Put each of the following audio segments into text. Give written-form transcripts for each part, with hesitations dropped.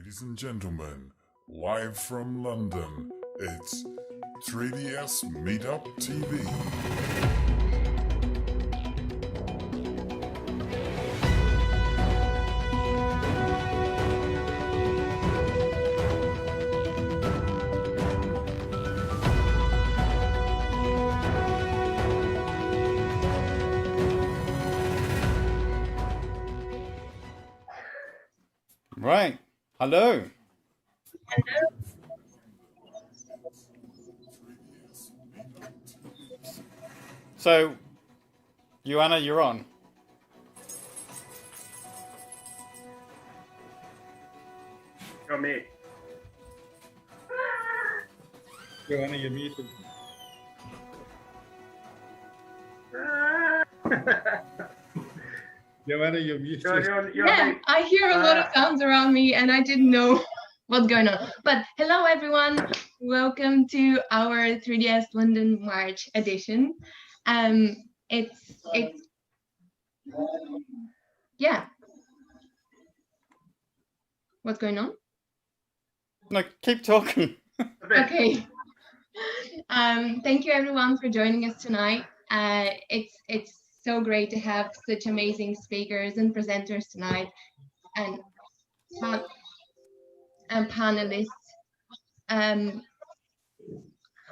Ladies and gentlemen, live from London, it's 3DS Meetup TV. Right. Hello. So, Joanna, you're on. You're me. Joanna, you're muted. Joanna, you're muted. Yeah, I hear a lot of sounds around me and I didn't know what's going on. But hello everyone, welcome to our 3DS London March edition. Yeah. What's going on? No, keep talking. Okay. Thank you everyone for joining us tonight. It's so great to have such amazing speakers and presenters tonight, and panelists.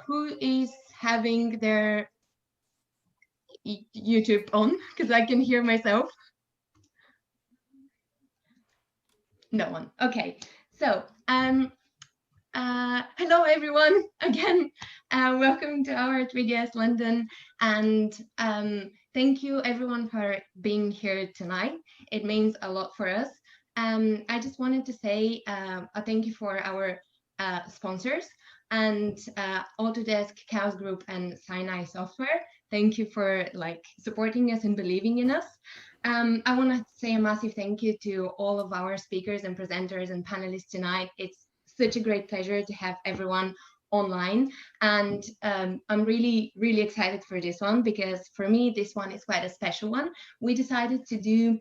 Who is having their YouTube on? Because I can hear myself. No one. Okay. So, hello everyone again. Welcome to our 3DS London, and thank you everyone for being here tonight. It means a lot for us. I just wanted to say a thank you for our sponsors and Autodesk, Chaos Group, and Sony Software. Thank you for supporting us and believing in us. I want to say a massive thank you to all of our speakers and presenters and panelists tonight. It's such a great pleasure to have everyone online, and I'm really excited for this one, because for me this one is quite a special one. We decided to do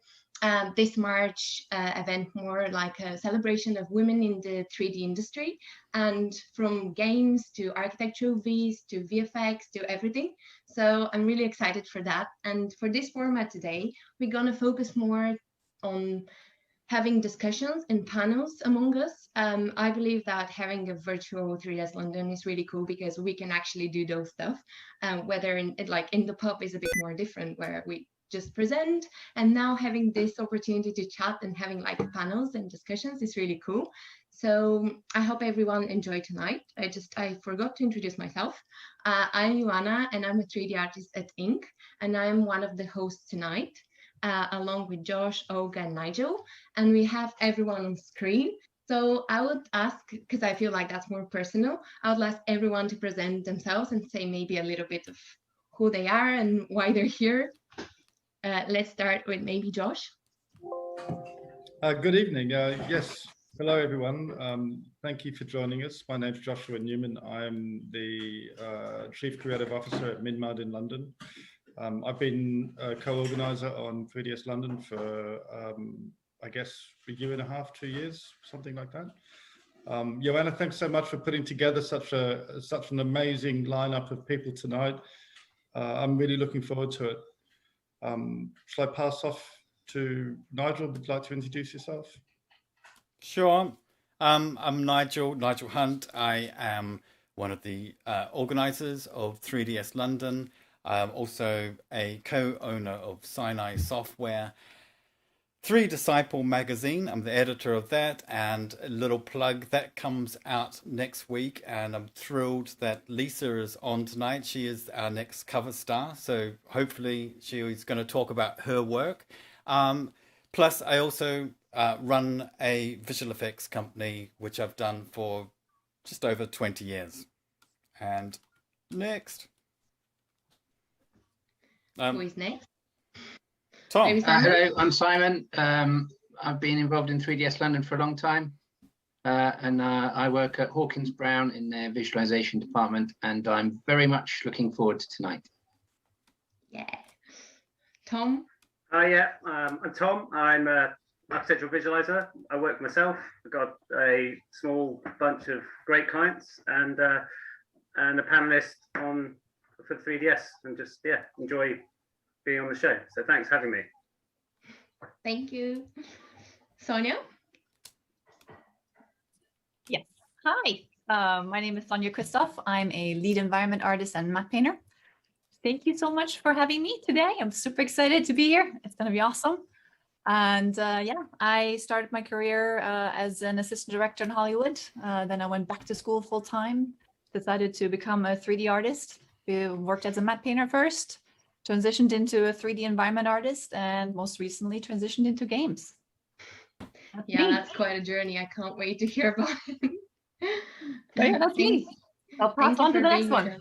this March event more like a celebration of women in the 3D industry, and from games to architectural Vs to VFX to everything. So I'm really excited for that. And for this format today, we're going to focus more on having discussions and panels among us. I believe that having a virtual 3DS London is really cool, because we can actually do those stuff. Whether in the pub is a bit more different, where we just present, and now having this opportunity to chat and having panels and discussions is really cool. So I hope everyone enjoyed tonight. I forgot to introduce myself. I'm Joanna, and I'm a 3D artist at Inc., and I'm one of the hosts tonight, along with Josh, Olga, and Nigel, and we have everyone on screen. So I would ask, because I feel like that's more personal, I would ask everyone to present themselves and say maybe a little bit of who they are and why they're here. Let's start with maybe Josh. Good evening. Yes, hello everyone. Thank you for joining us. My name's Joshua Newman. I'm the Chief Creative Officer at Mountford in London. I've been a co-organizer on 3DS London for, I guess, a year and a half, 2 years, something like that. Joanna, thanks so much for putting together such an amazing lineup of people tonight. I'm really looking forward to it. Shall I pass off to Nigel? Would you like to introduce yourself? Sure. I'm Nigel Hunt. I am one of the organizers of 3DS London. I'm also a co-owner of Sony Software, 3 Disciple magazine. I'm the editor of that, and a little plug that comes out next week, and I'm thrilled that Lisa is on tonight. She is our next cover star, so hopefully she is going to talk about her work. Plus I also run a visual effects company, which I've done for just over 20 years. And next. Who is next? Tom. Hello, I'm Simon. I've been involved in 3DS London for a long time, and I work at Hawkins Brown in their visualization department, and I'm very much looking forward to tonight. Yeah. Tom? Yeah, I'm Tom. I'm architectural visualizer. I work for myself. I've got a small bunch of great clients and a panelist for 3DS, and just enjoy being on the show. So thanks for having me. Thank you. Sonja? Yes. Hi, my name is Sonja Christoph. I'm a lead environment artist and map painter. Thank you so much for having me today. I'm super excited to be here. It's going to be awesome. And I started my career as an assistant director in Hollywood. Then I went back to school full time, decided to become a 3D artist. We worked as a map painter first, transitioned into a 3D environment artist, and most recently transitioned into games. That's quite a journey. I can't wait to hear about it. Yeah, that's me. I'll pass on to the next one.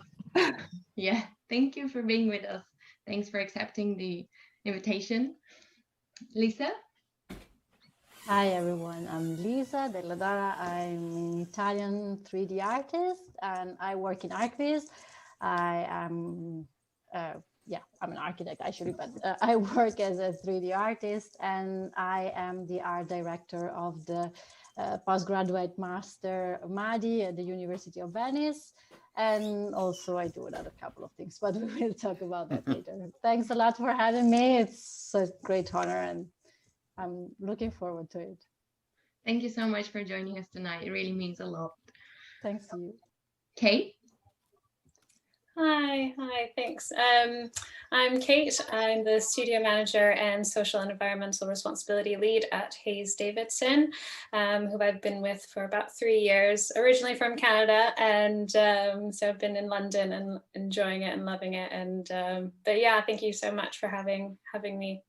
Yeah, thank you for being with us. Thanks for accepting the invitation. Lisa? Hi everyone, I'm Lisa Della. I'm an Italian 3D artist and I work in ArchViz. I am, I'm an architect actually, but I work as a 3D artist and I am the art director of the postgraduate master MADI at the University of Venice. And also I do another couple of things, but we will talk about that later. Thanks a lot for having me. It's a great honor and I'm looking forward to it. Thank you so much for joining us tonight. It really means a lot. Thanks to you. Kate? Hi, thanks. I'm Kate. I'm the studio manager and social and environmental responsibility lead at Hayes Davidson, who I've been with for about 3 years, originally from Canada. And so I've been in London and enjoying it and loving it. And but yeah, thank you so much for having me.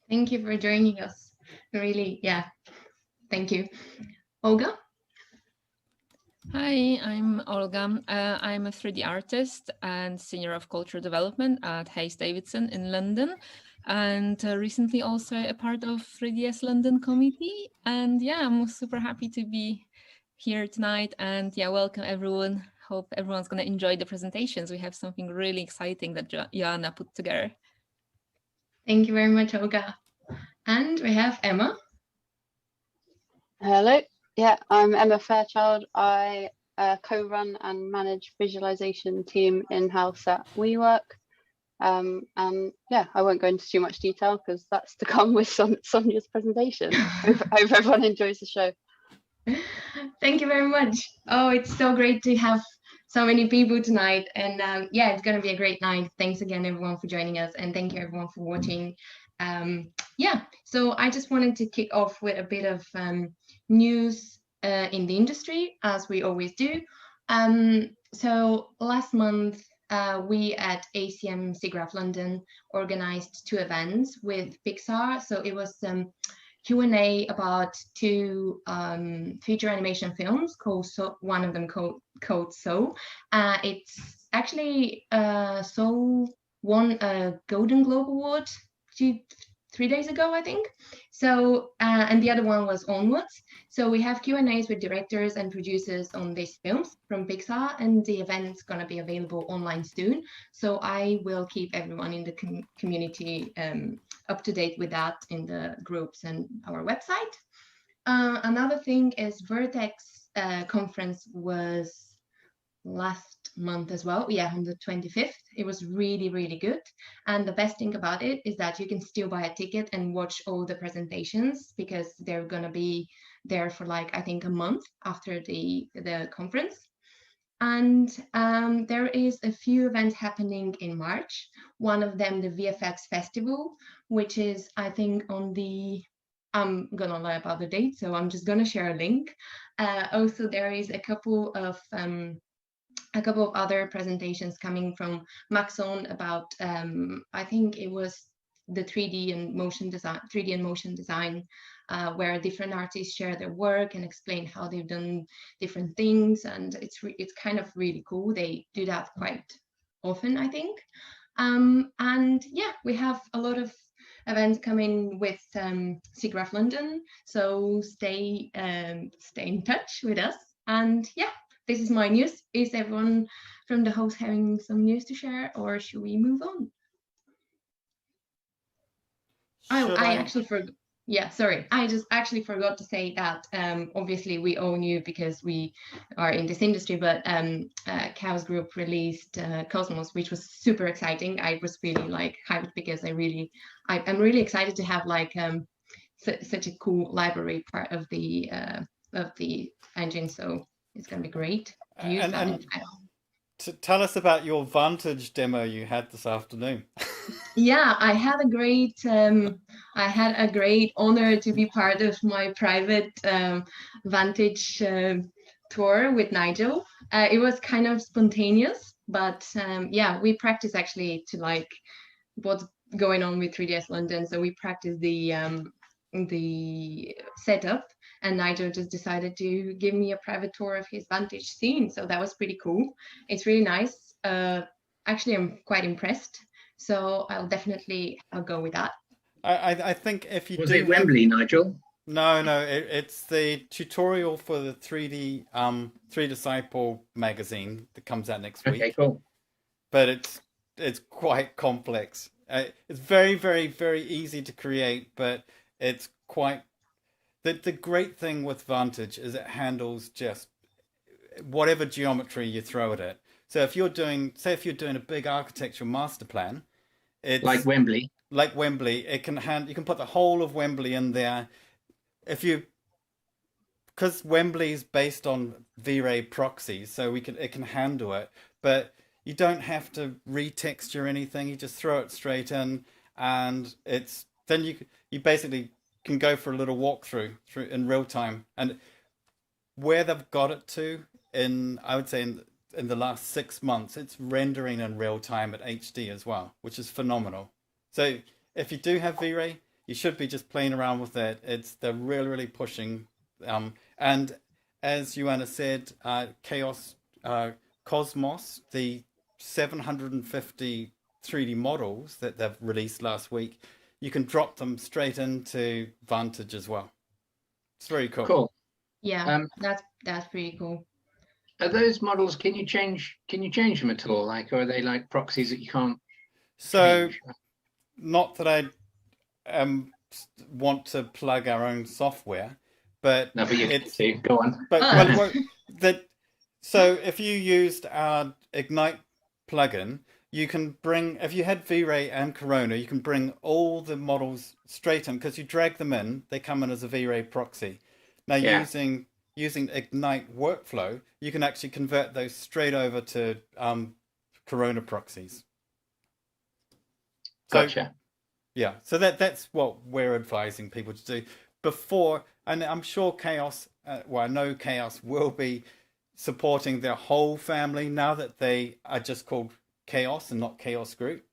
Thank you for joining us. Really, thank you. Olga? Hi, I'm Olga. I'm a 3D artist and senior of cultural development at Hayes Davidson in London, and recently also a part of 3DS London committee. And I'm super happy to be here tonight. And welcome everyone. Hope everyone's going to enjoy the presentations. We have something really exciting that Joanna put together. Thank you very much, Olga. And we have Emma. Hello. I'm Emma Fairchild. I co-run and manage visualization team in-house at WeWork. I won't go into too much detail because that's to come with Sonja's presentation. Hope everyone enjoys the show. Thank you very much. Oh, it's so great to have so many people tonight. And it's going to be a great night. Thanks again, everyone, for joining us. And thank you, everyone, for watching. So I just wanted to kick off with a bit of news in the industry, as we always do. So last month, we at ACM SIGGRAPH London organized 2 events with Pixar. So it was Q&A about 2 feature animation films, one of them called So. It's actually So won a Golden Globe Award 3 days ago, I think. So, and the other one was Onwards. So we have Q&As with directors and producers on these films from Pixar, and the event's going to be available online soon. So I will keep everyone in the community up to date with that in the groups and our website. Another thing is Vertex conference was last month as well, on the 25th. It was really, really good. And the best thing about it is that you can still buy a ticket and watch all the presentations, because they're going to be there for I think a month after the conference. And there is a few events happening in March. One of them, the VFX Festival, which is, I think, I'm gonna lie about the date, so I'm just gonna share a link. Also, there is a couple of other presentations coming from Maxon about I think it was the 3D and motion design, where different artists share their work and explain how they've done different things, and it's kind of really cool. They do that quite often, I think. And we have a lot of events coming with SIGGRAPH London, so stay in touch with us. And this is my news. Is everyone from the host having some news to share, or should we move on? I actually forgot. Yeah, sorry. I just actually forgot to say that obviously we all knew because we are in this industry, but Chaos Group released Cosmos, which was super exciting. I was really like hyped because I'm really excited to have like such a cool library part of the engine. So it's gonna be great to use that. To tell us about your Vantage demo you had this afternoon. Yeah, I had a great honor to be part of my private Vantage tour with Nigel. It was kind of spontaneous, but yeah, we practiced actually to like what's going on with 3ds London. So we practiced the setup, and Nigel just decided to give me a private tour of his Vantage scene. So that was pretty cool. It's really nice. Actually, I'm quite impressed. So I'll go with that. I think if you was it Wembley, Nigel? No, it's the tutorial for the 3D 3 Disciple magazine that comes out next week. Okay, cool. But it's quite complex. It's very, very, very easy to create, but it's quite the great thing with Vantage is it handles just whatever geometry you throw at it. So if you're doing a big architectural master plan, it's like Wembley. Like Wembley, you can put the whole of Wembley in there. Because Wembley is based on V-Ray proxies, so it can handle it, but you don't have to retexture anything. You just throw it straight in, and then you basically can go for a little walkthrough in real time. And where they've got it to I would say in the last 6 months, it's rendering in real time at HD as well, which is phenomenal. So if you do have V-Ray, you should be just playing around with it. They're really, really pushing. And as Joanna said, Chaos Cosmos, the 750 3D models that they've released last week, you can drop them straight into Vantage as well. It's very cool. Cool. Yeah, that's pretty cool. Are those models? Can you change them at all? Like, or are they like proxies that you can't? So, not that I want to plug our own software, but no, but you see, go on. But so if you used our Ignite plugin, you can bring, if you had V-Ray and Corona, you can bring all the models straight in because you drag them in. They come in as a V-Ray proxy. Now using Ignite workflow, you can actually convert those straight over to Corona proxies. Gotcha. Yeah, so that's what we're advising people to do before, and I'm sure Chaos, I know Chaos will be supporting their whole family now that they are just called Chaos and not Chaos Group.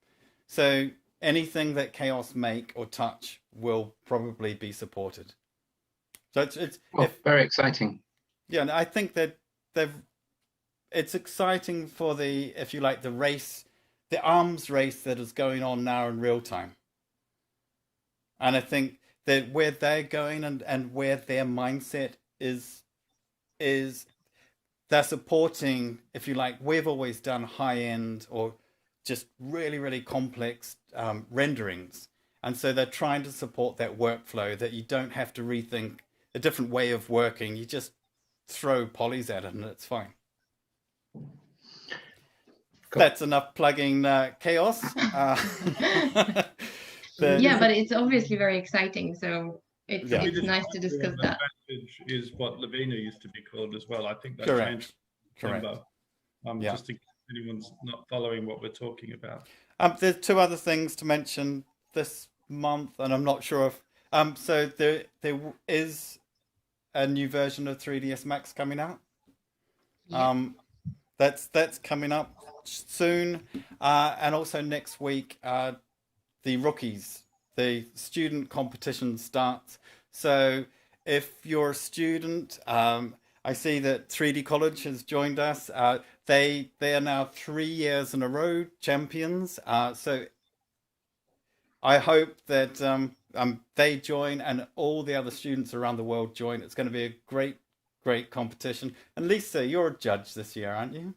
So anything that Chaos make or touch will probably be supported. So it's very exciting. Yeah, and I think that it's exciting for if you like, the race, the arms race that is going on now in real time. And I think that where they're going and where their mindset is they're supporting, if you like, we've always done high end or just really, really complex renderings. And so they're trying to support that workflow that you don't have to rethink a different way of working. You just throw polys at it and it's fine. Cool. That's enough plugging Chaos. Yeah, but it's obviously very exciting. So it's nice to discuss that. Is what Lavina used to be called as well. I think that changed. Correct. Just in case anyone's not following what we're talking about. There's two other things to mention this month, and I'm not sure if so there is a new version of 3ds Max coming out. Yeah. That's coming up soon, and also next week the rookies, the student competition starts. So if you're a student, I see that 3D College has joined us. They are now 3 years in a row champions. So I hope that they join and all the other students around the world join. It's going to be a great, great competition. And Lisa, you're a judge this year, aren't you?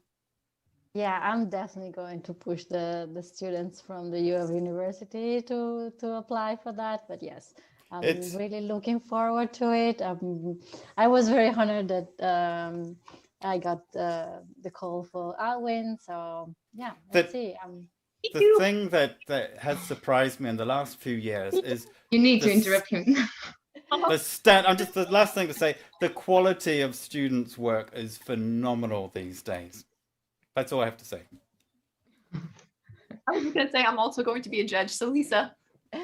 Yeah, I'm definitely going to push the students from the U of University to apply for that. But yes, I'm It's- really looking forward to it. I was very honored that I got the call for Alwyn. So yeah, let's see. The thing that has surprised me in the last few years is You need to interrupt him. the last thing to say, the quality of students' work is phenomenal these days. That's all I have to say. I was going to say I'm also going to be a judge. So Lisa,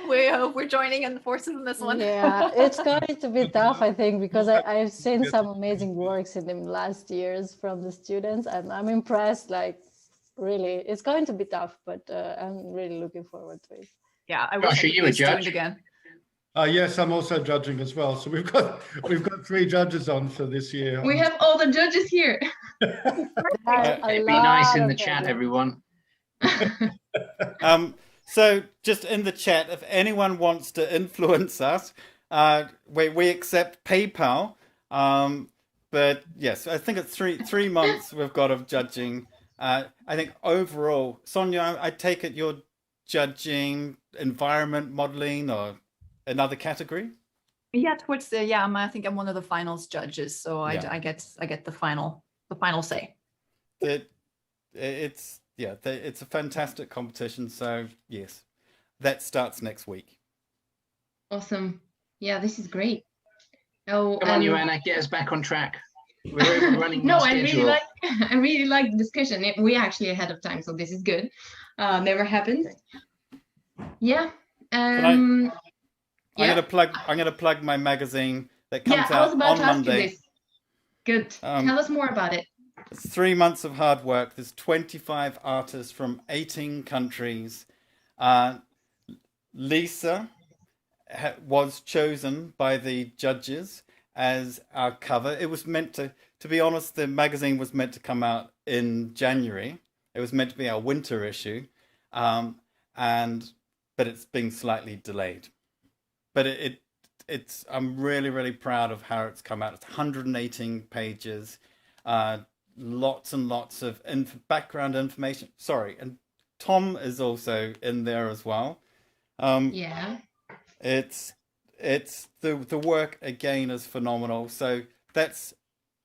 we're joining in the forces in this one. Yeah, it's going to be tough, I think, because I've seen some amazing works in the last years from the students, and I'm impressed. Like, really, it's going to be tough, but I'm really looking forward to it. Yeah, I Josh, wish I are could you a be student judge? again. Yes, I'm also judging as well. So we've got 3 judges on for this year. We have all the judges here. Be nice in the chat, everyone. So just in the chat, if anyone wants to influence us, we accept PayPal. But yes, I think it's three months we've got of judging. I think overall, Sonja, I take it you're judging environment modeling or another category? Yeah, towards the I think I'm one of the finals judges, so I get the final say. It's a fantastic competition. So yes, that starts next week. Awesome. Yeah, this is great. Oh, Come on, Joanna, get us back on track. We're overrunning. No, I really like the discussion. We actually ahead of time, so this is good. Never happens. Yeah. I'm gonna plug my magazine that comes I was out about on to ask Monday. you this. Good. Tell us more about it. It's 3 months of hard work. There's 25 artists from 18 countries. Lisa was chosen by the judges as our cover. It was meant to be honest, the magazine was meant to come out in January. It was meant to be our winter issue, but it's been slightly delayed. But it's I'm really, really proud of how it's come out. It's 118 pages, lots and lots of background information. Sorry, and Tom is also in there as well. It's the work again is phenomenal. So that's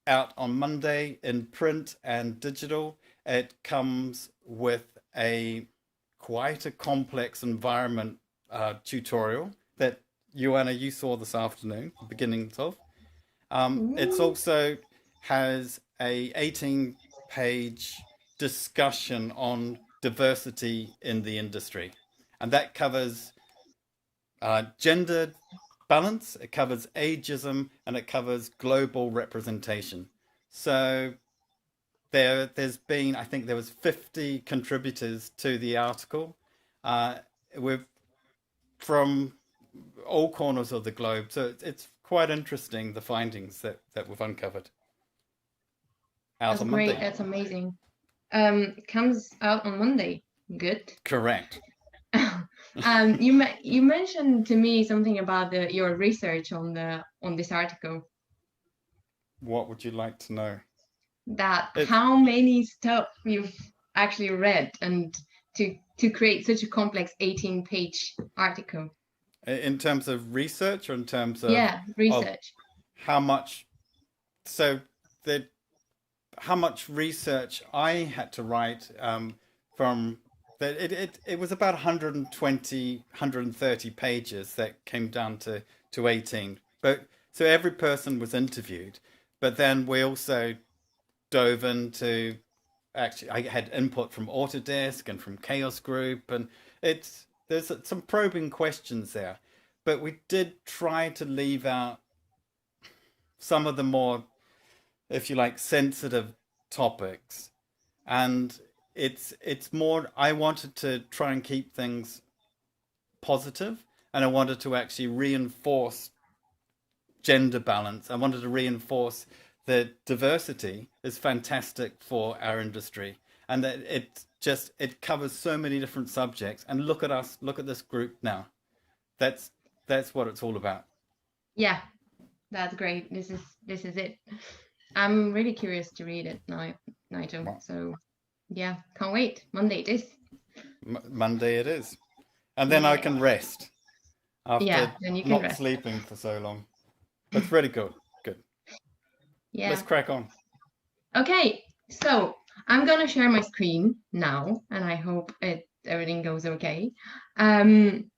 out on Monday in print and digital. It comes with quite a complex environment tutorial that Joanna, you saw this afternoon, the beginnings of. It's also has a 18-page discussion on diversity in the industry, and that covers gender balance, it covers ageism, and it covers global representation. So there's been, I think there was 50 contributors to the article. We're from all corners of the globe, so it's quite interesting, the findings that we've uncovered. That's great. Monday. That's amazing. Comes out on Monday. Good. Correct. You mentioned to me something about your research on this article. What would you like to know? How many stuff you've actually read and to create such a complex 18-page article. In terms of research or in terms of research? How much? So how much research I had to write from that it was about 130 pages that came down to 18. But so every person was interviewed, but then we also dove into I had input from Autodesk and from Chaos Group, and there's some probing questions there, but we did try to leave out some of the more, if you like, sensitive topics. And it's more, I wanted to try and keep things positive, and I wanted to actually reinforce gender balance. I wanted to reinforce that diversity is fantastic for our industry, and that it covers so many different subjects. And look at us, look at this group now. That's what it's all about. Yeah, that's great. This is it. I'm really curious to read it now, Nigel. Wow. So yeah, can't wait. Monday it is. Monday it is, and then I can rest. after then you can not rest. sleeping for so long. That's really good. Good. Yeah. Let's crack on. Okay, so I'm gonna share my screen now, and I hope everything goes okay. I'm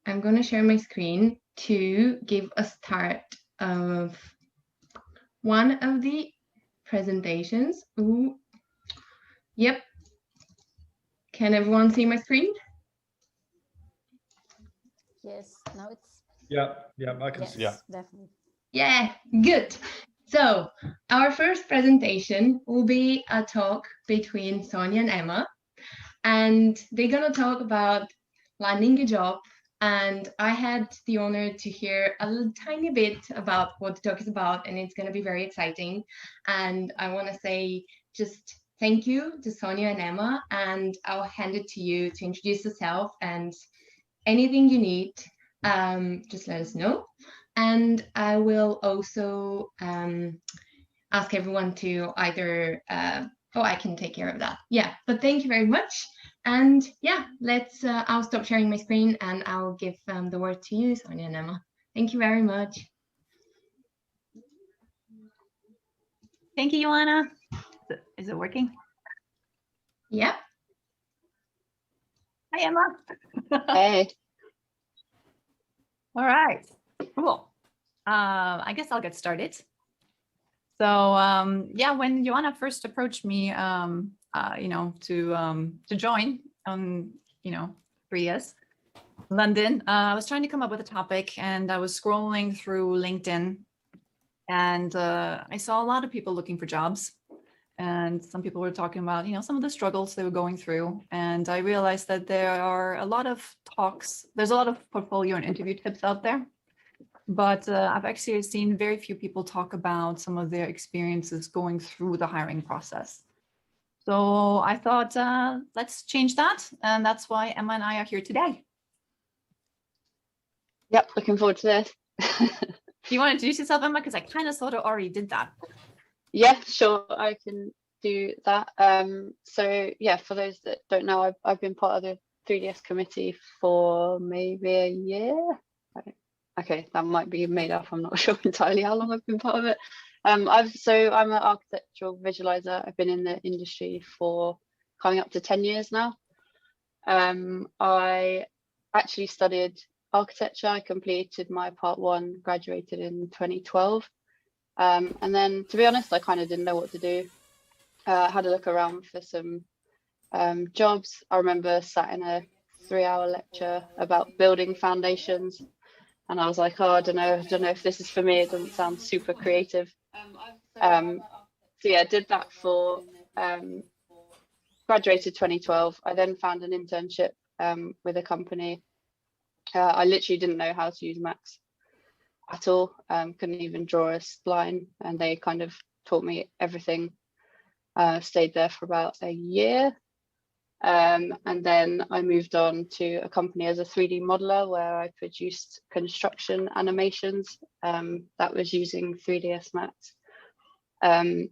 gonna share my screen to give a start of one of the presentations. Ooh. Yep. Can everyone see my screen? Yes, now it's Yeah, I can yes, see. Yeah. definitely. Yeah, good. So our first presentation will be a talk between Sonja and Emma, and they're gonna talk about landing a job. And I had the honor to hear a little tiny bit about what the talk is about, and it's gonna be very exciting. And I wanna say just thank you to Sonja and Emma, and I'll hand it to you to introduce yourself, and anything you need, just let us know. And I will also ask everyone to either, oh, I can take care of that. Yeah, but thank you very much. And yeah, I'll stop sharing my screen and I'll give the word to you, Sonja and Emma. Thank you very much. Thank you, Joanna. Is it working? Yeah. Hi, Emma. Hey. All right, cool. I guess I'll get started. So yeah, when Joanna first approached me, to join on, 3DS London, I was trying to come up with a topic, and I was scrolling through LinkedIn, and I saw a lot of people looking for jobs, and some people were talking about, some of the struggles they were going through, and I realized that there are a lot of talks. There's a lot of portfolio and interview tips out there. But I've actually seen very few people talk about some of their experiences going through the hiring process. So I thought, let's change that. And that's why Emma and I are here today. Yep, looking forward to this. Do you want to introduce yourself, Emma? Because I kind of sort of already did that. Yeah, sure, I can do that. So yeah, for those that don't know, I've been part of the 3DS committee for maybe a year. Okay, that might be made up. I'm not sure entirely how long I've been part of it. I'm an architectural visualizer. I've been in the industry for coming up to 10 years now. I actually studied architecture. I completed my part 1, graduated in 2012. And then, to be honest, I kind of didn't know what to do. I had a look around for some jobs. I remember sat in a 3-hour lecture about building foundations. And I was like, oh, I don't know if this is for me. It doesn't sound super creative. So yeah, I did that for, graduated 2012. I then found an internship with a company. I literally didn't know how to use Macs at all. Couldn't even draw a spline, and they kind of taught me everything. Stayed there for about a year. And then I moved on to a company as a 3D modeler where I produced construction animations that was using 3ds Max. And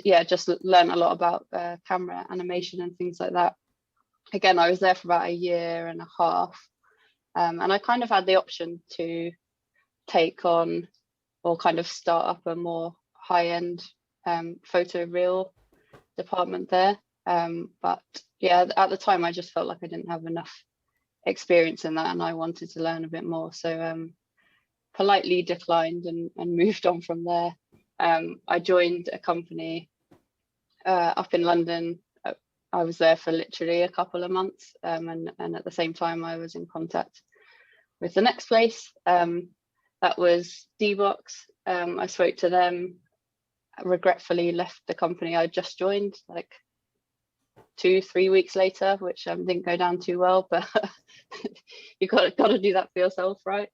yeah, just learned a lot about camera animation and things like that. Again, I was there for about a year and a half. And I kind of had the option to take on or kind of start up a more high-end photo reel department there. But yeah, at the time I just felt like I didn't have enough experience in that, and I wanted to learn a bit more. So politely declined and moved on from there. I joined a company up in London. I was there for literally a couple of months, and at the same time I was in contact with the next place. That was D-Box. I spoke to them, regretfully left the company I just joined like 2-3 weeks later, which didn't go down too well, but you got to do that for yourself, right?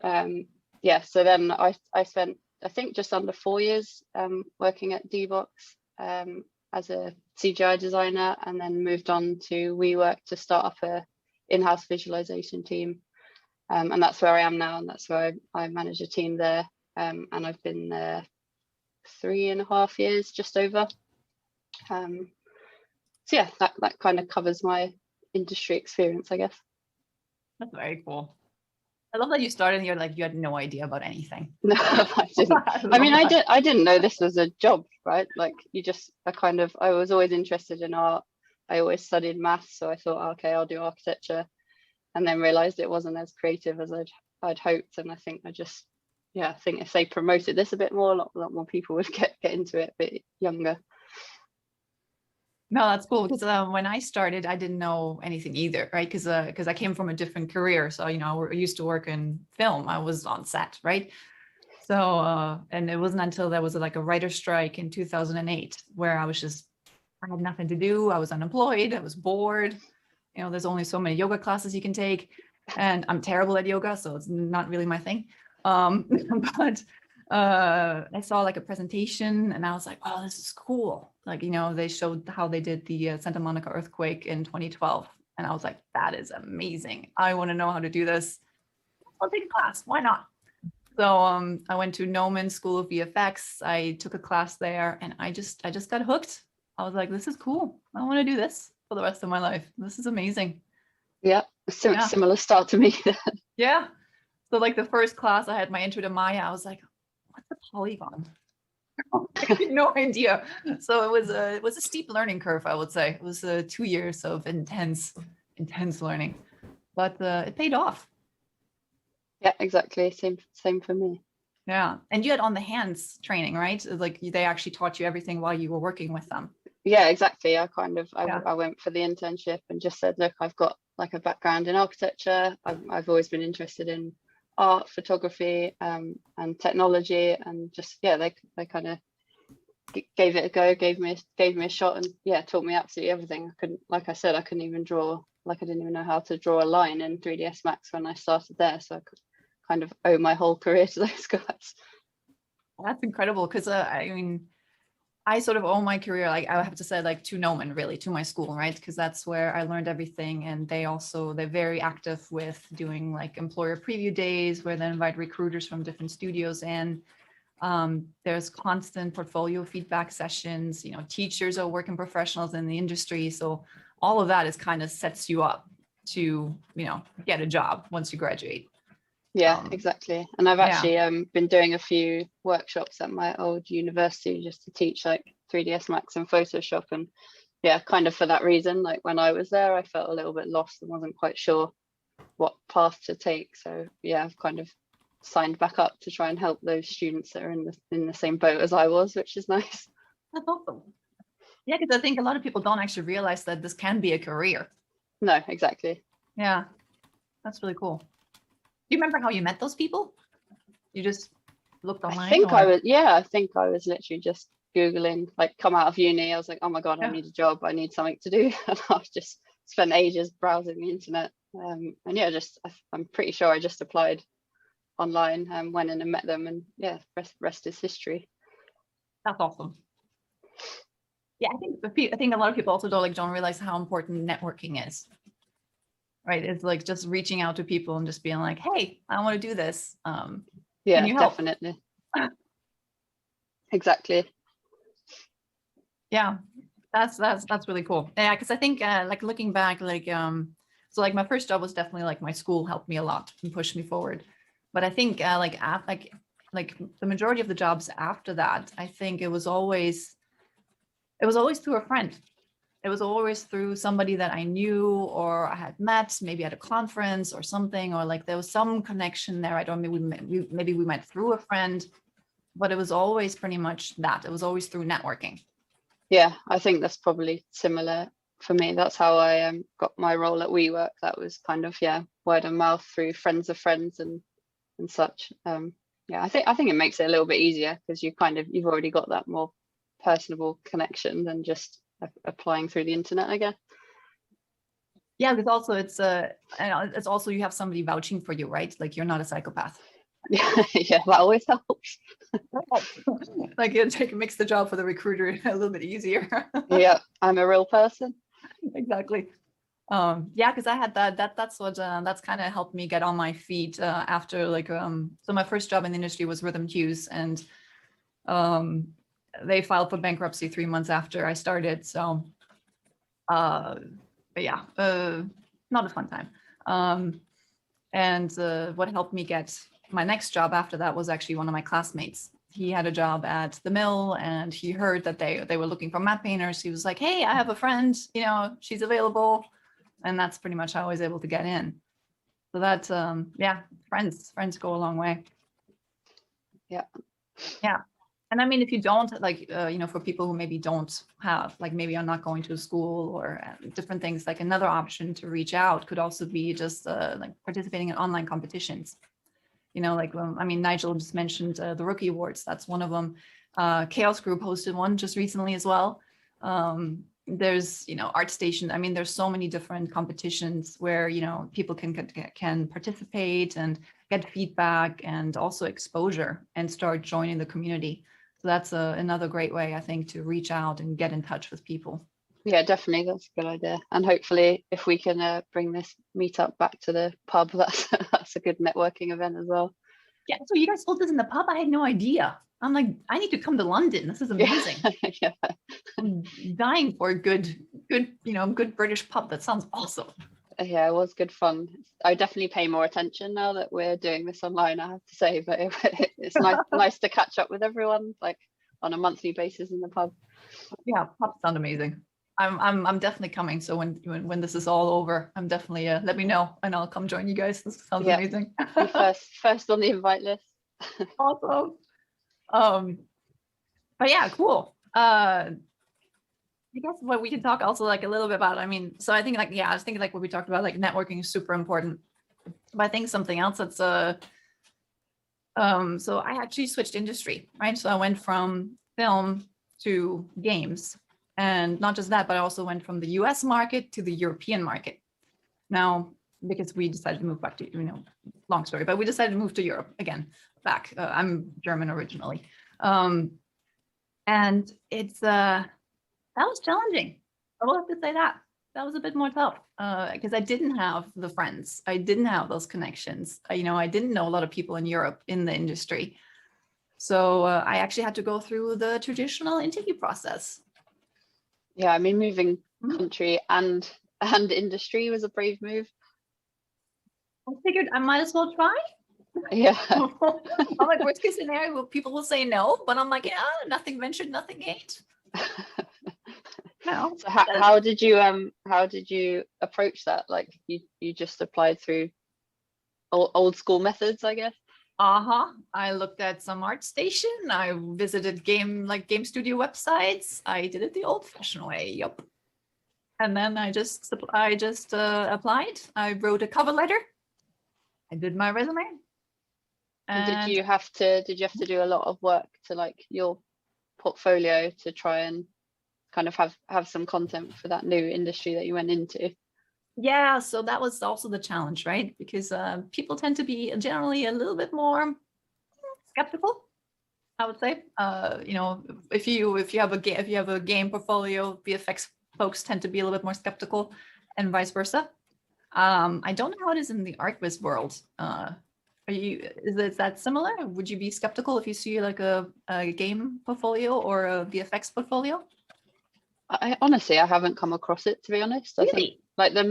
Yeah, so then I spent, I think, just under 4 years working at D-Box as a CGI designer, and then moved on to WeWork to start up a in-house visualization team. And that's where I am now, and that's where I manage a team there. And I've been there 3.5 years, just over. So yeah, that kind of covers my industry experience, I guess. That's very cool. I love that you started and you're like, you had no idea about anything. No, I didn't. I mean, I didn't know this was a job, right? Like I was always interested in art. I always studied maths, so I thought, okay, I'll do architecture, and then realized it wasn't as creative as I'd hoped. And I think I think if they promoted this a bit more, a lot more people would get into it a bit younger. No, that's cool because when I started, I didn't know anything either, right? Because I came from a different career. So, you know, I used to work in film. I was on set, right? So, and it wasn't until there was like a writer's strike in 2008 where I had nothing to do. I was unemployed. I was bored. You know, there's only so many yoga classes you can take. And I'm terrible at yoga, so it's not really my thing. But I saw like a presentation and I was like, oh, this is cool. Like, you know, they showed how they did the Santa Monica earthquake in 2012. And I was like, that is amazing. I want to know how to do this. I'll take a class. Why not? So I went to Noman School of VFX. I took a class there and I just got hooked. I was like, this is cool. I want to do this for the rest of my life. This is amazing. Yeah, similar start to me. Yeah. So like the first class I had my intro to Maya, I was like, what's a polygon? I had no idea. So it was a steep learning curve, I would say. It was 2 years of intense learning, but it paid off. Yeah, exactly. Same for me. Yeah. And you had on the hands training, right? Like they actually taught you everything while you were working with them. Yeah, exactly. I went for the internship and just said, look, I've got like a background in architecture. I've always been interested in art, photography, and technology, and just they kind of gave it a go, gave me a shot, and taught me absolutely everything. I couldn't even draw. Like I didn't even know how to draw a line in 3ds Max when I started there, so I could kind of owe my whole career to those guys. That's incredible because I mean, I sort of owe my career, like I have to say, like to Noman, really, to my school, right? Because that's where I learned everything. And they're very active with doing like employer preview days where they invite recruiters from different studios in. There's constant portfolio feedback sessions, you know, teachers are working professionals in the industry. So all of that is kind of sets you up to, you know, get a job once you graduate. Yeah, exactly. And I've actually been doing a few workshops at my old university just to teach like 3ds Max and Photoshop. And kind of for that reason, like when I was there, I felt a little bit lost and wasn't quite sure what path to take. So I've kind of signed back up to try and help those students that are in the same boat as I was, which is nice. That's awesome. Yeah, because I think a lot of people don't actually realize that this can be a career. No, exactly. Yeah, that's really cool. Do you remember how you met those people? You just looked online? I think I was literally just Googling, like come out of uni. I was like, oh my God, I need a job. I need something to do. And I've just spent ages browsing the internet. I'm pretty sure I just applied online and went in and met them. And rest is history. That's awesome. Yeah, I think a lot of people also don't realize how important networking is. Right, it's like just reaching out to people and just being like, "Hey, I want to do this." Yeah, definitely. Exactly. Yeah, that's really cool. Yeah, because I think like looking back, like so like my first job was definitely like my school helped me a lot and pushed me forward. But I think like the majority of the jobs after that, I think it was always through a friend. It was always through somebody that I knew or I had met, maybe at a conference or something, or like there was some connection there. I don't know, maybe we met through a friend, but it was always pretty much that. It was always through networking. Yeah, I think that's probably similar for me. That's how I got my role at WeWork. That was kind of word of mouth through friends of friends and such. I think it makes it a little bit easier because you've already got that more personable connection than just applying through the internet, I guess. Yeah, because also it's also you have somebody vouching for you, right? Like you're not a psychopath. Yeah, that always helps. Like it makes the job for the recruiter a little bit easier. Yeah, I'm a real person. Exactly. Because I had that's what that's kind of helped me get on my feet after like so my first job in the industry was Rhythm Cues, and they filed for bankruptcy 3 months after I started. So, not a fun time. And what helped me get my next job after that was actually one of my classmates. He had a job at the mill and he heard that they were looking for map painters. He was like, hey, I have a friend, you know, she's available. And that's pretty much how I was able to get in. So that's, yeah, friends go a long way. Yeah. Yeah. And I mean, if you don't, like, you know, for people who maybe don't have, like, maybe are not going to school or different things, like another option to reach out could also be just like participating in online competitions. You know, like, I mean, Nigel just mentioned the Rookie Awards. That's one of them. Chaos Group hosted one just recently as well. There's, you know, ArtStation. I mean, there's so many different competitions where, you know, people can participate and get feedback and also exposure and start joining the community. So that's another great way, I think, to reach out and get in touch with people. Yeah, definitely. That's a good idea. And hopefully if we can bring this meetup back to the pub, that's a good networking event as well. Yeah, so you guys hold this in the pub? I had no idea. I'm like, I need to come to London. This is amazing. Yeah. I'm dying for a good, you know, good British pub. That sounds awesome. Yeah, it was good fun. I definitely pay more attention now that we're doing this online, I have to say, but it's nice to catch up with everyone, like on a monthly basis in the pub. Yeah, pubs sound amazing. I'm definitely coming. So when this is all over, I'm definitely let me know and I'll come join you guys. This sounds amazing. Be first on the invite list. Awesome. But yeah, cool. I guess what we can talk also like a little bit about, I mean, so I think like, yeah, I was thinking like what we talked about, like networking is super important. But I think something else that's so I actually switched industry, right? So I went from film to games. And not just that, but I also went from the US market to the European market. Now, because we decided to move back to, you know, long story, but we decided to move to Europe again, back. I'm German originally. And it's, that was challenging. I will have to say that. That was a bit more tough because I didn't have the friends. I didn't have those connections. You know, I didn't know a lot of people in Europe in the industry. So I actually had to go through the traditional interview process. Yeah, I mean, moving country and industry was a brave move. I figured I might as well try. Yeah. I'm like, worst case scenario, people will say no, but I'm like, yeah, nothing ventured, nothing gained. No. So how did you approach that? Like you just applied through old school methods, I guess. I looked at some ArtStation. I visited game studio websites. I did it the old-fashioned way. Yep. And then I just applied. I wrote a cover letter. I did my resume. And did you have to do a lot of work to like your portfolio to try and kind of have some content for that new industry that you went into? Yeah, so that was also the challenge, right? Because people tend to be generally a little bit more skeptical, I would say. You know, if you have a game portfolio, VFX folks tend to be a little bit more skeptical, and vice versa. I don't know how it is in the art viz world. Is that similar? Would you be skeptical if you see like a game portfolio or a VFX portfolio? I honestly haven't come across it, to be honest. Really? I think like the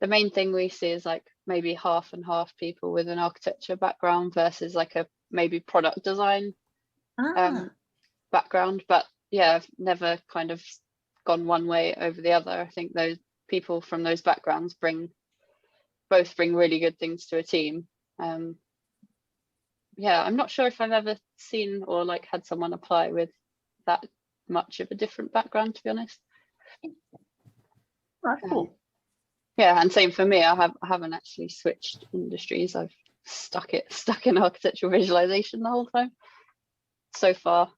main thing we see is like maybe half and half people with an architecture background versus like a maybe product design background. But yeah, I've never kind of gone one way over the other. I think those people from those backgrounds both bring really good things to a team. Yeah, I'm not sure if I've ever seen or like had someone apply with that much of a different background, to be honest. That's cool. Yeah, and same for me. I haven't actually switched industries. I've stuck in architectural visualization the whole time so far.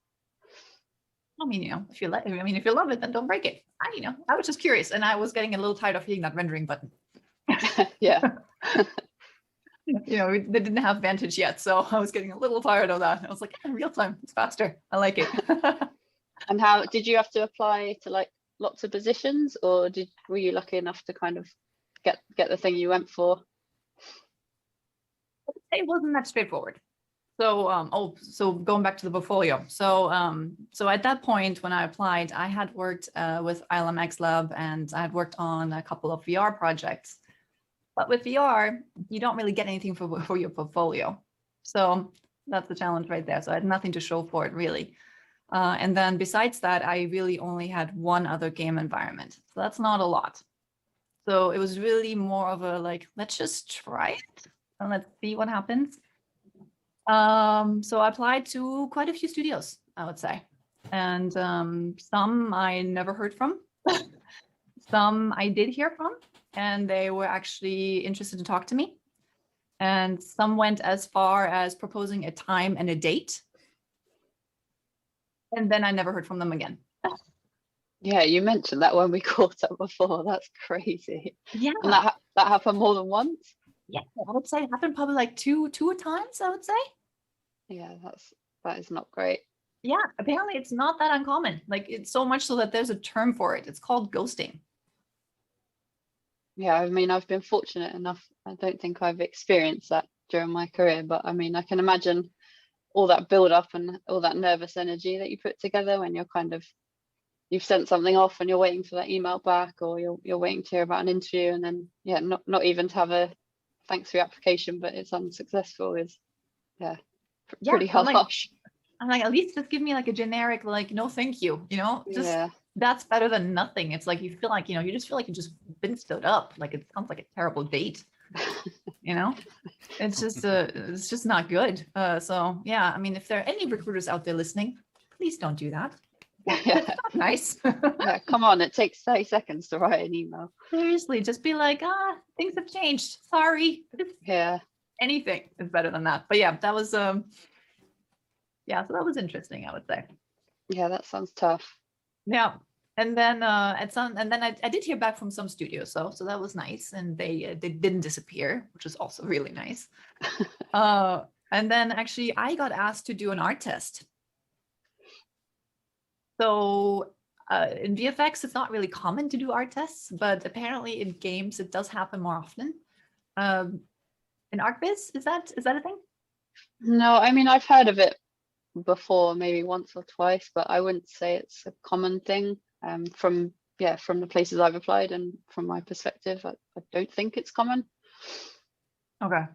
I mean, you know, if you love it, then don't break it. I was just curious, and I was getting a little tired of hitting that rendering button. Yeah. You know, they didn't have Vantage yet, so I was getting a little tired of that. I was like, real time, it's faster. I like it. And how did you have to apply to like lots of positions, or were you lucky enough to kind of get the thing you went for? It wasn't that straightforward. So so going back to the portfolio. So at that point when I applied, I had worked with ILMX Lab, and I had worked on a couple of VR projects. But with VR, you don't really get anything for your portfolio. So that's the challenge right there. So I had nothing to show for it really. And then besides that, I really only had one other game environment. So that's not a lot. So it was really more of a like, let's just try it and let's see what happens. So I applied to quite a few studios, I would say. And some I never heard from. Some I did hear from, and they were actually interested to talk to me. And some went as far as proposing a time and a date. And then I never heard from them again. Yeah, you mentioned that when we caught up before. That's crazy. Yeah. And that happened more than once? Yeah, I would say it happened probably like two times, I would say. Yeah, that is not great. Yeah, apparently it's not that uncommon. Like it's so much so that there's a term for it. It's called ghosting. Yeah, I mean, I've been fortunate enough. I don't think I've experienced that during my career, but I mean, I can imagine all that build up and all that nervous energy that you put together when you've sent something off and you're waiting for that email back, or you're waiting to hear about an interview, and then not even to have a thanks for your application, but it's unsuccessful is pretty harsh. I'm like, at least just give me like a generic, like, no, thank you, just that's better than nothing. It's like, you feel like, you just feel like you've just been stood up. Like it sounds like a terrible date, it's just not good. So yeah, I mean, if there are any recruiters out there listening, please don't do that. It's not nice. Yeah, come on, it takes 30 seconds to write an email. Seriously, just be like, things have changed. Sorry. Yeah. Anything is better than that. But yeah, that was so that was interesting, I would say. Yeah, that sounds tough. Yeah. And then I did hear back from some studios, so that was nice, and they didn't disappear, which is also really nice. And then actually I got asked to do an art test. So in VFX, it's not really common to do art tests, but apparently in games it does happen more often. In art biz, is that a thing? No, I mean, I've heard of it before, maybe once or twice, but I wouldn't say it's a common thing. From the places I've applied and from my perspective, I don't think it's common. Okay.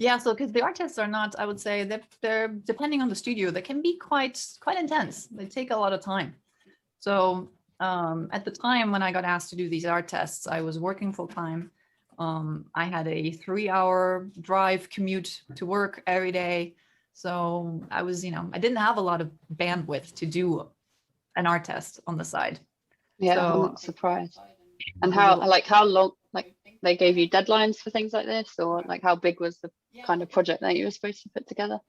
Yeah, so because the art tests are not, I would say that they're depending on the studio, they can be quite intense. They take a lot of time. So at the time when I got asked to do these art tests, I was working full time. I had a 3-hour drive commute to work every day. So I was, I didn't have a lot of bandwidth to do an art test on the side. Yeah, so, I'm not surprised. And how long, like they gave you deadlines for things like this, or like how big was the kind of project that you were supposed to put together?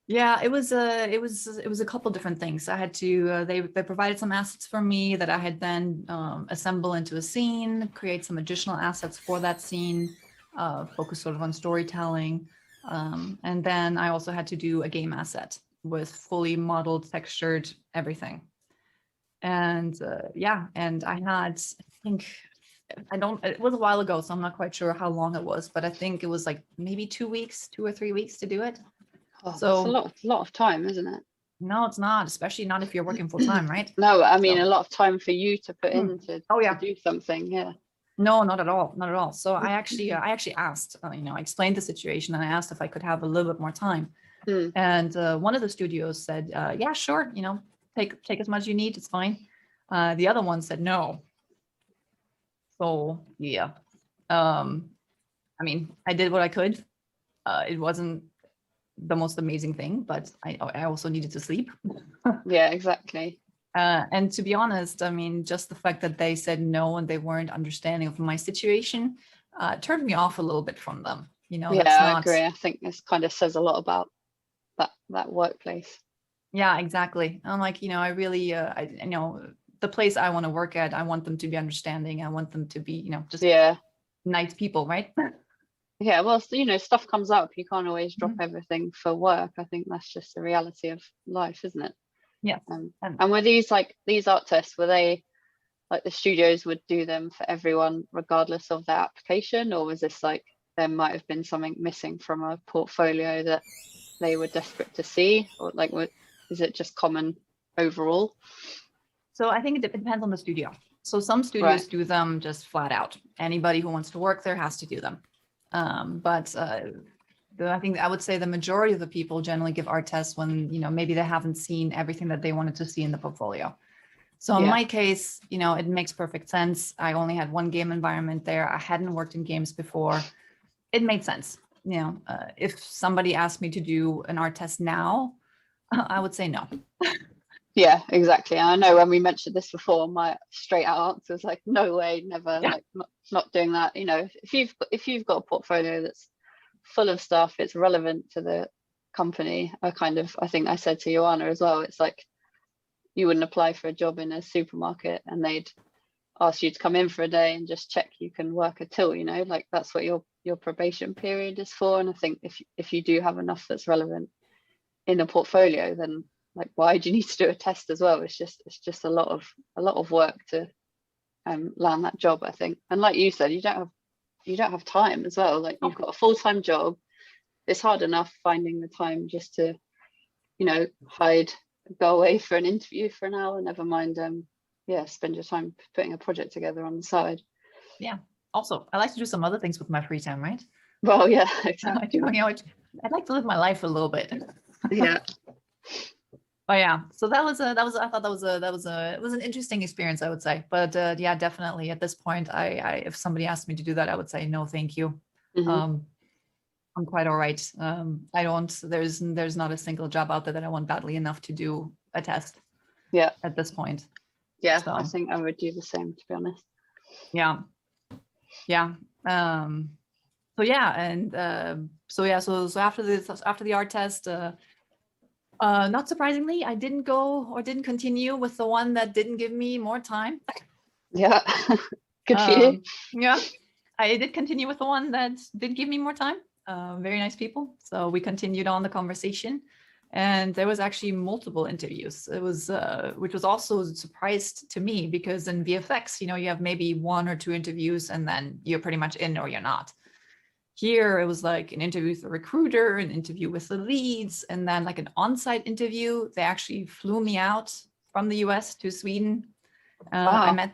Yeah, it was a couple different things. I had to they provided some assets for me that I had then assemble into a scene, create some additional assets for that scene, focus sort of on storytelling, and then I also had to do a game asset with fully modeled, textured everything. And and I had, it was a while ago, so I'm not quite sure how long it was, but I think it was like maybe 2 or 3 weeks to do it. Oh, so that's a lot of time, isn't it? No, it's not, especially not if you're working full time, right? No, I mean, a lot of time for you to put in to do something. Yeah. No, not at all. So I actually asked, I explained the situation, and I asked if I could have a little bit more time. And one of the studios said, yeah, sure, take as much as you need, it's fine. The other one said no. So yeah, I did what I could. It wasn't the most amazing thing, but I also needed to sleep. Yeah, exactly. And to be honest, just the fact that they said no and they weren't understanding of my situation turned me off a little bit from them. I agree. I think this kind of says a lot about that workplace. Yeah, exactly. I'm like, I really, the place I want to work at, I want them to be understanding. I want them to be, just nice people, right? Yeah, well, stuff comes up. You can't always drop everything for work. I think that's just the reality of life, isn't it? Yeah. And were these art tests, were they like the studios would do them for everyone regardless of their application, or was this like there might have been something missing from a portfolio that they were desperate to see, or like is it just common overall? So I think it depends on the studio. So some studios do them just flat out. Anybody who wants to work there has to do them. But I think I would say the majority of the people generally give art tests when, maybe they haven't seen everything that they wanted to see in the portfolio. So in my case, it makes perfect sense. I only had one game environment there. I hadn't worked in games before. It made sense. If somebody asked me to do an art test now, I would say no. Yeah, exactly. I know when we mentioned this before, my straight out answer was like, no way, never, like not doing that. If you've got a portfolio that's full of stuff, it's relevant to the company. I think I said to Joanna as well, it's like you wouldn't apply for a job in a supermarket and they'd ask you to come in for a day and just check you can work a till, like that's what your probation period is for. And I think if you do have enough that's relevant in a portfolio, then like why do you need to do a test as well? It's just a lot of work to land that job, I think. And like you said, you don't have time as well. Like you've got a full-time job. It's hard enough finding the time just to go away for an interview for an hour, never mind spend your time putting a project together on the side. Yeah, also I like to do some other things with my free time, right? Well, yeah, exactly. I'd like to live my life a little bit. Yeah. Oh yeah, so I thought it was an interesting experience, I would say. But yeah, definitely at this point, I if somebody asked me to do that, I would say no, thank you. Mm-hmm. I'm quite all right. There's not a single job out there that I want badly enough to do a test. Yeah. At this point. Yeah, so, I think I would do the same, to be honest. Yeah. Yeah. So yeah, and so after the art test. Not surprisingly, I didn't continue with the one that didn't give me more time. Yeah, good for you. Yeah, I did continue with the one that did give me more time. Very nice people. So we continued on the conversation, and there was actually multiple interviews. It was, which was also a surprise to me because in VFX, you have maybe 1 or 2 interviews, and then you're pretty much in or you're not. Here, it was like an interview with a recruiter, an interview with the leads, and then like an on-site interview. They actually flew me out from the US to Sweden. Wow. I met,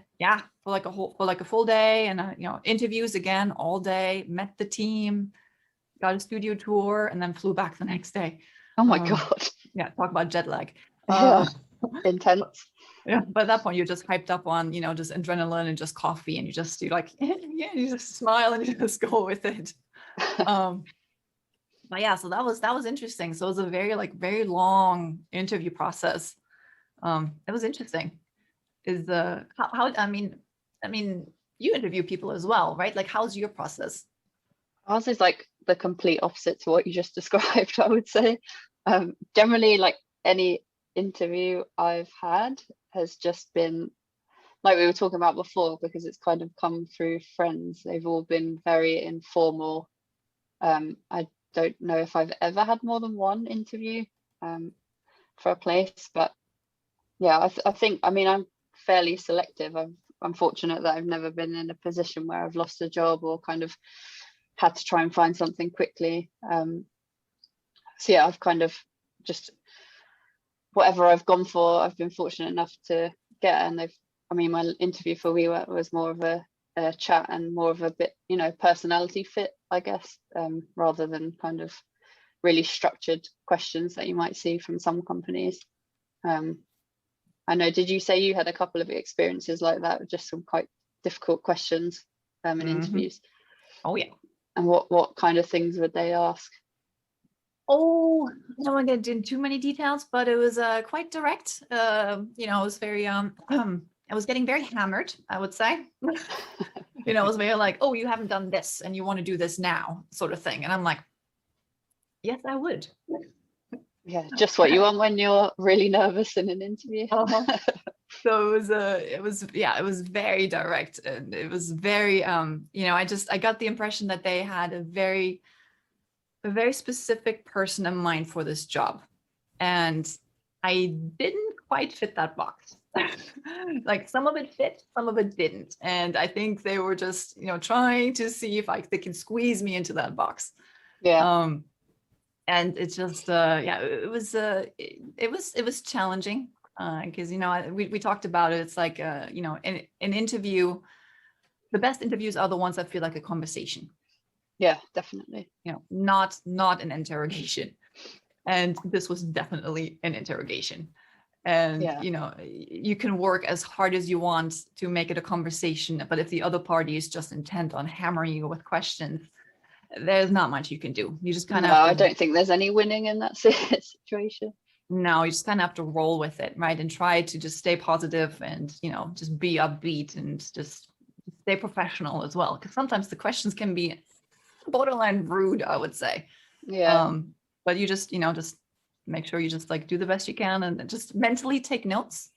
for a full day, and interviews again all day. Met the team, got a studio tour, and then flew back the next day. Oh my God. Yeah, talk about jet lag. Intense. Yeah, but at that point you're just hyped up on just adrenaline and just coffee, and you just you just smile and you just go with it. But yeah, so that was interesting. So it was a very long interview process. It was interesting. How I mean you interview people as well, right? Like, how's your process? Ours is like the complete opposite to what you just described, I would say. Generally, like any interview I've had has just been like we were talking about before, because it's kind of come through friends. They've all been very informal. I don't know if I've ever had more than one interview for a place, but yeah, I think I'm fairly selective. I'm fortunate that I've never been in a position where I've lost a job or kind of had to try and find something quickly. So yeah, I've kind of just whatever I've gone for, I've been fortunate enough to get. And my interview for WeWork was more of a chat and more of a bit, personality fit, I guess, rather than kind of really structured questions that you might see from some companies. I know, did you say you had a couple of experiences like that, just some quite difficult questions in interviews? Oh yeah. And what kind of things would they ask? Oh, I don't want to get into too many details, but it was quite direct. It was very I was getting very hammered, I would say. It was very like, oh, you haven't done this and you want to do this now, sort of thing. And I'm like, yes, I would. Yeah, just what you want when you're really nervous in an interview. So it was very direct, and it was very I got the impression that they had a very specific person in mind for this job, and I didn't quite fit that box. Like, some of it fit, some of it didn't, and I think they were just trying to see if they can squeeze me into that box. And it's just it was challenging. because we talked about it. It's like an interview. The best interviews are the ones that feel like a conversation. Yeah, definitely. Not an interrogation. And this was definitely an interrogation. And you can work as hard as you want to make it a conversation, but if the other party is just intent on hammering you with questions, there's not much you can do. You just kind of I don't think there's any winning in that situation. No, you just kind of have to roll with it, right? And try to just stay positive and just be upbeat and just stay professional as well, because sometimes the questions can be borderline rude, I would say. Yeah. But you just just make sure you just like do the best you can and just mentally take notes,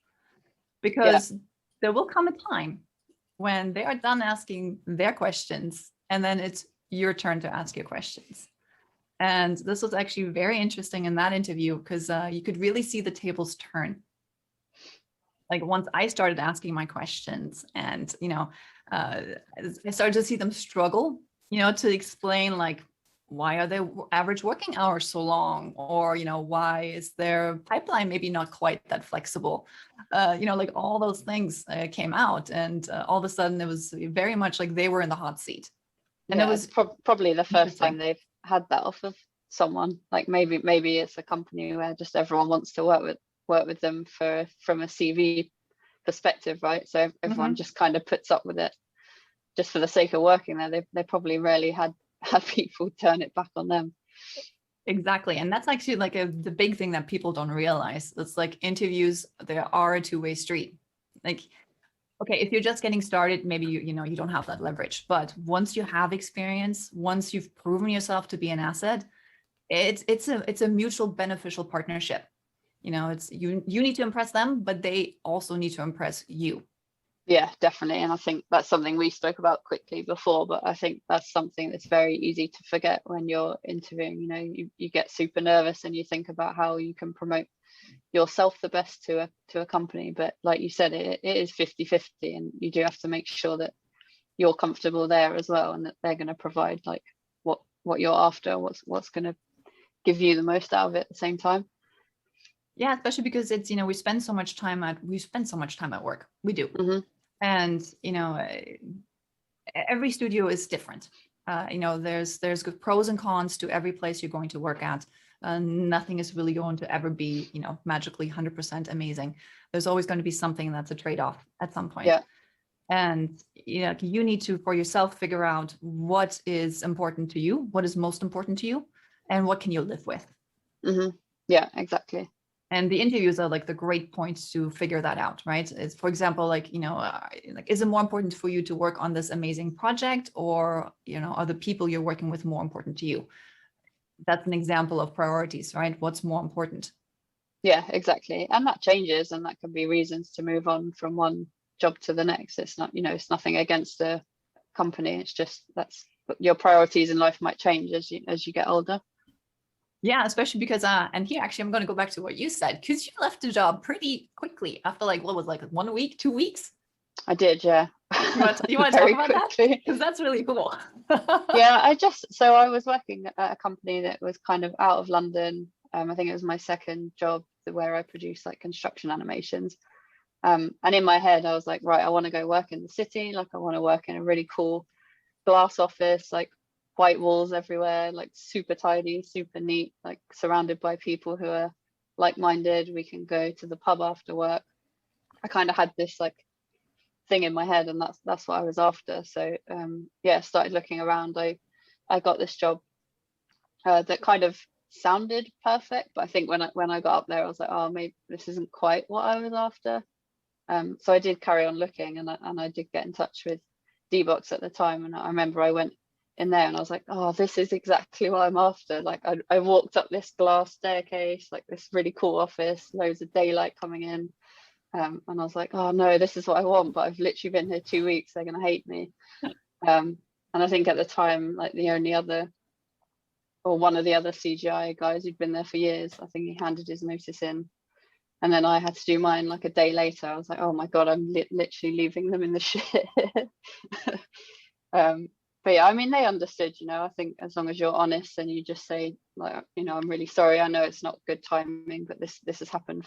because there will come a time when they are done asking their questions and then it's your turn to ask your questions. And this was actually very interesting in that interview, because you could really see the tables turn. Like once I started asking my questions and I started to see them struggle to explain, like, why are their average working hours so long? Or, why is their pipeline maybe not quite that flexible? Like all those things came out, and all of a sudden it was very much like they were in the hot seat. And it was probably the first time they've had that off of someone. Like maybe it's a company where just everyone wants to work with them from a CV perspective, right? So everyone just kind of puts up with it just for the sake of working there. They probably rarely had people turn it back on them. Exactly. And that's actually like the big thing that people don't realize. It's like interviews, there are a two-way street. Like, okay, if you're just getting started, maybe you don't have that leverage. But once you have experience, once you've proven yourself to be an asset, it's a mutual beneficial partnership. It's you need to impress them, but they also need to impress you. Yeah, definitely. And I think that's something we spoke about quickly before, but I think that's something that's very easy to forget when you're interviewing. You get super nervous and you think about how you can promote yourself the best to a company. But like you said, it is 50-50, and you do have to make sure that you're comfortable there as well, and that they're going to provide like what you're after, what's going to give you the most out of it at the same time. Yeah, especially because it's we spend so much time at work. We do. And every studio is different. There's good pros and cons to every place you're going to work at. Nothing is really going to ever be magically 100% amazing. There's always going to be something that's a trade-off at some point. Yeah. And you need to, for yourself, figure out what is important to you, what is most important to you, and what can you live with. Yeah, exactly. And the interviews are like the great points to figure that out, right? It's, for example, is it more important for you to work on this amazing project, or are the people you're working with more important to you? That's an example of priorities, right? What's more important? Yeah, exactly. And that changes, and that can be reasons to move on from one job to the next. It's not, it's nothing against the company. It's just that's your priorities in life might change as you get older. Yeah, especially because and here actually I'm going to go back to what you said, because you left the job pretty quickly after 1 week, 2 weeks. I did, yeah. You want to talk about that? Because that's really cool. Yeah, I was working at a company that was kind of out of London. I think it was my second job where I produced like construction animations. And in my head, I was like, right, I want to go work in the city. Like I want to work in a really cool glass office, like white walls everywhere, like super tidy, super neat, like surrounded by people who are like-minded. We can go to the pub after work. I kind of had this like thing in my head, and that's what I was after. So started looking around. I got this job that kind of sounded perfect, but I think when I got up there, I was like, oh, maybe this isn't quite what I was after. So I did carry on looking, and I did get in touch with D-Box at the time, and I remember I went in there and I was like, oh, this is exactly what I'm after. Like I walked up this glass staircase, like this really cool office, loads of daylight coming in, and I was like, oh no, this is what I want, but I've literally been here 2 weeks, they're gonna hate me. And I think at the time, like the only other, or one of the other CGI guys who'd been there for years, I think he handed his notice in, and then I had to do mine like a day later. I was like, oh my god, I'm literally leaving them in the shit. But yeah, I mean, they understood, I think as long as you're honest and you just say like, I'm really sorry, I know it's not good timing, but this has happened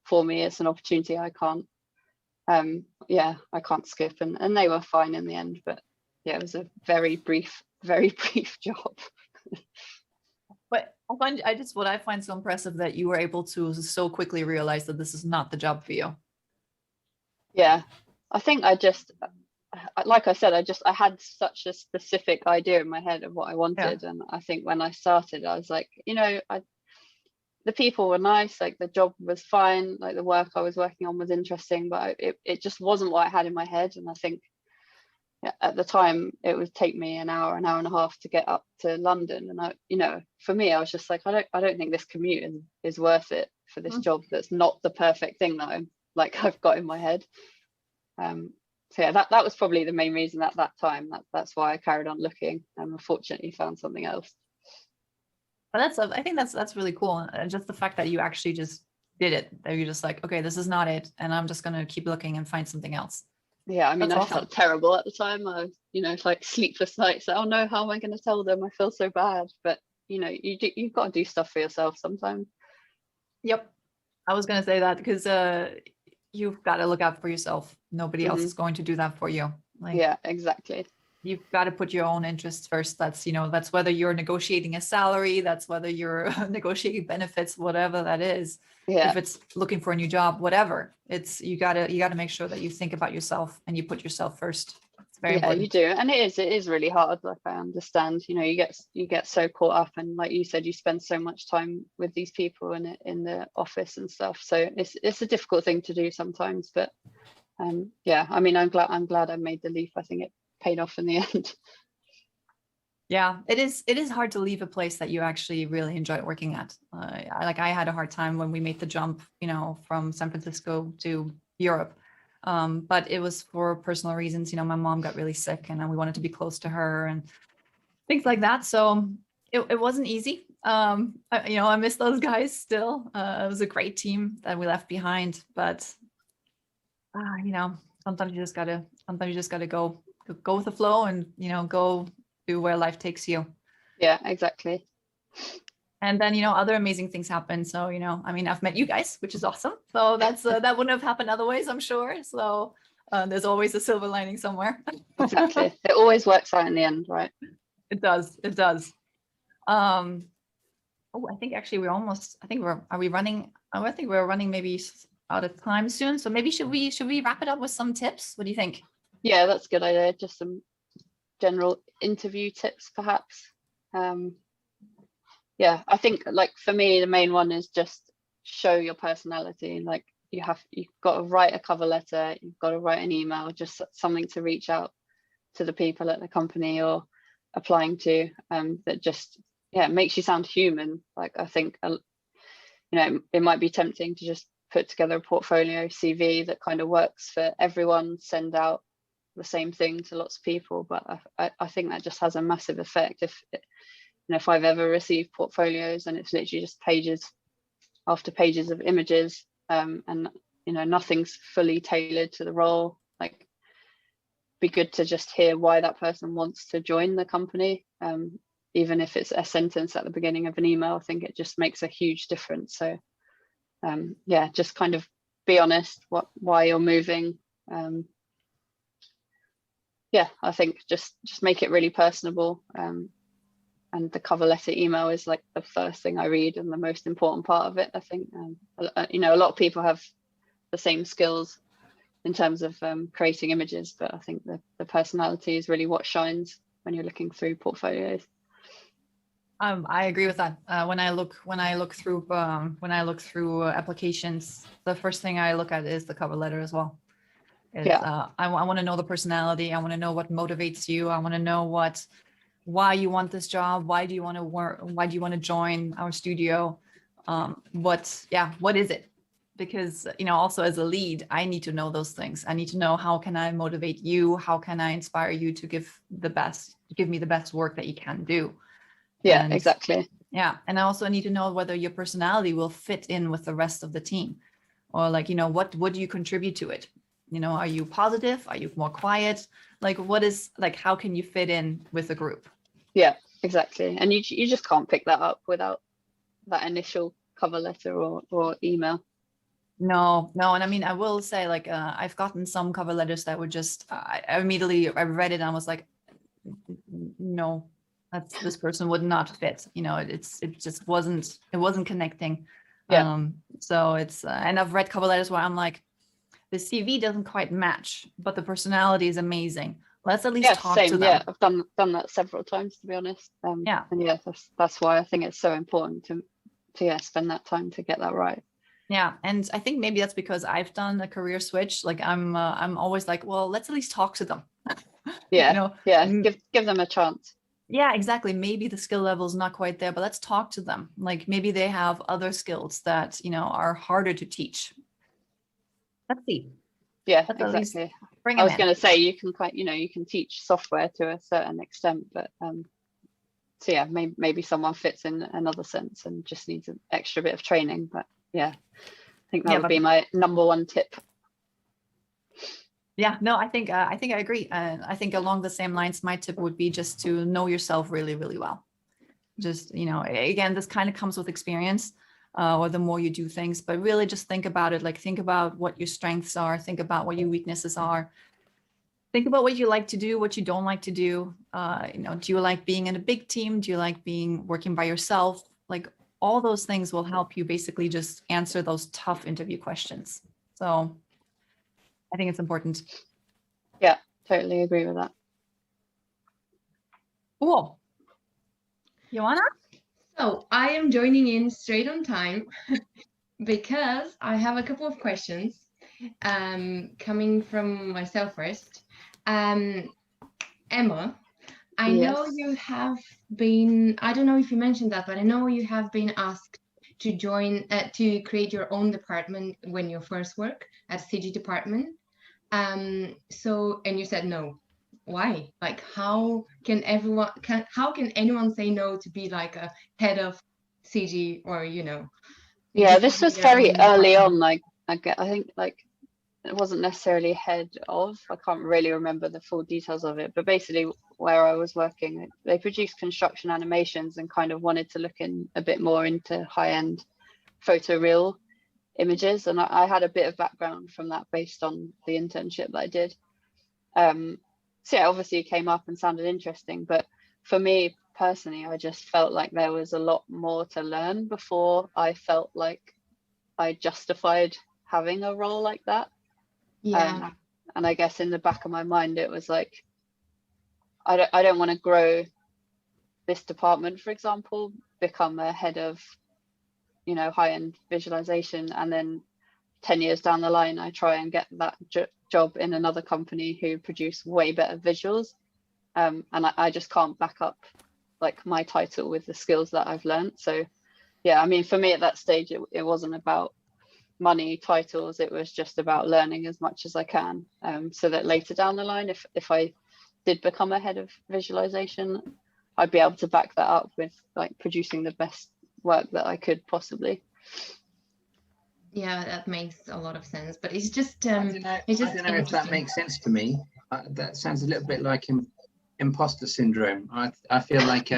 for me. It's an opportunity I can't I can't skip, and they were fine in the end, but yeah, it was a very brief job. But what I find so impressive that you were able to so quickly realize that this is not the job for you. Yeah, I think like I said, I had such a specific idea in my head of what I wanted, and I think when I started, I was like, the people were nice, like the job was fine, like the work I was working on was interesting, but it just wasn't what I had in my head. And I think at the time it would take me an hour and a half to get up to London, and for me, I was just like, I don't think this commute is worth it for this job that's not the perfect thing that I've got in my head. So yeah, that was probably the main reason at that time. That's why I carried on looking, and unfortunately found something else. But I think that's really cool. And just the fact that you actually just did it, that you're just like, okay, this is not it, and I'm just gonna keep looking and find something else. Yeah, I mean, That's I awesome. felt terrible at the time. I was, like sleepless nights. Oh no, how am I going to tell them? I feel so bad. But you've got to do stuff for yourself sometimes. Yep, I was gonna say that because you've got to look out for yourself. Nobody else is going to do that for you. Yeah, exactly. You've got to put your own interests first. That's whether you're negotiating a salary, that's whether you're negotiating benefits, whatever that is. Yeah. If it's looking for a new job, whatever, you gotta make sure that you think about yourself and you put yourself first. It's very important. You do, and it is really hard. Like, I understand. You get so caught up, and like you said, you spend so much time with these people in the office and stuff. So it's a difficult thing to do sometimes. But I mean, I'm glad I made the leap. I think it paid off in the end. Yeah, it is hard to leave a place that you actually really enjoy working at. I had a hard time when we made the jump, from San Francisco to Europe. But it was for personal reasons. My mom got really sick, and we wanted to be close to her and things like that. So it wasn't easy. I miss those guys still. It was a great team that we left behind, but sometimes you just gotta go with the flow, and go do where life takes you. Yeah, exactly. And then other amazing things happen. So I mean, I've met you guys, which is awesome. So that's that wouldn't have happened otherwise, I'm sure. So there's always a silver lining somewhere. Exactly. It always works out in the end, right? It does. I think actually are we running? I think we're running maybe out of time soon. So maybe should we wrap it up with some tips? What do you think? Yeah, that's a good idea. Just some general interview tips, perhaps. I think, like, for me, the main one is just show your personality. Like, you've got to write a cover letter, you've got to write an email, just something to reach out to the people at the company or applying to, that just makes you sound human. Like, I think it might be tempting to just put together a portfolio CV that kind of works for everyone, send out the same thing to lots of people, but I think that just has a massive effect. If I've ever received portfolios and it's literally just pages after pages of images, and nothing's fully tailored to the role, like, be good to just hear why that person wants to join the company, even if it's a sentence at the beginning of an email. I think it just makes a huge difference. So just kind of be honest why you're moving. I think just make it really personable, and the cover letter email is like the first thing I read and the most important part of it. I think a lot of people have the same skills in terms of creating images, but I think the personality is really what shines when you're looking through portfolios. I agree with that. When I look through applications, the first thing I look at is the cover letter as well. I want to know the personality. I want to know what motivates you. I want to know why you want this job. Why do you want to work? Why do you want to join our studio? What is it? Because also as a lead, I need to know those things. I need to know, how can I motivate you? How can I inspire you to give me the best work that you can do? Yeah, exactly. Yeah, and I also need to know whether your personality will fit in with the rest of the team, or what do you contribute to it? Are you positive? Are you more quiet? How can you fit in with the group? Yeah, exactly. And you just can't pick that up without that initial cover letter or email. No, and I mean, I will say, like, I've gotten some cover letters that were just, I read it and I was like, no, this person would not fit. You know, it just wasn't connecting. Yeah. So it's, and I've read cover letters where I'm like, the CV doesn't quite match, but the personality is amazing. Let's at least talk to them. Yeah, I've done that several times, to be honest. Yeah. And yeah, that's why I think it's so important to spend that time to get that right. Yeah, and I think maybe that's because I've done a career switch. Like I'm always like, well, let's at least talk to them. Yeah, you know, yeah, give them a chance. Yeah, exactly. Maybe the skill level is not quite there, but let's talk to them. Like maybe they have other skills that, you know, are harder to teach. Let's see. Yeah, Let's at least exactly. bring I them was in. going to say you can teach software to a certain extent, but so yeah, maybe someone fits in another sense and just needs an extra bit of training. But yeah, I think that would be my number one tip. Yeah, no, I think I agree. I think along the same lines, my tip would be just to know yourself really, really well. Just, you know, again, this kind of comes with experience, or the more you do things, but really just think about it. Like think about what your strengths are. Think about what your weaknesses are. Think about what you like to do, what you don't like to do. You know, do you like being in a big team? Do you like working by yourself? Like all those things will help you basically just answer those tough interview questions. So I think it's important. Yeah, totally agree with that. Cool. Joanna? So I am joining in straight on time because I have a couple of questions coming from myself first. Emma, I know you have been, I don't know if you mentioned that, but I know you have been asked to join, to create your own department when you first work at CG department. So, and you said no. Why? Like, how can anyone say no to be like a head of CG or, you know? Yeah, this was very early on. Like, I think like it wasn't necessarily head of. I can't really remember the full details of it, but basically where I was working, they produced construction animations and kind of wanted to look in a bit more into high-end photoreal images, and I had a bit of background from that based on the internship that I did. So yeah, obviously it came up and sounded interesting, but for me personally, I just felt like there was a lot more to learn before I felt like I justified having a role like that. Yeah. And I guess in the back of my mind, it was like, I don't want to grow this department, for example, become a head of, you know, high-end visualization, and then 10 years down the line, I try and get that job in another company who produce way better visuals. And I just can't back up like my title with the skills that I've learned. So yeah, I mean, for me at that stage, it wasn't about money, titles, it was just about learning as much as I can, so that later down the line, if I did become a head of visualization, I'd be able to back that up with like producing the best work that I could possibly. Yeah, that makes a lot of sense, but it's just I don't know if that makes sense to me. That sounds a little bit like imposter syndrome. I feel like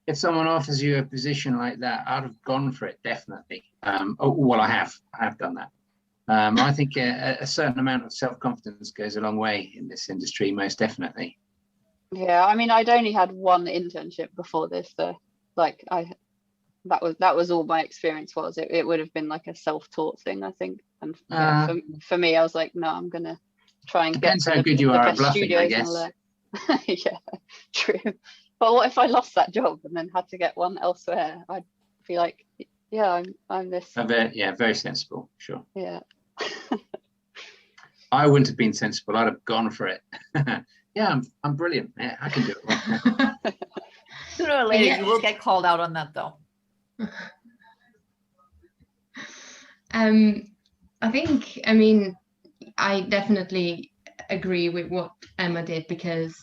if someone offers you a position like that, I'd have gone for it, definitely. Well, I have done that. I think a certain amount of self-confidence goes a long way in this industry, most definitely. Yeah, I mean, I'd only had one internship before this, so like that was all my experience was. It would have been like a self-taught thing, I think. And yeah, for me, I was like, no, I'm gonna try and depends get how good you are at bluffing, studios, I guess. Yeah, true. But what if I lost that job and then had to get one elsewhere? I'd be like, yeah, I'm this. Very sensible, sure. Yeah. I wouldn't have been sensible. I'd have gone for it. Yeah, I'm brilliant. Yeah, I can do it. Sooner or later, you will get called out on that, though. I think, I mean, I definitely agree with what Emma did, because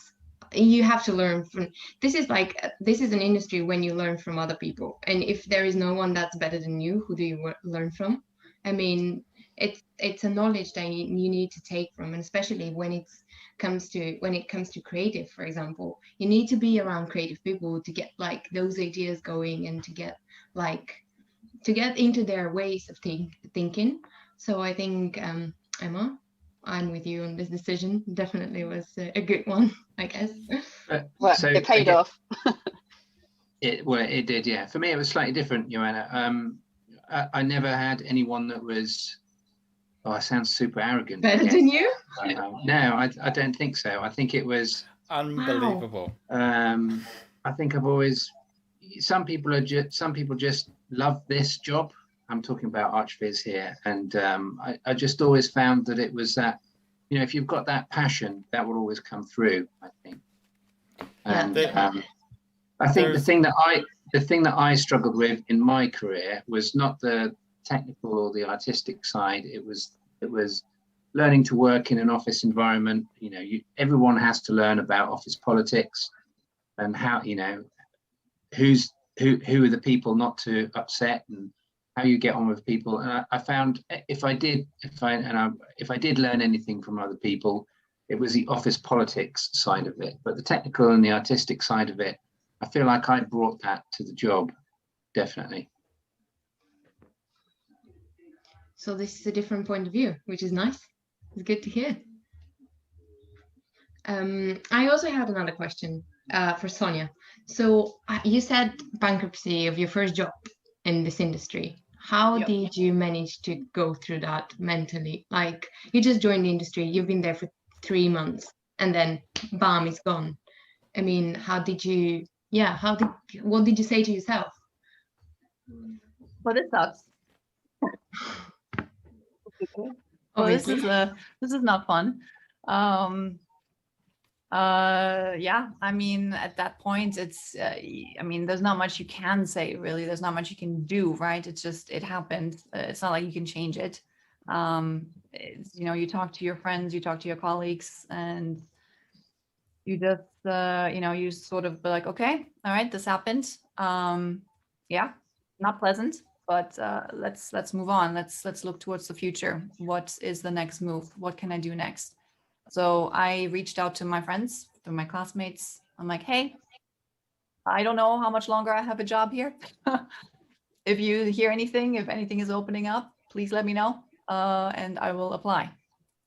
you have to learn from, this is an industry when you learn from other people, and if there is no one that's better than you, who do you learn from? I mean, it's a knowledge that you need to take from, and especially when it comes to creative, for example, you need to be around creative people to get like those ideas going and to get like to get into their ways of thinking. So I think Emma, I'm with you on this decision. Definitely was a good one, I guess. Well, So it paid off. It did, yeah. For me, it was slightly different, Joanna. I never had anyone that was, oh, I sound super arrogant. Better than you? No, I don't think so. I think it was unbelievable. I think I've always, some people just love this job. I'm talking about ArchViz here, and I just always found that it was that, you know, if you've got that passion, that will always come through, I think. And I think the thing that I struggled with in my career was not the technical or the artistic side. It was learning to work in an office environment. You know, everyone has to learn about office politics and how, you know, who are the people not to upset and how you get on with people. And I found if I did learn anything from other people, it was the office politics side of it. But the technical and the artistic side of it, I feel like I brought that to the job, definitely. So this is a different point of view, which is nice. It's good to hear. I also had another question for Sonja. So you said bankruptcy of your first job in this industry. How did you manage to go through that mentally? Like, you just joined the industry, you've been there for 3 months, and then bam, it's gone. I mean, what did you say to yourself? Well, this sucks. Well, this is not fun. Yeah, I mean, at that point, it's, I mean, there's not much you can say, really. There's not much you can do, right? It's just, it happened. It's not like you can change it. You know, you talk to your friends, you talk to your colleagues, and you just, you know, you sort of be like, okay, all right, this happened. Yeah, not pleasant, but let's move on. Let's look towards the future. What is the next move? What can I do next? So I reached out to my friends, to my classmates. I'm like, hey, I don't know how much longer I have a job here. If you hear anything, if anything is opening up, please let me know, and I will apply.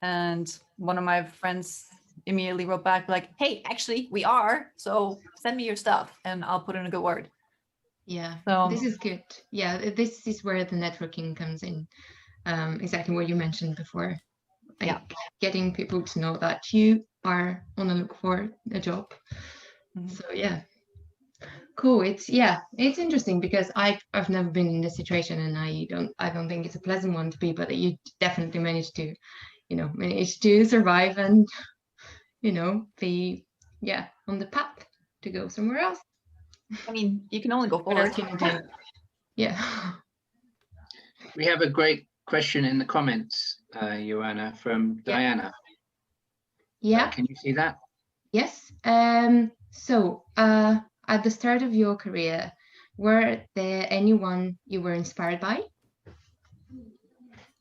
And one of my friends immediately wrote back like, hey, actually, we are. So send me your stuff and I'll put in a good word. Yeah, so this is good. Yeah, this is where the networking comes in. Exactly what you mentioned before. Like getting people to know that you are on the look for a job. So yeah, cool. It's interesting because I've never been in this situation, and I don't think it's a pleasant one to be, but you definitely managed to survive and, you know, be on the path to go somewhere else. I mean, you can only go forward. What else can you do? Yeah. We have a great question in the comments, Joanna, from Diana. Yeah. Can you see that? Yes. So at the start of your career, were there anyone you were inspired by?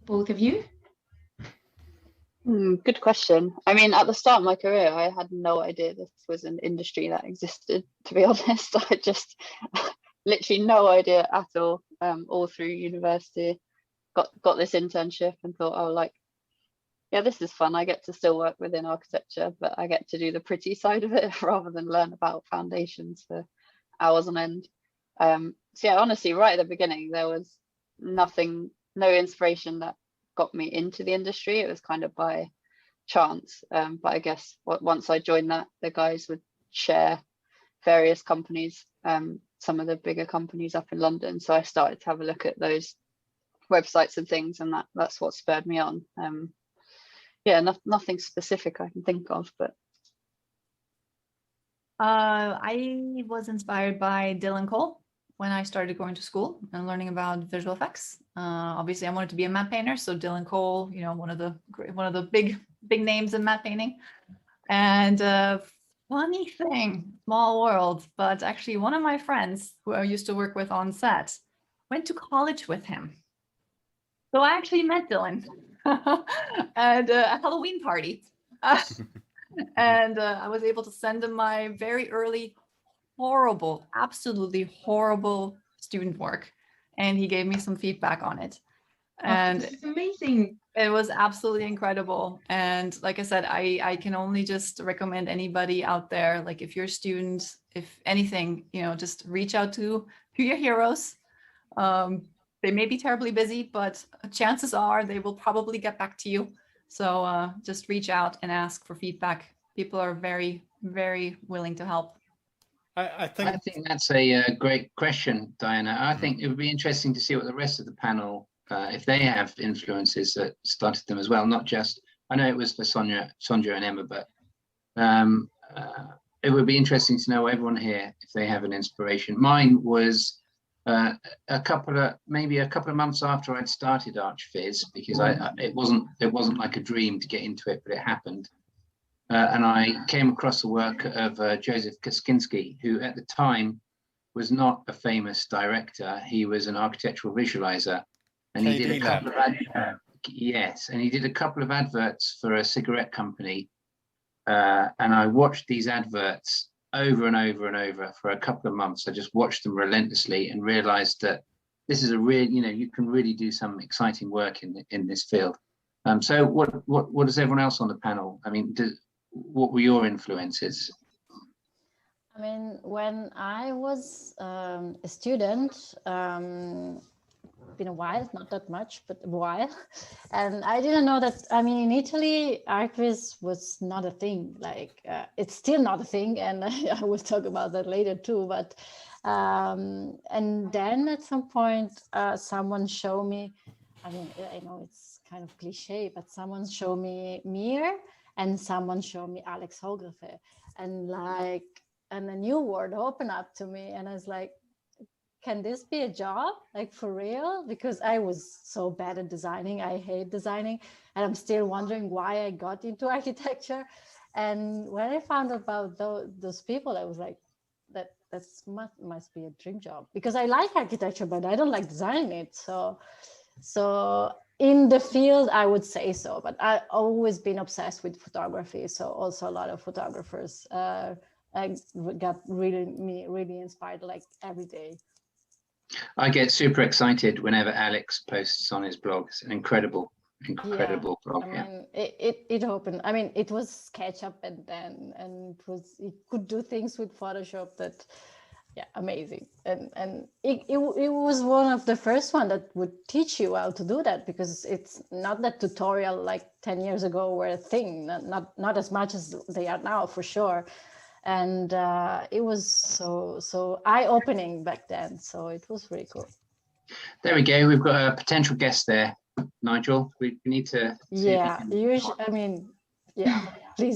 Both of you? Good question. I mean, at the start of my career, I had no idea this was an industry that existed, to be honest. I just literally no idea at all through university. Got this internship and thought, oh, like, yeah, this is fun. I get to still work within architecture, but I get to do the pretty side of it rather than learn about foundations for hours on end. So yeah, honestly, right at the beginning, there was no inspiration that got me into the industry. It was kind of by chance. But I guess once I joined that, the guys would share various companies, some of the bigger companies up in London. So I started to have a look at those websites and things, and that's what spurred me on. Nothing specific I can think of, but I was inspired by Dylan Cole when I started going to school and learning about visual effects. Obviously, I wanted to be a matte painter, so Dylan Cole, you know, one of the big names in matte painting. And funny thing, small world, but actually one of my friends who I used to work with on set went to college with him. So I actually met Dylan at a Halloween party. And I was able to send him my very early, horrible, absolutely horrible student work. and he gave me some feedback on it. And this is amazing. It was absolutely incredible. And like I said, I can only just recommend anybody out there, like if you're a student, if anything, you know, just reach out to your heroes. They may be terribly busy, but chances are they will probably get back to you. So just reach out and ask for feedback. People are very, very willing to help. I think that's a great question, Diana. I think it would be interesting to see what the rest of the panel, if they have influences that started them as well. Not just, I know it was for Sonja and Emma, but it would be interesting to know everyone here if they have an inspiration. Mine was maybe a couple of months after I'd started ArchViz, because it wasn't like a dream to get into it, but it happened. And I came across the work of Joseph Kosinski, who at the time was not a famous director. He was an architectural visualizer, and he did a couple of and he did a couple of adverts for a cigarette company. And I watched these adverts over and over and over for a couple of months. I just watched them relentlessly and realized that this is a real, you can really do some exciting work in this field. So what does everyone else on the panel? I mean, what were your influences? I mean, when I was a student, been a while, not that much, but a while, and I didn't know that. I mean, in Italy, ArchViz was not a thing. Like it's still not a thing, and I will talk about that later too. But and then at some point, someone showed me. I mean, I know it's kind of cliche, but someone showed me Mir, and someone showed me Alex Hogarth, and a new world opened up to me, and I was like, can this be a job, like for real? Because I was so bad at designing. I hate designing, and I'm still wondering why I got into architecture. And when I found out about those people, I was like, that must be a dream job, because I like architecture, but I don't like designing it. So in the field, I would say so, but I've always been obsessed with photography. So also a lot of photographers got really inspired, like every day. I get super excited whenever Alex posts on his blog. It's an incredible blog. I mean, it opened. I mean, it was SketchUp and it could do things with Photoshop that, amazing. And it was one of the first one that would teach you how to do that, because it's not that tutorial like 10 years ago were a thing, not as much as they are now, for sure. And it was so eye-opening back then. So it was really cool. There we go. We've got a potential guest there, Nigel. We need to. Please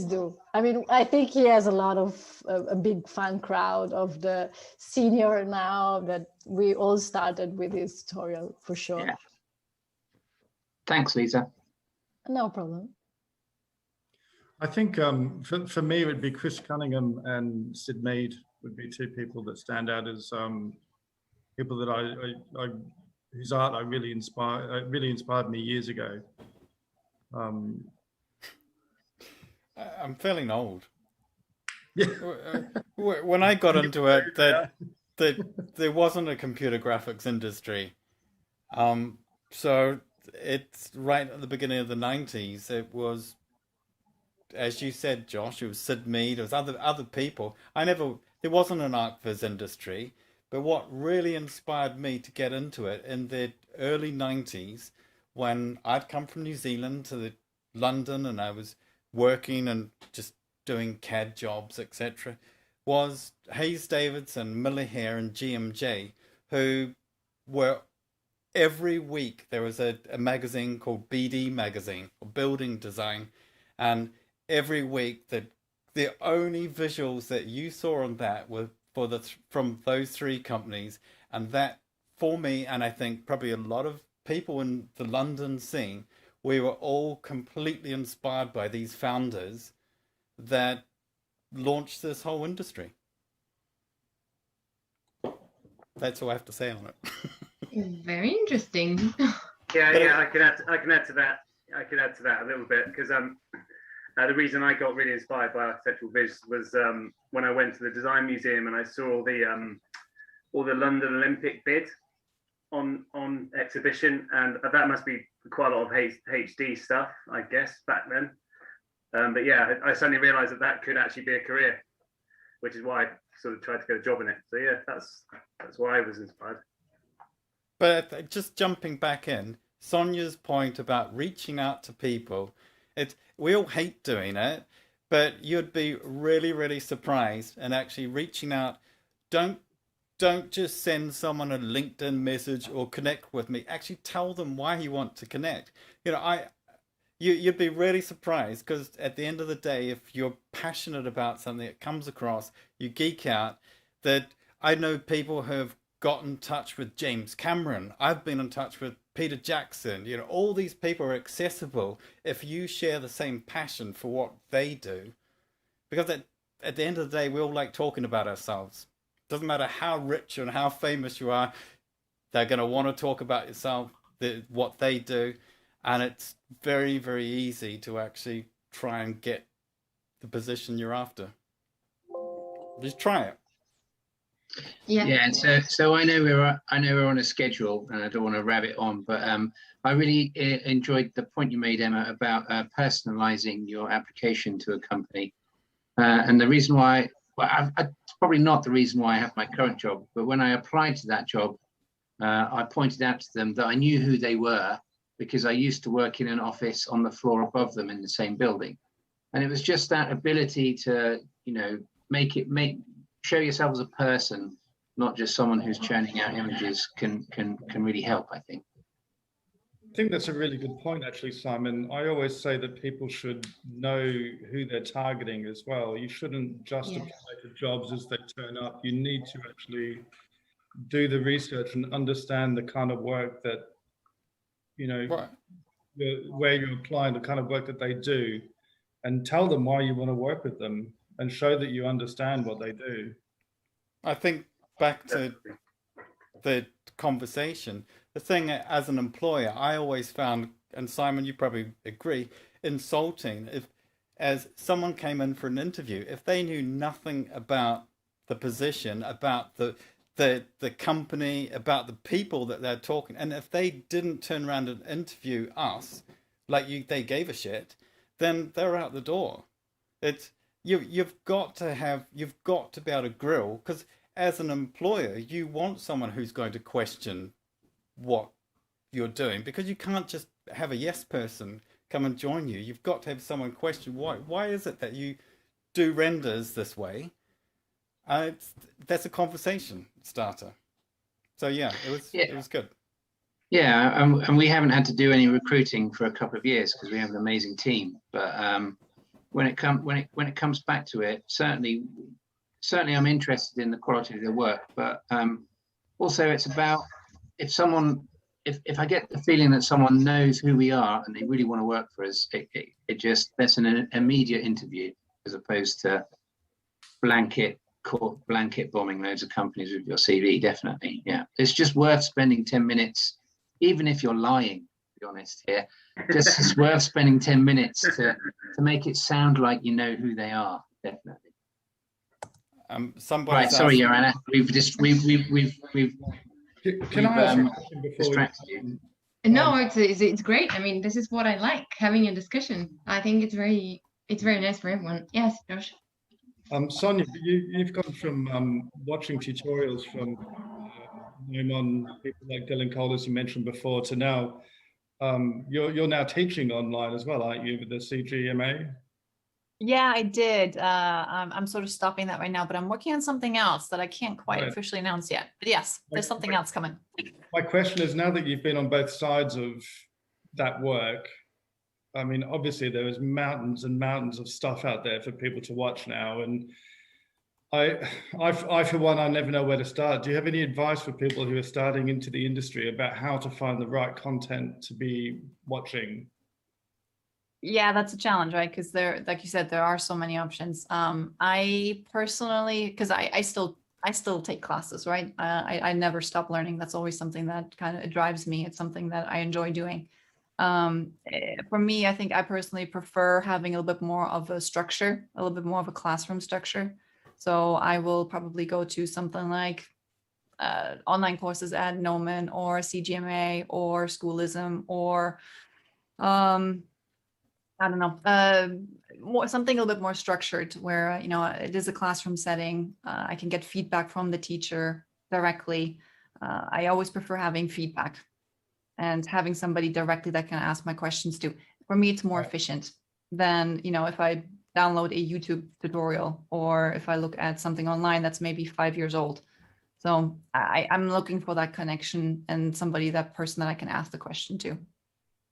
do. I mean, I think he has a big fan crowd of the senior now that we all started with his tutorial, for sure. Yeah. Thanks, Lisa. No problem. I think for me, it would be Chris Cunningham and Sid Mead would be two people that stand out as people that I whose art really inspired me years ago. I'm feeling old. Yeah. When I got into it, there wasn't a computer graphics industry. So it's right at the beginning of the 90s. It was, as you said, Josh, it was Sid Mead, it was other people. There wasn't an ArchViz industry, but what really inspired me to get into it in the early 90s, when I'd come from New Zealand to London and I was working and just doing CAD jobs, etc., was Hayes Davidson, Miller Hair, and GMJ, who were every week there was a magazine called BD Magazine, or Building Design, and every week the only visuals that you saw on that were from those three companies. And that, for me, and I think probably a lot of people in the London scene, we were all completely inspired by these founders that launched this whole industry. That's all I have to say on it. Very interesting. I can add to that. I can add to that a little bit, because the reason I got really inspired by architectural viz was when I went to the Design Museum and I saw all the London Olympic bid, on exhibition, and that must be quite a lot of HD stuff, I guess, back then. But yeah, I suddenly realised that could actually be a career, which is why I sort of tried to get a job in it. So yeah, that's why I was inspired. But just jumping back in, Sonja's point about reaching out to people, we all hate doing it, but you'd be really, really surprised. And actually reaching out, don't just send someone a LinkedIn message or connect with me. Actually tell them why you want to connect. You know, you'd be really surprised, because at the end of the day, if you're passionate about something, it comes across, you geek out. That I know people who have got in touch with James Cameron. I've been in touch with Peter Jackson. You know, all these people are accessible if you share the same passion for what they do. Because at the end of the day, we all like talking about ourselves. Doesn't matter how rich and how famous you are, they're going to want to talk about yourself, what they do. And it's very, very easy to actually try and get the position you're after. Just try it. Yeah. So I know we're on a schedule, and I don't want to rabbit on, but I really enjoyed the point you made, Emma, about personalizing your application to a company. And the reason why, it's probably not the reason why I have my current job, but when I applied to that job, I pointed out to them that I knew who they were, because I used to work in an office on the floor above them in the same building. And it was just that ability to, you know, show yourself as a person, not just someone who's churning out images, can really help, I think. I think that's a really good point, actually, Simon. I always say that people should know who they're targeting as well. You shouldn't just apply to jobs as they turn up. You need to actually do the research and understand the kind of work that, you know, where you're applying, the kind of work that they do, and tell them why you want to work with them and show that you understand what they do. I think back to the conversation, the thing as an employer, I always found, and Simon, you probably agree, insulting as someone came in for an interview, if they knew nothing about the position, about the company, about the people that they're talking, and if they didn't turn around and interview us like they gave a shit, then they're out the door. You've got to be able to grill, because as an employer, you want someone who's going to question what you're doing, because you can't just have a yes person come and join you. You've got to have someone question why is it that you do renders this way. That's a conversation starter. So yeah, it was good. Yeah, and we haven't had to do any recruiting for a couple of years because we have an amazing team. But when it comes back to it, certainly I'm interested in the quality of their work. But also, it's about if I get the feeling that someone knows who we are and they really want to work for us, that's an immediate interview, as opposed to blanket bombing loads of companies with your CV. Definitely, yeah. It's just worth spending 10 minutes, even if you're lying, to be honest here. It's worth spending 10 minutes to make it sound like you know who they are. Definitely. Right, sorry, Joanna. We've Can I ask a question before distracted you? No, it's great. I mean, this is what I like, having a discussion. I think it's very nice for everyone. Yes, Josh. Sonja, you've gone from watching tutorials from people like Dylan Cole, as you mentioned before, to now you're now teaching online as well, aren't you, with the CGMA? Yeah, I did. I'm sort of stopping that right now, but I'm working on something else that I can't quite officially announce yet. But yes, there's something else coming. My question is, now that you've been on both sides of that work, I mean, obviously there is mountains and mountains of stuff out there for people to watch now, and I for one, I never know where to start. Do you have any advice for people who are starting into the industry about how to find the right content to be watching? Yeah, that's a challenge, right? Because like you said, there are so many options. I personally, because I still take classes, right? I never stop learning. That's always something that kind of drives me. It's something that I enjoy doing. For me, I think I personally prefer having a little bit more of a structure, a little bit more of a classroom structure. So I will probably go to something like online courses at Nomen or CGMA or Schoolism or I don't know, something a little bit more structured where, it is a classroom setting. I can get feedback from the teacher directly. I always prefer having feedback and having somebody directly that can ask my questions to. For me, it's more efficient than, if I download a YouTube tutorial or if I look at something online that's maybe 5 years old. So I'm looking for that connection and that person that I can ask the question to.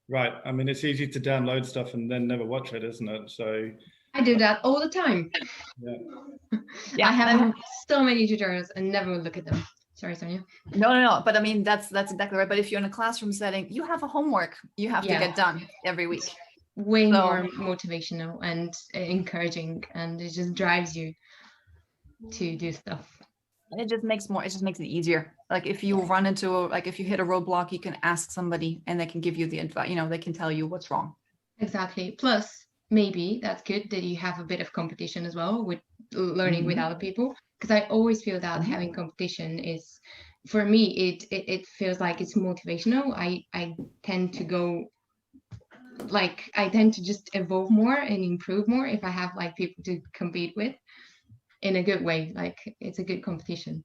Right. I mean, it's easy to download stuff and then never watch it, isn't it? So I do that all the time. Yeah. I have so many tutorials and never look at them. Sorry, Sonja. No. But I mean, that's exactly right. But if you're in a classroom setting, you have a homework you have to get done every week. Way more motivational and encouraging, and it just drives you to do stuff. It just makes it easier. Like if you run into if you hit a roadblock, you can ask somebody and they can give you the advice, they can tell you what's wrong. Exactly. Plus, maybe that's good that you have a bit of competition as well with learning with other people. Because I always feel that having competition is, for me, it feels like it's motivational. I tend to go, I tend to just evolve more and improve more if I have people to compete with in a good way. It's a good competition.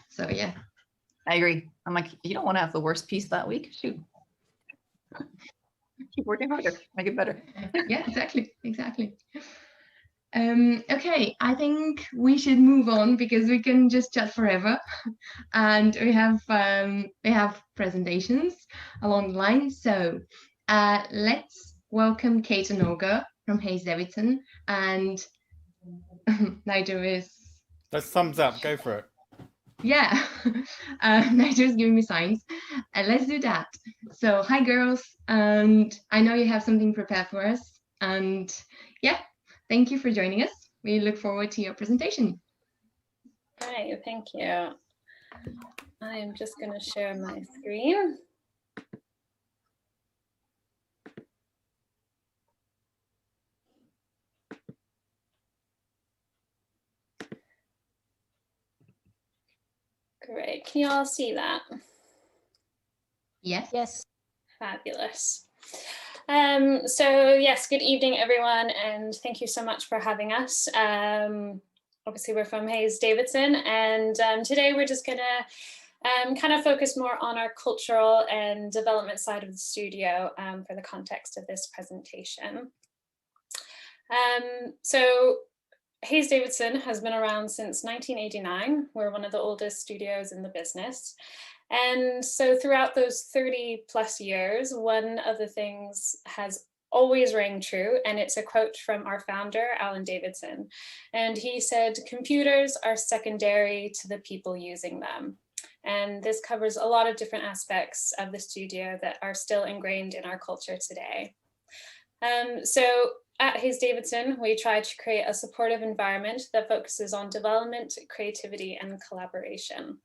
So yeah. I agree. I'm like, you don't want to have the worst piece that week. Shoot. Keep working harder. Make it better. Yeah, exactly. Okay, I think we should move on because we can just chat forever, and we have presentations along the line. So let's welcome Kate and Olga from Hayes Davidson, and Nigel is. That's thumbs up. Go for it. Yeah, Nigel's giving me signs. Let's do that. So hi girls, and I know you have something prepared for us, and yeah, thank you for joining us. We look forward to your presentation. Hi, thank you. I'm just going to share my screen. Great. Can you all see that? Yes. Fabulous. So yes, good evening, everyone, and thank you so much for having us. Obviously, we're from Hayes Davidson, and today we're just going to kind of focus more on our cultural and development side of the studio for the context of this presentation. So Hayes Davidson has been around since 1989. We're one of the oldest studios in the business. And so throughout those 30 plus years, one of the things has always rang true, and it's a quote from our founder, Alan Davidson. And he said, "Computers are secondary to the people using them." And this covers a lot of different aspects of the studio that are still ingrained in our culture today. So at Hayes Davidson, we try to create a supportive environment that focuses on development, creativity, and collaboration.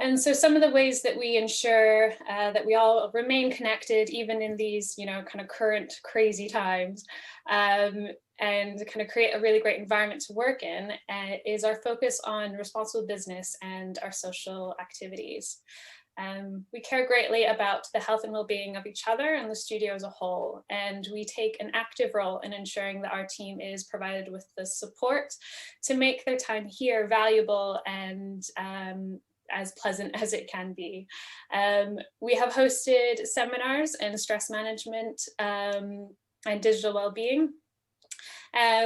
And so some of the ways that we ensure that we all remain connected, even in these, kind of current crazy times, and kind of create a really great environment to work in, is our focus on responsible business and our social activities. We care greatly about the health and well-being of each other and the studio as a whole, and we take an active role in ensuring that our team is provided with the support to make their time here valuable and as pleasant as it can be. We have hosted seminars in stress management and digital well-being.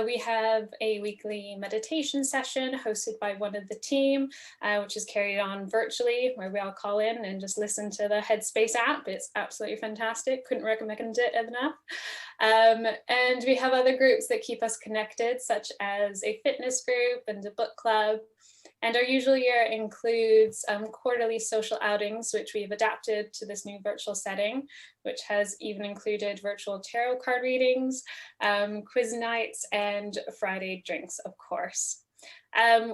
We have a weekly meditation session hosted by one of the team, which is carried on virtually, where we all call in and just listen to the Headspace app. It's absolutely fantastic. Couldn't recommend it enough. And we have other groups that keep us connected, such as a fitness group and a book club. And our usual year includes quarterly social outings, which we've adapted to this new virtual setting, which has even included virtual tarot card readings, quiz nights, and Friday drinks, of course.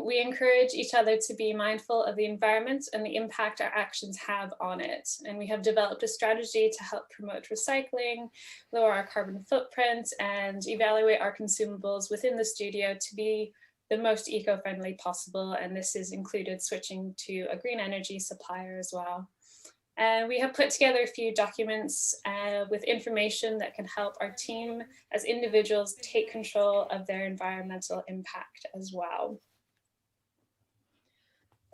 We encourage each other to be mindful of the environment and the impact our actions have on it. And we have developed a strategy to help promote recycling, lower our carbon footprint, and evaluate our consumables within the studio to be the most eco-friendly possible, and this has included switching to a green energy supplier as well. We have put together a few documents with information that can help our team as individuals take control of their environmental impact as well.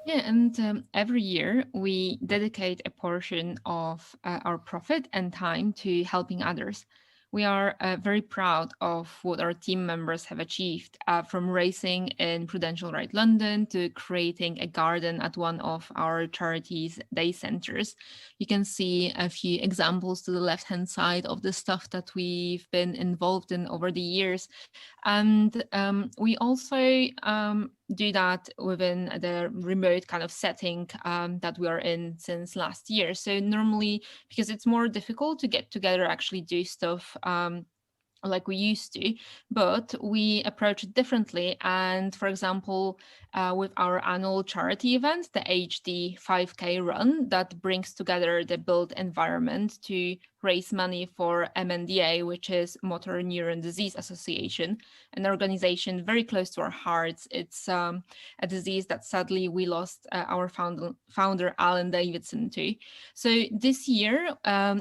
Yeah, and every year we dedicate a portion of our profit and time to helping others. We are very proud of what our team members have achieved, from racing in Prudential Ride London to creating a garden at one of our charities' day centres. You can see a few examples to the left-hand side of the stuff that we've been involved in over the years. And we also do that within the remote kind of setting that we are in since last year. So normally, because it's more difficult to get together, actually do stuff like we used to, but we approach it differently. And for example, with our annual charity event, the HD 5K run, that brings together the built environment to raise money for MNDA, which is Motor Neuron Disease Association, an organization very close to our hearts. It's a disease that sadly we lost our founder Alan Davidson to. So this year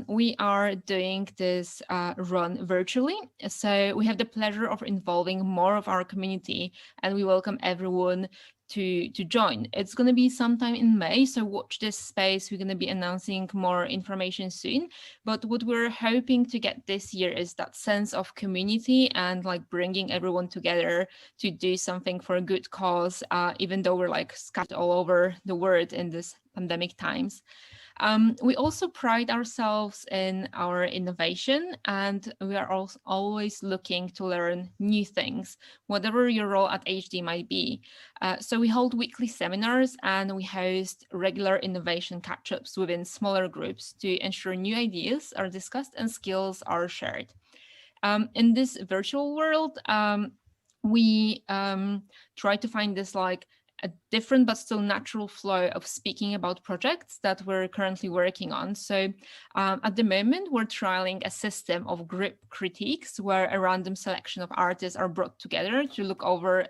we are doing this run virtually. So we have the pleasure of involving more of our community, and we welcome everyone to join. It's going to be sometime in May, so watch this space. We're going to be announcing more information soon. But what we're hoping to get this year is that sense of community and like bringing everyone together to do something for a good cause, even though we're like scattered all over the world in this pandemic times. We also pride ourselves in our innovation, and we are also always looking to learn new things, whatever your role at HD might be. So we hold weekly seminars and we host regular innovation catch-ups within smaller groups to ensure new ideas are discussed and skills are shared. In this virtual world, we try to find this like a different but still natural flow of speaking about projects that we're currently working on. So at the moment, we're trialing a system of group critiques where a random selection of artists are brought together to look over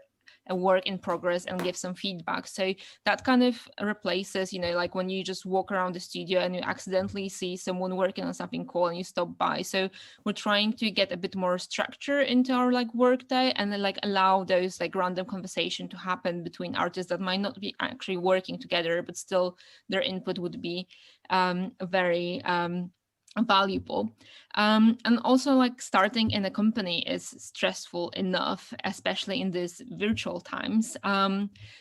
a work in progress and give some feedback. So that kind of replaces, you know, like when you just walk around the studio and you accidentally see someone working on something cool and you stop by. So we're trying to get a bit more structure into our like work day and then like allow those like random conversation to happen between artists that might not be actually working together, but still their input would be very valuable. And also like starting in a company is stressful enough, especially in these virtual times.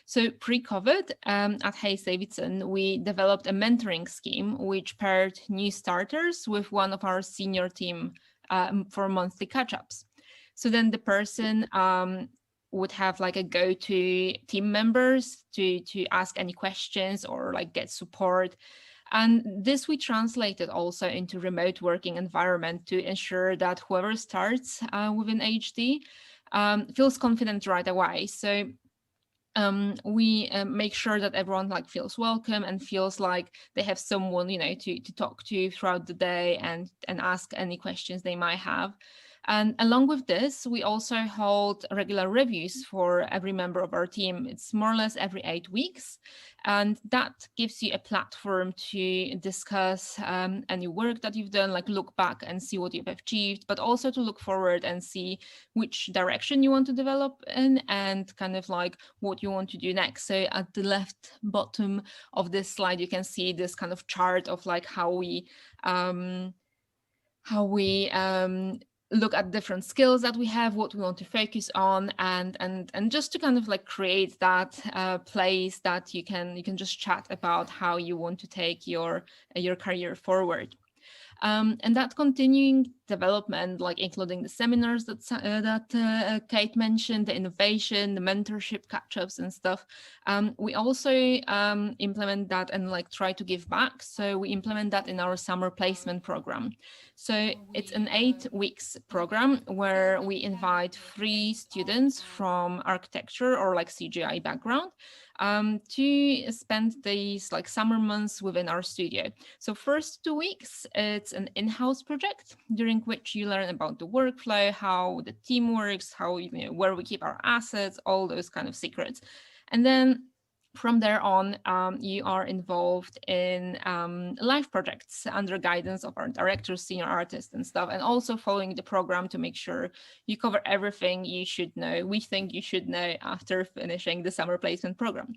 So pre-COVID at Hayes Davidson, we developed a mentoring scheme which paired new starters with one of our senior team for monthly catch-ups. So then the person would have like a go-to team members to ask any questions or like get support. And this we translated also into remote working environment to ensure that whoever starts within HD feels confident right away. So we make sure that everyone like feels welcome and feels like they have someone, you know, to talk to throughout the day and ask any questions they might have. And along with this, we also hold regular reviews for every member of our team. It's more or less every 8 weeks. And that gives you a platform to discuss any work that you've done, like look back and see what you've achieved, but also to look forward and see which direction you want to develop in and kind of like what you want to do next. So at the left bottom of this slide, you can see this kind of chart of like how we look at different skills that we have, what we want to focus on, and just to kind of like create that place that you can just chat about how you want to take your career forward. And that continuing development, like including the seminars that Kate mentioned, the innovation, the mentorship catch-ups and stuff, we also implement that and like try to give back. So we implement that in our summer placement program. So it's an 8 weeks program where we invite 3 students from architecture or like CGI background to spend these like summer months within our studio. So first 2 weeks, it's an in-house project during which you learn about the workflow, how the team works, how, you know, where we keep our assets, all those kind of secrets. And then from there on, you are involved in live projects under guidance of our directors, senior artists and stuff, and also following the program to make sure you cover everything you should know, we think you should know after finishing the summer placement program.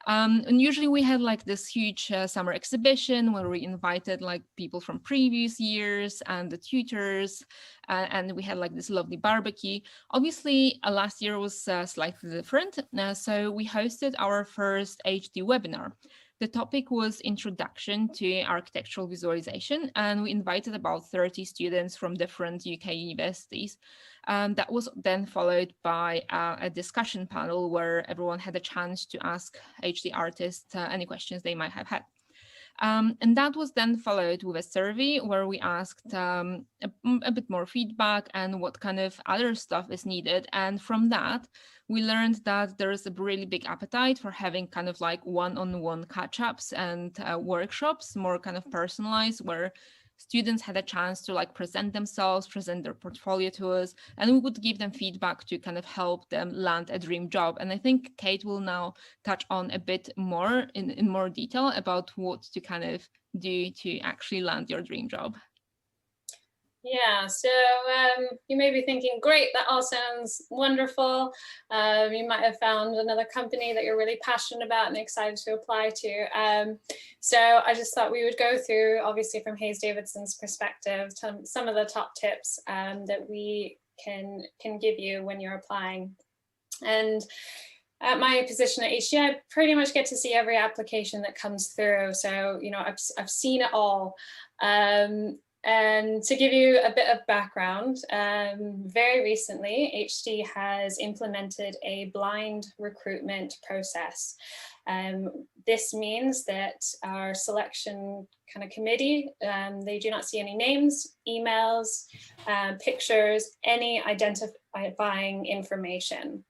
And usually we had like this huge summer exhibition where we invited like people from previous years and the tutors, and we had like this lovely barbecue. Obviously, last year was slightly different, so we hosted our first HD webinar. The topic was Introduction to Architectural Visualization, and we invited about 30 students from different UK universities. That was then followed by a discussion panel where everyone had a chance to ask HD artists any questions they might have had. And that was then followed with a survey where we asked a bit more feedback and what kind of other stuff is needed. And from that, we learned that there is a really big appetite for having kind of like one-on-one catch-ups and workshops, more kind of personalized, where students had a chance to like present themselves, present their portfolio to us, and we would give them feedback to kind of help them land a dream job. And I think Kate will now touch on a bit more in more detail about what to kind of do to actually land your dream job. Yeah, so you may be thinking, great, that all sounds wonderful. You might have found another company that you're really passionate about and excited to apply to. So I just thought we would go through, obviously from Hayes Davidson's perspective, some of the top tips that we can give you when you're applying. And at my position at HG, I pretty much get to see every application that comes through. So, you know, I've seen it all. And to give you a bit of background, very recently, HD has implemented a blind recruitment process. This means that our selection kind of committee, they do not see any names, emails, pictures, any identifying information.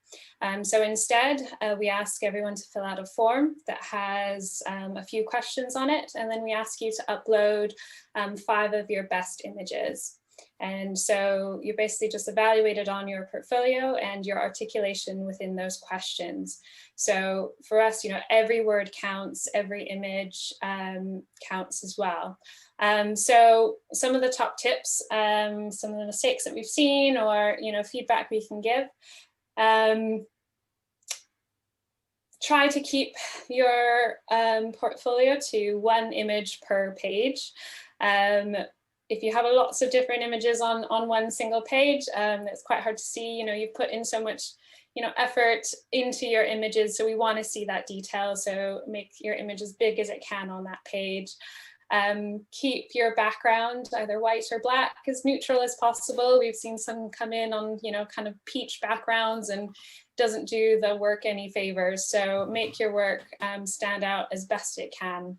So instead, we ask everyone to fill out a form that has a few questions on it, and then we ask you to upload 5 of your best images. And so you're basically just evaluated on your portfolio and your articulation within those questions. So for us, you know, every word counts, every image counts as well. So some of the top tips, some of the mistakes that we've seen, or, you know, feedback we can give. Try to keep your portfolio to 1 image per page. If you have lots of different images on one single page, it's quite hard to see. You know, you've put in so much, you know, effort into your images, so we want to see that detail. So make your image as big as it can on that page. Keep your background either white or black, as neutral as possible. We've seen some come in on, you know, kind of peach backgrounds and doesn't do the work any favors. So make your work stand out as best it can.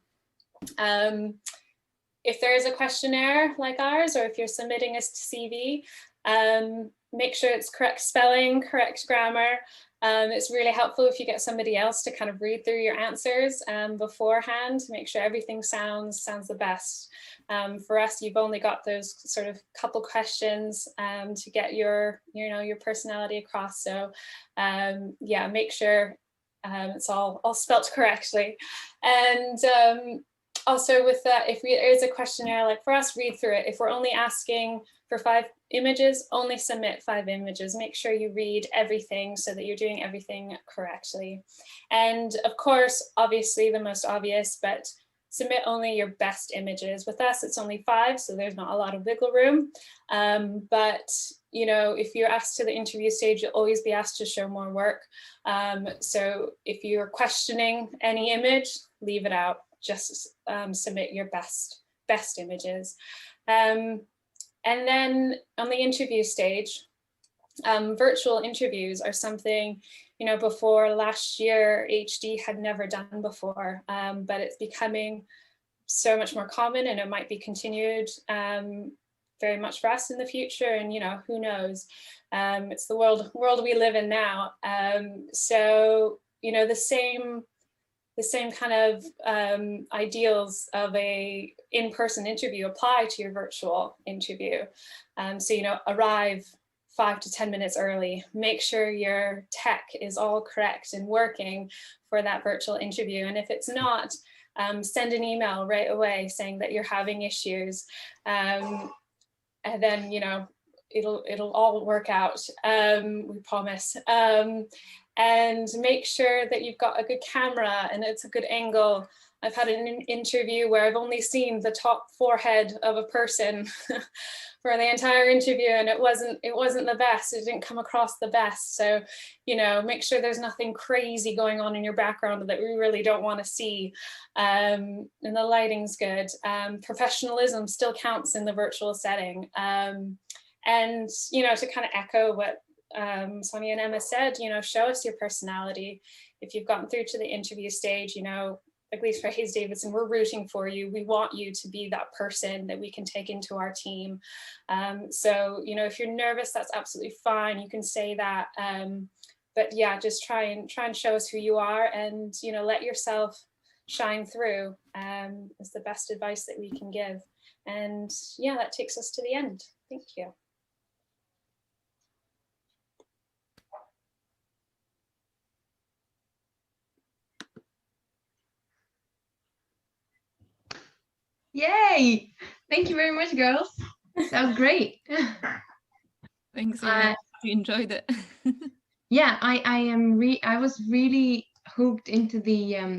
If there is a questionnaire like ours, or if you're submitting a CV, make sure it's correct spelling, correct grammar. It's really helpful if you get somebody else to kind of read through your answers beforehand to make sure everything sounds the best. For us, you've only got those sort of couple questions to get your personality across. So yeah, make sure it's all spelt correctly. And also with that, if there is a questionnaire, like for us, read through it. If we're only asking for 5 images, only submit 5 images. Make sure you read everything so that you're doing everything correctly. And of course, obviously the most obvious, but submit only your best images. With us, it's only 5, so there's not a lot of wiggle room. But you know, if you're asked to the interview stage, you'll always be asked to show more work. So if you're questioning any image, leave it out. Just submit your best images. And then on the interview stage, virtual interviews are something, you know, before last year, HD had never done before, but it's becoming so much more common, and it might be continued very much for us in the future. And, you know, who knows? It's the world we live in now. So, you know, the same the same kind of ideals of a in-person interview apply to your virtual interview. So, you know, arrive 5 to 10 minutes early, make sure your tech is all correct and working for that virtual interview. And if it's not, send an email right away saying that you're having issues. And then, you know, it'll all work out, we promise. And make sure that you've got a good camera and it's a good angle. I've had an interview where I've only seen the top forehead of a person for the entire interview, and it wasn't the best. It didn't come across the best. So, you know, make sure there's nothing crazy going on in your background that we really don't want to see. And the lighting's good. Professionalism still counts in the virtual setting. And, you know, to kind of echo what Sonja and Emma said, you know, show us your personality. If you've gotten through to the interview stage, you know, at least for Hayes Davidson, we're rooting for you. We want you to be that person that we can take into our team. So, you know, if you're nervous, that's absolutely fine. You can say that. But yeah, just try and show us who you are, and, you know, let yourself shine through is the best advice that we can give. And yeah, that takes us to the end. Thank you. Yay! Thank you very much, girls. That was great. Thanks so much. You enjoyed it. Yeah, I was really hooked into the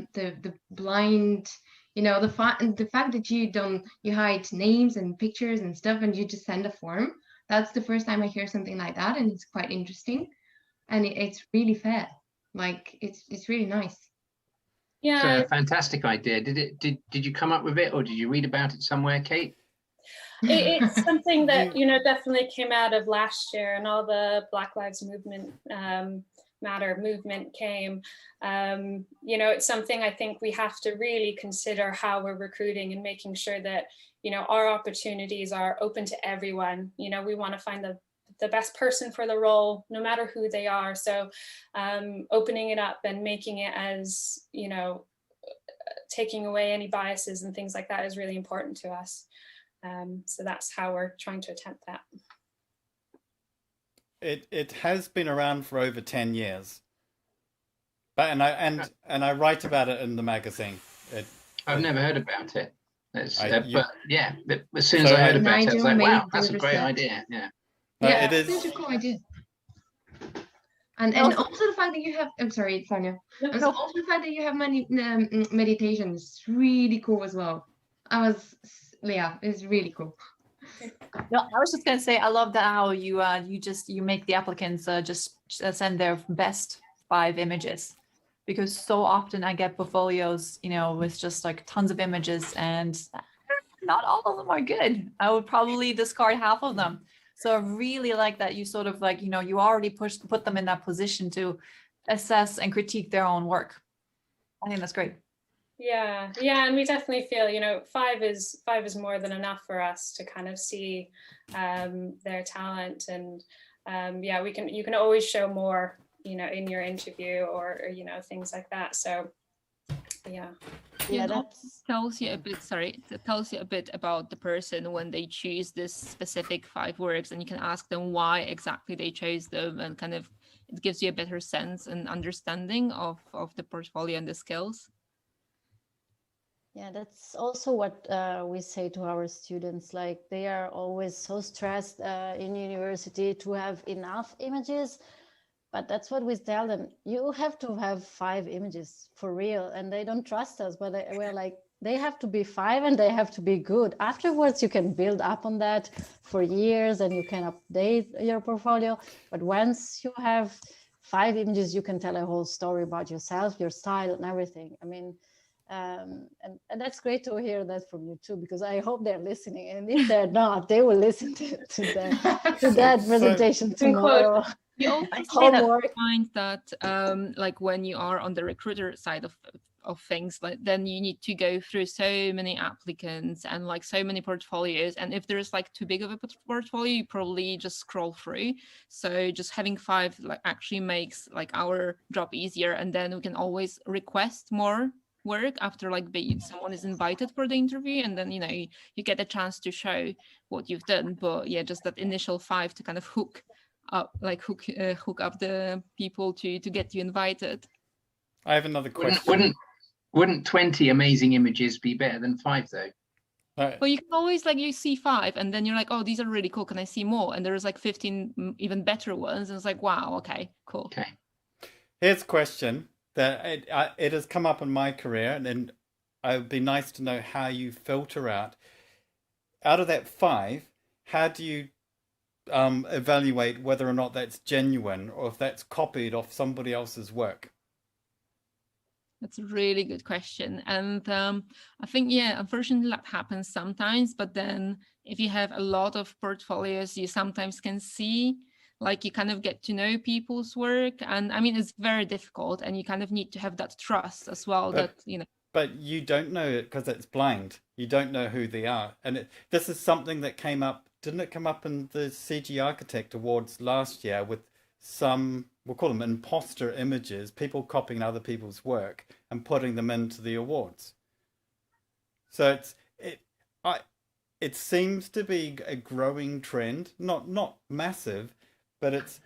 blind, you know, the fact that you hide names and pictures and stuff, and you just send a form. That's the first time I hear something like that, and it's quite interesting, and it's really fair. Like it's really nice. Yeah, it's a fantastic idea. Did you come up with it, or did you read about it somewhere, Kate? It's something that, you know, definitely came out of last year, and all the Black Lives Matter movement came. You know, it's something I think we have to really consider how we're recruiting and making sure that, you know, our opportunities are open to everyone. You know, we want to find the best person for the role, no matter who they are. So opening it up and making it as, you know, taking away any biases and things like that is really important to us. So that's how we're trying to attempt that. It has been around for over 10 years. But and I write about it in the magazine. I've never heard about it. But yeah, as soon as I heard about it, I was like, wow, that's a great idea. Yeah. Yeah, it is such a cool idea. And also the fact that you have, I'm sorry, Sonja. Also the fact that you have many meditations is really cool as well. It's really cool. No, I was just gonna say, I love that how you make the applicants just send their best 5 images, because so often I get portfolios, you know, with just like tons of images, and not all of them are good. I would probably discard half of them. So I really like that you sort of like, you know, you already put them in that position to assess and critique their own work. I think that's great. Yeah, and we definitely feel, you know, 5 is more than enough for us to kind of see their talent, and yeah, you can always show more, you know, in your interview or you know, things like that. So yeah. That tells you a bit about the person when they choose this specific 5 works, and you can ask them why exactly they chose them, and kind of it gives you a better sense and understanding of the portfolio and the skills. Yeah, that's also what we say to our students. Like, they are always so stressed in university to have enough images. But that's what we tell them. You have to have 5 images for real. And they don't trust us. But we're like, they have to be 5 and they have to be good. Afterwards, you can build up on that for years and you can update your portfolio. But once you have 5 images, you can tell a whole story about yourself, your style and everything. I mean, and that's great to hear that from you too, because I hope they're listening. And if they're not, they will listen to that presentation tomorrow. You also find that like when you are on the recruiter side of things, like then you need to go through so many applicants and like so many portfolios, and if there's like too big of a portfolio, you probably just scroll through. So just having 5 like actually makes like our job easier, and then we can always request more work after like someone is invited for the interview, and then you get a chance to show what you've done. But yeah, just that initial 5 to kind of hook up the people to get you invited. I have another question. Wouldn't 20 amazing images be better than 5 though? Well, you can always you see 5 and then you're like, oh, these are really cool, can I see more? And there's like 15 even better ones, and it's like, wow, okay, cool. Okay. Here's a question that it has come up in my career, and it would be nice to know how you filter out of that 5, how do you evaluate whether or not that's genuine or if that's copied off somebody else's work? That's a really good question. And I think, yeah, unfortunately that happens sometimes, but then if you have a lot of portfolios, you sometimes can see, like you kind of get to know people's work. And I mean, it's very difficult, and you kind of need to have that trust as well. But you don't know it because it's blind. You don't know who they are. And this is something that came up, didn't it come up in the CG Architect Awards last year with some, we'll call them imposter images, people copying other people's work and putting them into the awards. So it seems to be a growing trend, not massive, but it's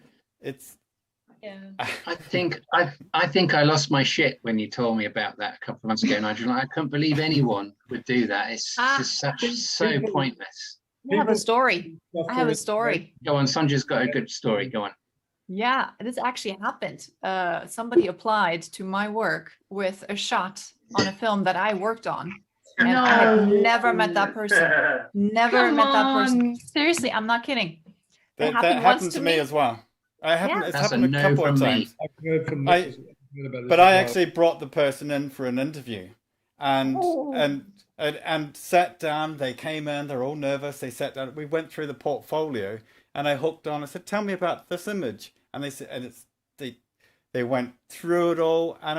yeah. I think I lost my shit when you told me about that a couple of months ago, Nigel. I couldn't believe anyone would do that. It's just so pointless. I have a story. Go on, Sonja's got a good story. Go on. Yeah, this actually happened. Somebody applied to my work with a shot on a film that I worked on. And I had never met that person. Never met that person. Seriously, I'm not kidding. That happened to me as well. It's happened a couple of times. But I actually brought the person in for an interview, and sat down. They came in. They're all nervous. They sat down. We went through the portfolio, and I hooked on. I said, "Tell me about this image." And they said, and they went through it all, and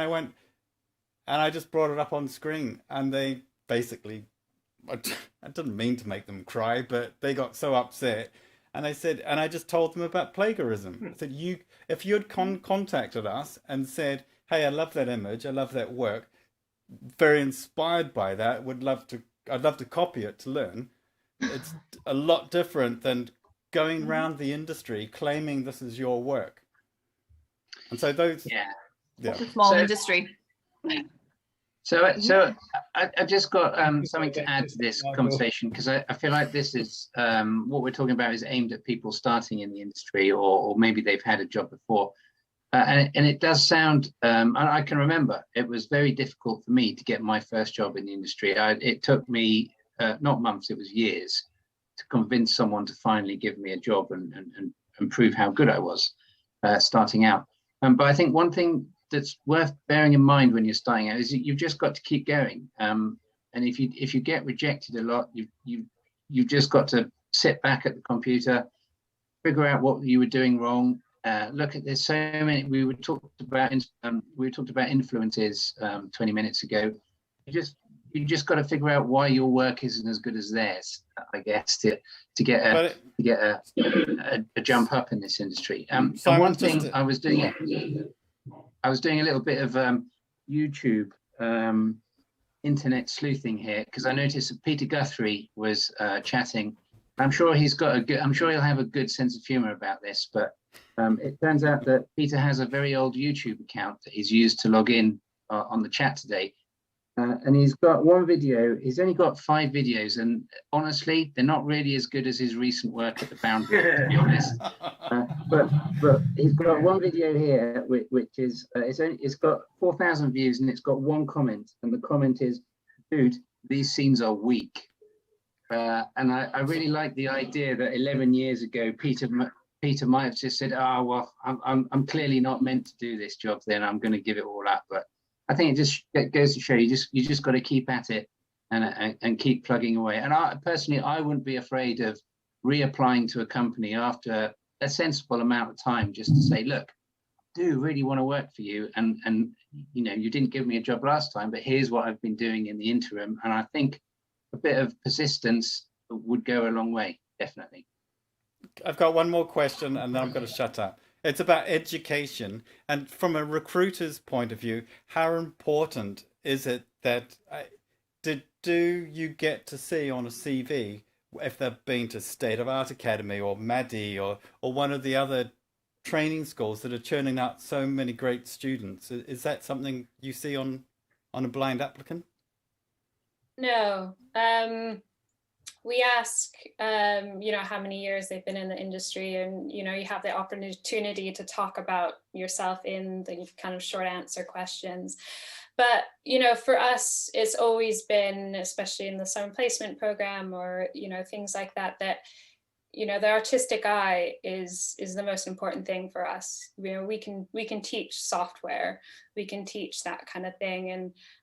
I just brought it up on screen, and they basically, I didn't mean to make them cry, but they got so upset. And I said, and I just told them about plagiarism. I said, if you had contacted us and said, "Hey, I love that image, I love that work, very inspired by that, I'd love to copy it to learn." It's a lot different than going around the industry claiming this is your work. And so those, it's a small industry. So I just got something to add to this conversation, because I feel like this is what we're talking about is aimed at people starting in the industry, or maybe they've had a job before. And it does sound, and I can remember, it was very difficult for me to get my first job in the industry. It took me not months, it was years to convince someone to finally give me a job and prove how good I was starting out. But I think one thing that's worth bearing in mind when you're starting out is that you've just got to keep going. And if you get rejected a lot, you've just got to sit back at the computer, figure out what you were doing wrong. Look at there's so many. We talked about influences 20 minutes ago. You just got to figure out why your work isn't as good as theirs, I guess, to get a jump up in this industry. And one thing I was doing a little bit of YouTube internet sleuthing here, because I noticed that Peter Guthrie was chatting. I'm sure he'll have a good sense of humor about this, but it turns out that Peter has a very old YouTube account that he's used to log in on the chat today. And he's got one video. He's only got 5 videos, and honestly, they're not really as good as his recent work at the Boundary, to be honest. But he's got one video here, which is it's got 4,000 views, and it's got one comment, and the comment is, "Dude, these scenes are weak." And I really like the idea that 11 years ago, Peter might have just said, "Oh well, I'm clearly not meant to do this job. Then I'm going to give it all up." But I think it goes to show you just got to keep at it and keep plugging away. And I wouldn't be afraid of reapplying to a company after a sensible amount of time, just to say, "Look, I do really want to work for you, and you didn't give me a job last time, but here's what I've been doing in the interim." And I think a bit of persistence would go a long way, definitely. I've got one more question, and then I'm going to shut up. It's about education, and from a recruiter's point of view, how important is it that do you get to see on a CV if they've been to State of Art Academy or Maddie or one of the other training schools that are churning out so many great students? Is that something you see on a blind applicant? No. We ask, how many years they've been in the industry, and, you have the opportunity to talk about yourself in the kind of short answer questions. But, for us, it's always been, especially in the summer placement program or, things like that, the artistic eye is the most important thing for us. We can teach software, we can teach that kind of thing,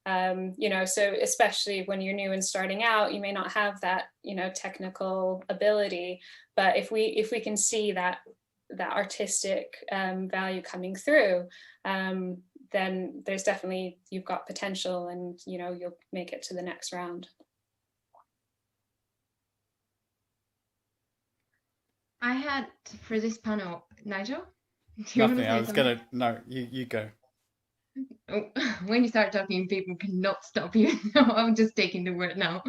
and so especially when you're new and starting out, you may not have that technical ability, but if we can see that artistic value coming through, then there's definitely, you've got potential, and you'll make it to the next round. I had for this panel, Nigel. Do you Nothing. I was something? gonna. No, you go. Oh, when you start talking, people cannot stop you. No, I'm just taking the word now.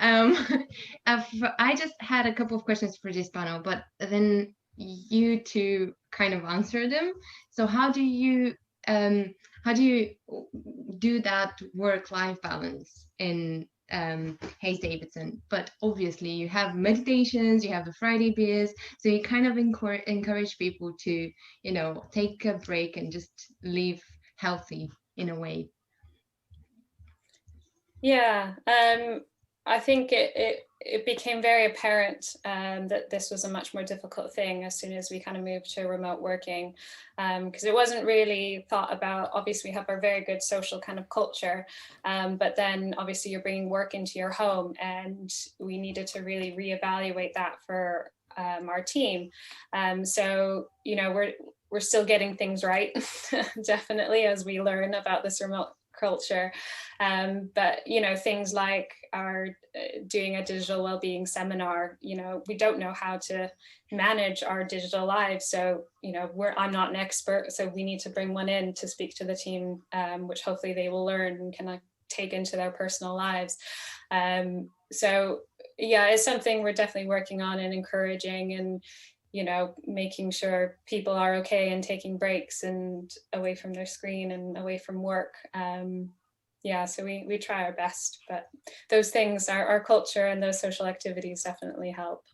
I just had a couple of questions for this panel, but then you two kind of answer them. So how do you do that work-life balance in Hayes Davidson? But obviously you have meditations, you have the Friday beers, so you kind of encourage people to take a break and just live healthy in a way. Yeah, I think it became very apparent that this was a much more difficult thing as soon as we kind of moved to remote working, because it wasn't really thought about. Obviously, we have our very good social kind of culture, but then obviously you're bringing work into your home, and we needed to really reevaluate that for our team. So we're still getting things right, definitely, as we learn about this remote culture, but things like our doing a digital well-being seminar, we don't know how to manage our digital lives, so I'm not an expert, so we need to bring one in to speak to the team, which hopefully they will learn and can take into their personal lives. So yeah, it's something we're definitely working on and encouraging, and making sure people are okay and taking breaks and away from their screen and away from work. Yeah, so we try our best, but those things, our culture and those social activities definitely help.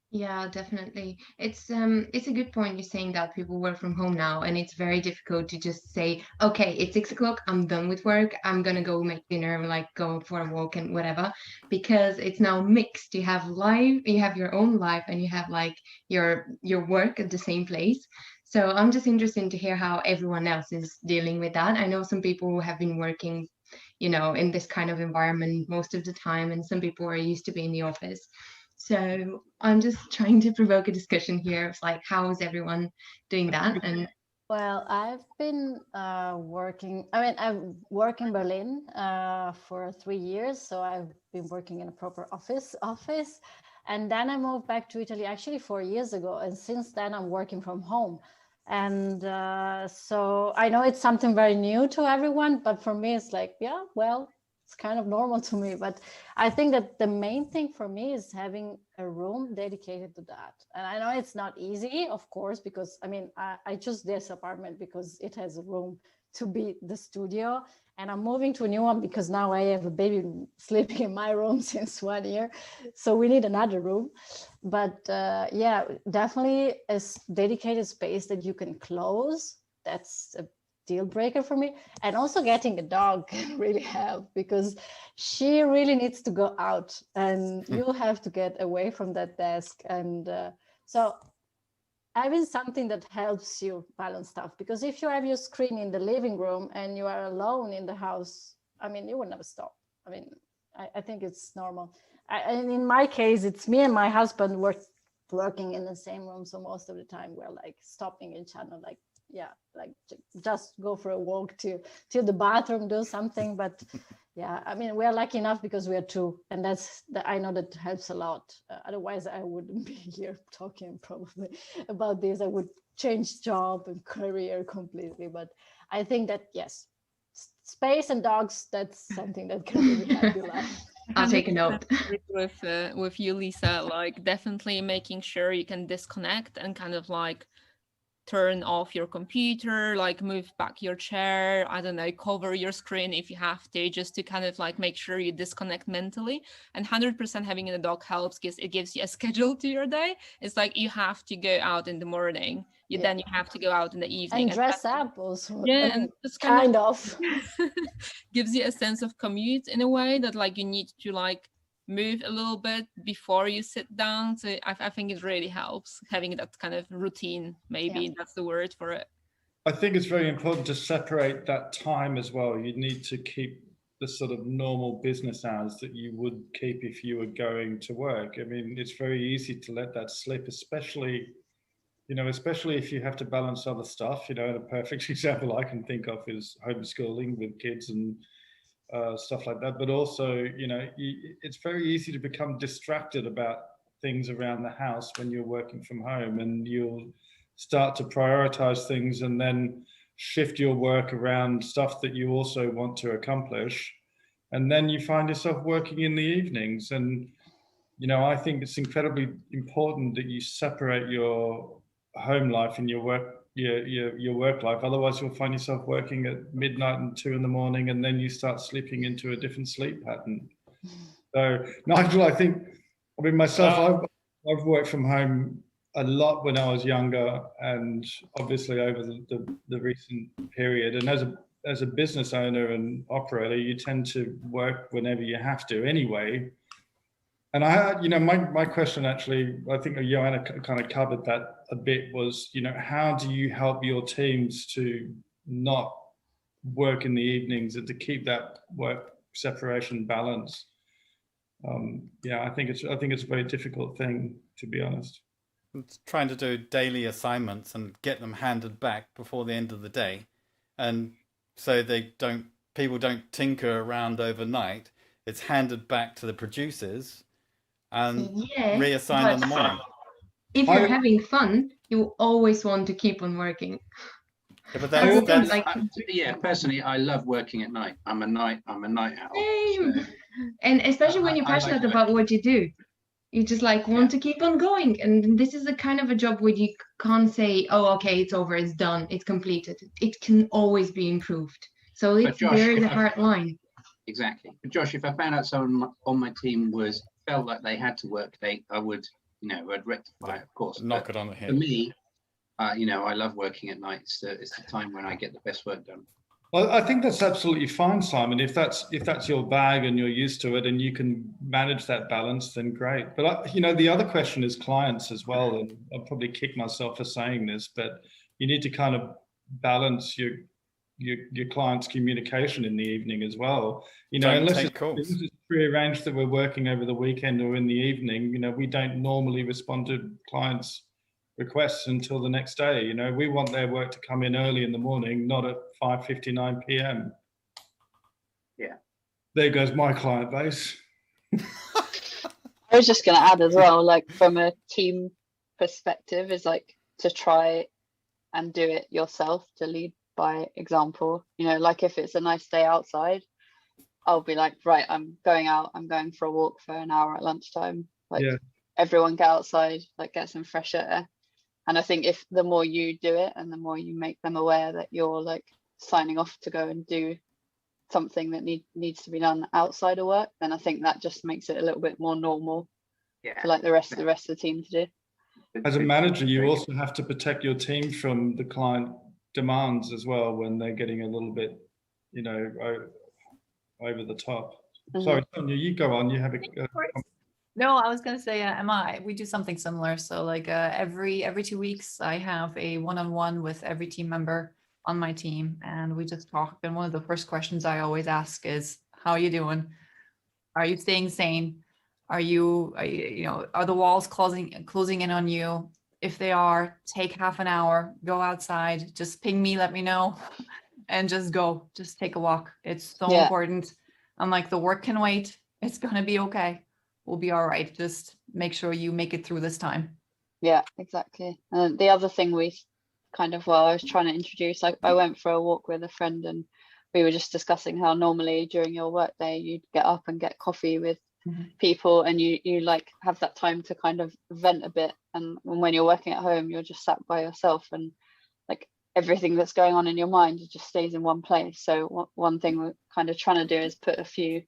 Yeah, definitely. It's a good point you're saying that people work from home now, and it's very difficult to just say, okay, it's 6 o'clock, I'm done with work, I'm gonna go make dinner, like go for a walk and whatever, because it's now mixed. You have your own life, and you have like your work at the same place. So I'm just interested to hear how everyone else is dealing with that. I know some people who have been working, in this kind of environment most of the time, and some people are used to be in the office. So I'm just trying to provoke a discussion here. It's like, how is everyone doing that? And well, I've been working. I mean, I've worked in Berlin for 3 years, so I've been working in a proper office. And then I moved back to Italy actually 4 years ago, and since then I'm working from home. And so I know it's something very new to everyone, but for me it's like, yeah, well, it's kind of normal to me. But I think that the main thing for me is having a room dedicated to that. And I know it's not easy, of course, because I mean, I chose this apartment because it has a room to be the studio, and I'm moving to a new one because now I have a baby sleeping in my room since 1 year, so we need another room. But yeah, definitely a dedicated space that you can close, that's a deal breaker for me. And also getting a dog can really help, because she really needs to go out, and you have to get away from that desk. And so having something that helps you balance stuff, because if you have your screen in the living room and you are alone in the house, I mean, you will never stop. I mean, I think it's normal. And in my case, it's me and my husband working in the same room, so most of the time we're like stopping each other, like, yeah, like just go for a walk to the bathroom, do something. But yeah, I mean, we're lucky enough because we're two, and I know that helps a lot. Otherwise I wouldn't be here talking probably about this. I would change job and career completely. But I think that, yes, space and dogs, that's something that can really help your life. I'll take a note. With you, Lisa, like definitely making sure you can disconnect and kind of like turn off your computer, like move back your chair, I don't know, cover your screen if you have to, just to kind of like make sure you disconnect mentally. And 100% having a dog helps because it gives you a schedule to your day. It's like you have to go out in the morning, then you have to go out in the evening. And dress up also. Yeah, and just kind of. gives you a sense of commute in a way that like you need to like move a little bit before you sit down. So I think it really helps having that kind of routine, maybe that's the word for it. I think it's very important to separate that time as well. You need to keep the sort of normal business hours that you would keep if you were going to work. I mean, it's very easy to let that slip, especially if you have to balance other stuff. And a perfect example I can think of is homeschooling with kids and stuff like that. But also, it's very easy to become distracted about things around the house when you're working from home, and you'll start to prioritize things and then shift your work around stuff that you also want to accomplish. And then you find yourself working in the evenings. And, I think it's incredibly important that you separate your home life and your work life. Otherwise, you'll find yourself working at midnight and 2 a.m, and then you start slipping into a different sleep pattern. So, Nigel, myself, I've worked from home a lot when I was younger, and obviously over the recent period. And as a business owner and operator, you tend to work whenever you have to anyway. And my question, actually, I think Joanna kind of covered that a bit, was, how do you help your teams to not work in the evenings and to keep that work separation balance? I think it's a very difficult thing, to be honest. It's trying to do daily assignments and get them handed back before the end of the day, and so people don't tinker around overnight. It's handed back to the producers and reassigned in the morning. If you're having fun, you always want to keep on working. Yeah, but personally, I love working at night. I'm a night owl. Same. So and especially when you're passionate about what you do, you just want to keep on going. And this is a kind of a job where you can't say, oh, okay, it's over, it's done, it's completed. It can always be improved. So there is a hard line. Exactly. But Josh, if I found out someone on my team felt like they had to work late, I would, I'd rectify it, of course. Knock it on the head. For me, I love working at night. It's the time when I get the best work done. Well, I think that's absolutely fine, Simon. If that's your bag and you're used to it and you can manage that balance, then great. But the other question is clients as well. And I'll probably kick myself for saying this, but you need to kind of balance your client's communication in the evening as well. Unless it's prearranged that we're working over the weekend or in the evening, we don't normally respond to clients' requests until the next day. We want their work to come in early in the morning, not at 5:59 p.m. Yeah. There goes my client base. I was just going to add as well, from a team perspective, is to try and do it yourself, to lead by example. If it's a nice day outside, I'll be right, I'm going out, I'm going for a walk for an hour at lunchtime. Everyone get outside, get some fresh air. And I think if the more you do it and the more you make them aware that you're signing off to go and do something that needs to be done outside of work, then I think that just makes it a little bit more normal for the rest of the team to do. As a manager, you also have to protect your team from the client demands as well when they're getting a little bit, over the top. Mm-hmm. Sorry, Sonja, you go on. You have a No, I was going to say, Emma, we do something similar. So every 2 weeks, I have a one-on-one with every team member on my team, and we just talk. And one of the first questions I always ask is, how are you doing? Are you staying sane? Are the walls closing in on you? If they are, take half an hour, go outside, just ping me, let me know, and just take a walk. It's so important. I'm the work can wait. It's going to be okay. We'll be all right. Just make sure you make it through this time. Yeah, exactly. And the other thing I was trying to introduce, I went for a walk with a friend, and we were just discussing how normally during your workday you'd get up and get coffee with people, and you like have that time to kind of vent a bit, and when you're working at home you're just sat by yourself, and like everything that's going on in your mind it just stays in one place. So one thing we're kind of trying to do is put a few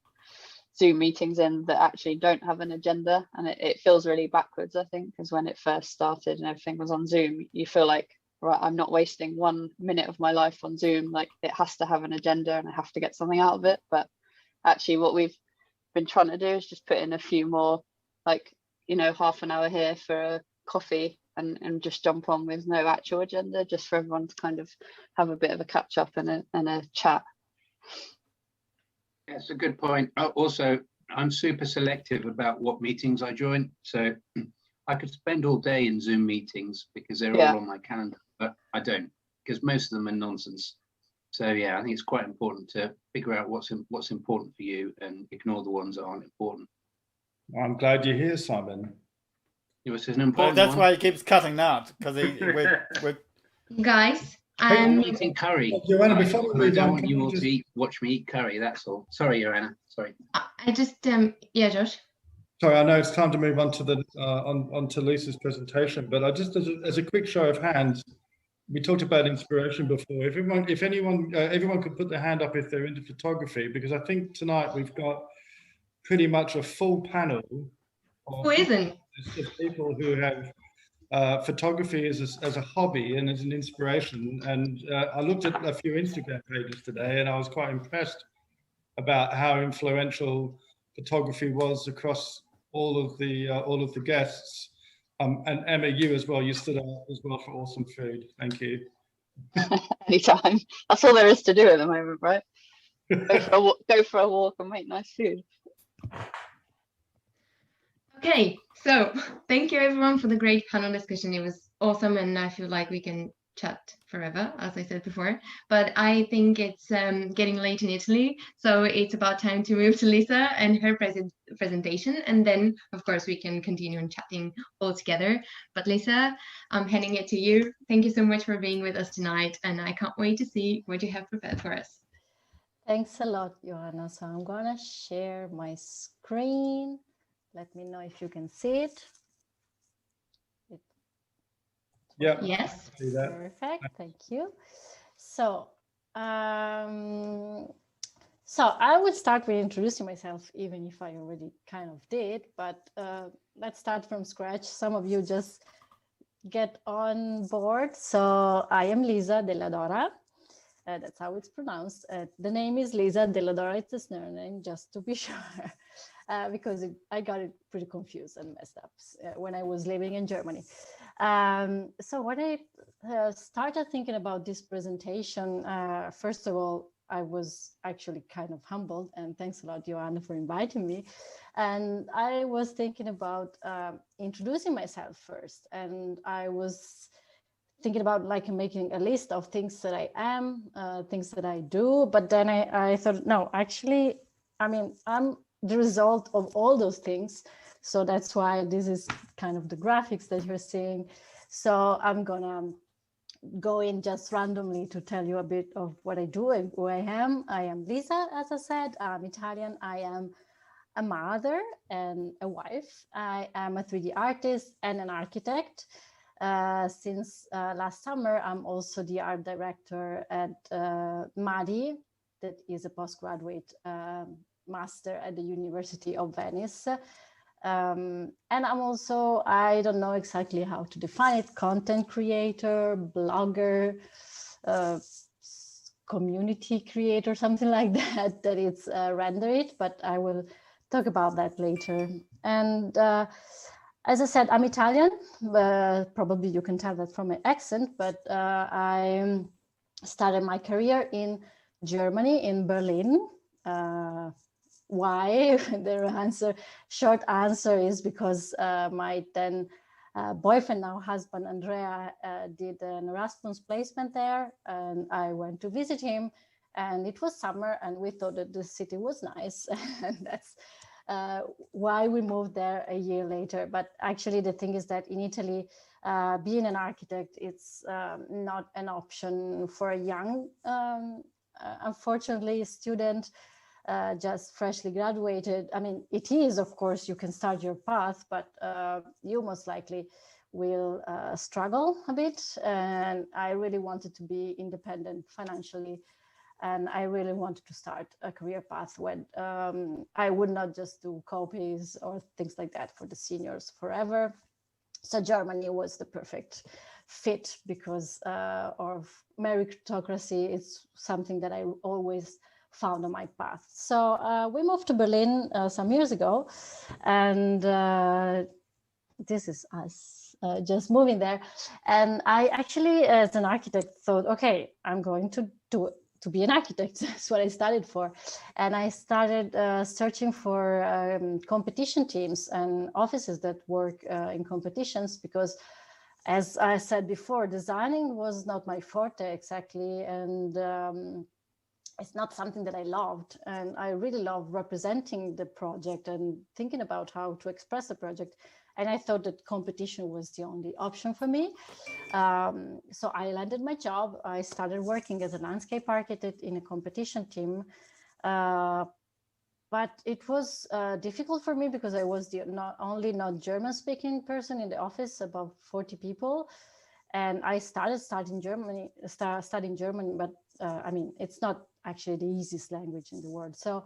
Zoom meetings in that actually don't have an agenda, and it feels really backwards, I think, because when it first started and everything was on Zoom, you feel like, right, I'm not wasting 1 minute of my life on Zoom, like it has to have an agenda and I have to get something out of it. But actually what we've been trying to do is just put in a few more, like, you know, half an hour here for a coffee and just jump on with no actual agenda, just for everyone to kind of have a bit of a catch up and a chat. That's a good point. Also, I'm super selective about what meetings I join. So I could spend all day in Zoom meetings because they're all on my calendar, but I don't, because most of them are nonsense. So yeah, I think it's quite important to figure out what's important for you and ignore the ones that aren't important. Well, I'm glad you're here, Simon. It was an important that's one. why he keeps cutting out, because we're Guys, I'm eating curry. Joanna, before we I move don't on, want can you we all just- to watch me eat curry, that's all. Sorry, Joanna, sorry. I just, yeah, Josh. Sorry, I know it's time to move on to the onto Lisa's presentation, but I just, as a quick show of hands, we talked about inspiration before. If everyone could put their hand up if they're into photography, because I think tonight we've got pretty much a full panel Who isn't? of people who have photography as a hobby and as an inspiration. And I looked at a few Instagram pages today, and I was quite impressed about how influential photography was across all of the guests. And Emma, you as well. You stood out as well for awesome food. Thank you. Anytime. That's all there is to do at the moment, right? Go for a walk and make nice food. Okay, so thank you everyone for the great panel discussion. It was awesome, and I feel like we can chat forever, as I said before. But I think it's getting late in Italy, so it's about time to move to Lisa and her presentation, and then of course we can continue on chatting all together. But Lisa, I'm handing it to you. Thank you so much for being with us tonight, and I can't wait to see what you have prepared for us. Thanks a lot, Joanna. So I'm gonna share my screen. Let me know if you can see it. Yeah. Yes. Perfect. Thank you. So, so I will start with introducing myself, even if I already kind of did. But let's start from scratch. Some of you just get on board. So I am Lisa Della Dora. That's how it's pronounced. The name is Lisa Della Dora. It's a surname, just to be sure. Because I got it pretty confused and messed up when I was living in Germany. So when I started thinking about this presentation, first of all, I was actually kind of humbled, and thanks a lot, Joanna, for inviting me. And I was thinking about introducing myself first, and I was thinking about like making a list of things that I am, things that I do, but then I thought, no, actually, I mean, I'm the result of all those things. So that's why this is kind of the graphics that you're seeing. So I'm gonna go in just randomly to tell you a bit of what I do and who I am. I am Lisa, as I said. I'm Italian. I am a mother and a wife. I am a 3D artist and an architect. Since last summer, I'm also the art director at MADI, that is a postgraduate master at the University of Venice. And I'm also, I don't know exactly how to define it, content creator, blogger, community creator, something like that, that it's render it, but I will talk about that later. And as I said, I'm Italian, probably you can tell that from my accent, but I started my career in Germany, in Berlin. Why? The short answer is because my then boyfriend, now husband, Andrea, did an Erasmus placement there, and I went to visit him, and it was summer, and we thought that the city was nice, and that's why we moved there a year later. But actually the thing is that in Italy, being an architect, it's not an option for a young unfortunately a student just freshly graduated. I mean, it is, of course, you can start your path, but you most likely will struggle a bit. And I really wanted to be independent financially. And I really wanted to start a career path when I would not just do copies or things like that for the seniors forever. So Germany was the perfect fit because of meritocracy. It's something that I always found on my path. So we moved to Berlin some years ago, and this is us just moving there. And I actually, as an architect, thought, okay, I'm going to be an architect. That's what I studied for. And I started searching for competition teams and offices that work in competitions, because as I said before, designing was not my forte exactly. And it's not something that I loved. And I really love representing the project and thinking about how to express the project. And I thought that competition was the only option for me. So I landed my job. I started working as a landscape architect in a competition team. But it was difficult for me because I was the not German speaking person in the office, about 40 people. And I started studying German, but I mean, it's not actually the easiest language in the world. So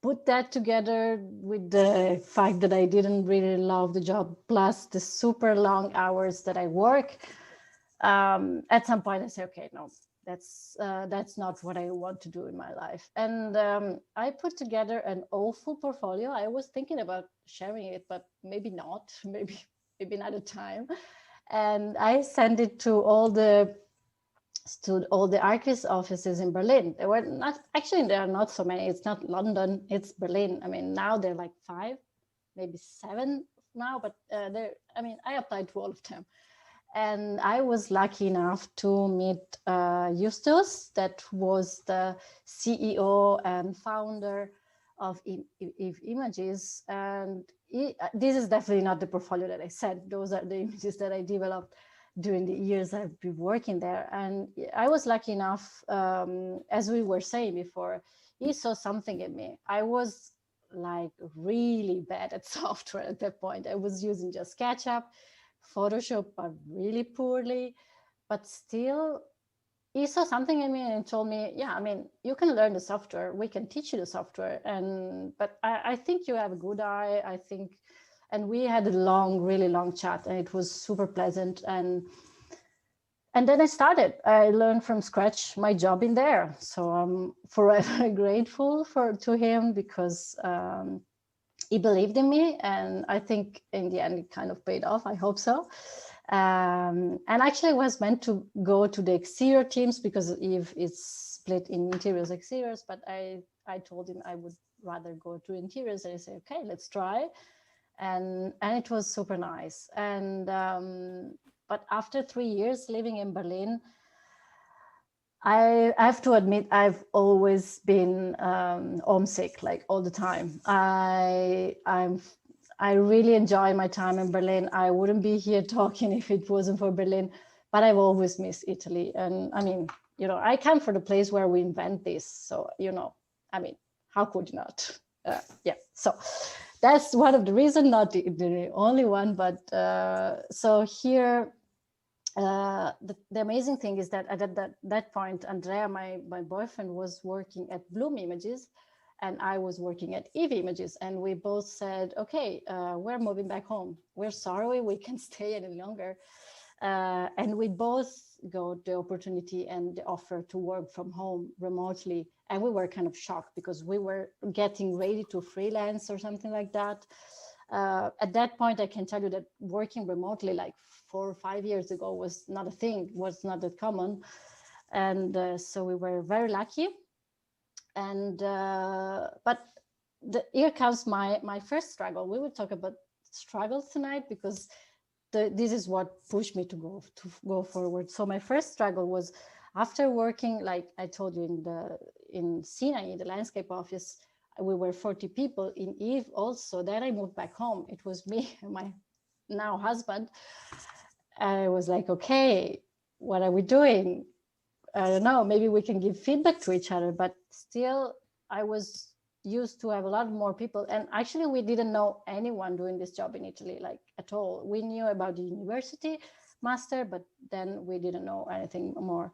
put that together with the fact that I didn't really love the job, plus the super long hours that I work. At some point I say, okay, no, that's not what I want to do in my life. And I put together an awful portfolio. I was thinking about sharing it, but maybe not, maybe another time. And I sent it to all the archivist offices in Berlin. There are not so many. It's not London, it's Berlin. I mean, now they're like 5, maybe 7 now, but I applied to all of them. And I was lucky enough to meet Justus, that was the CEO and founder of Eve Images. And this is definitely not the portfolio that I sent. Those are the images that I developed during the years I've been working there. And I was lucky enough, as we were saying before, he saw something in me. I was like really bad at software at that point. I was using just SketchUp, Photoshop, but really poorly. But still, he saw something in me and told me, yeah, I mean, you can learn the software. We can teach you the software. But I think you have a good eye, I think. And we had a really long chat, and it was super pleasant. And then I learned from scratch my job in there. So I'm forever grateful to him, because he believed in me. And I think in the end, it kind of paid off. I hope so. And actually was meant to go to the exterior teams, because Eve is split in interiors, exteriors. But I told him I would rather go to interiors. And he said, okay, let's try. And it was super nice. And but after 3 years living in Berlin, I have to admit I've always been homesick, like all the time. I really enjoy my time in Berlin. I wouldn't be here talking if it wasn't for Berlin, but I've always missed Italy. And I mean, I come from the place where we invent this. So, I mean, how could you not? Yeah, so that's one of the reasons, not the only one, but so here, the amazing thing is that at that point, Andrea, my boyfriend, was working at Bloom Images, and I was working at Eve Images, and we both said, okay, we're moving back home. We're sorry we can't stay any longer. And we both got the opportunity and the offer to work from home remotely. And we were kind of shocked, because we were getting ready to freelance or something like that. At that point, I can tell you that working remotely like 4 or 5 years ago was not a thing, was not that common. And so we were very lucky. And but here comes my first struggle. We will talk about struggles tonight, because this is what pushed me to go forward. So my first struggle was, after working, like I told you, in Sony, the landscape office, we were 40 people. In Eve also, then I moved back home. It was me and my now husband. I was like, okay, what are we doing? I don't know, maybe we can give feedback to each other. But still, I was used to have a lot more people. And actually, we didn't know anyone doing this job in Italy, like at all. We knew about the university master, but then we didn't know anything more.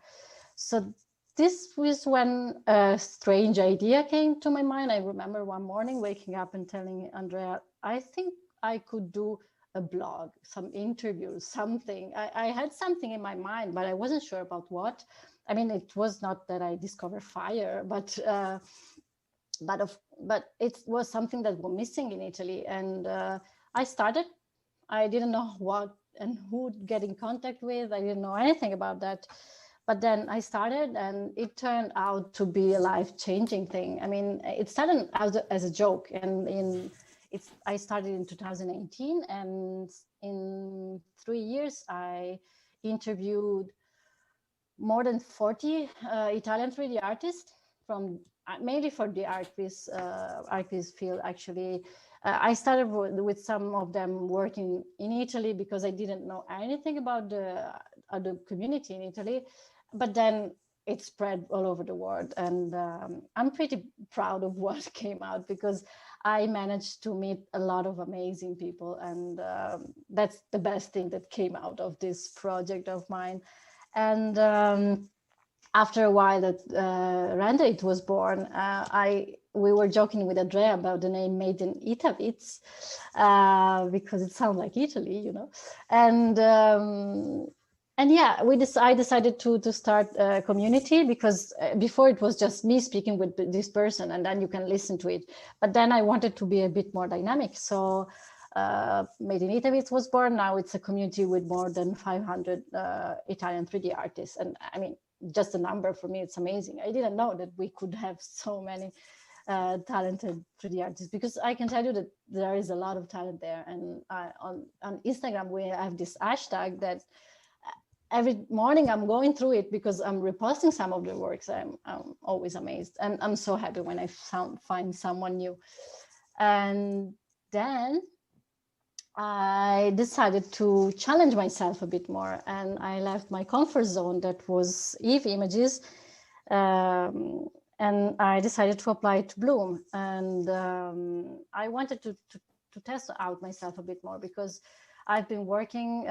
So this was when a strange idea came to my mind. I remember one morning waking up and telling Andrea, I think I could do a blog, some interviews, something. I had something in my mind, but I wasn't sure about what. I mean, it was not that I discovered fire, but it was something that was missing in Italy. And I started. I didn't know what and who to get in contact with. I didn't know anything about that. But then I started, and it turned out to be a life-changing thing. I mean, it started as a joke, and I started in 2018, and in 3 years, I interviewed more than 40 Italian 3D artists, from mainly for the art piece field. Actually, I started with some of them working in Italy because I didn't know anything about the community in Italy. But then it spread all over the world, and I'm pretty proud of what came out, because I managed to meet a lot of amazing people, and that's the best thing that came out of this project of mine. And after a while that Render It was born, we were joking with Andrea about the name Made in Itavits, because it sounds like Italy, you know. And yeah, I decided to start a community, because before it was just me speaking with this person, and then you can listen to it. But then I wanted to be a bit more dynamic. So Made in Italy was born. Now it's a community with more than 500 Italian 3D artists. And I mean, just a number for me, it's amazing. I didn't know that we could have so many talented 3D artists, because I can tell you that there is a lot of talent there. And on Instagram, we have this hashtag that every morning I'm going through it, because I'm reposting some of the works. I'm always amazed, and I'm so happy when I find someone new. And then I decided to challenge myself a bit more, and I left my comfort zone, that was Eve Images, and I decided to apply to Bloom. And I wanted to test out myself a bit more, because I've been working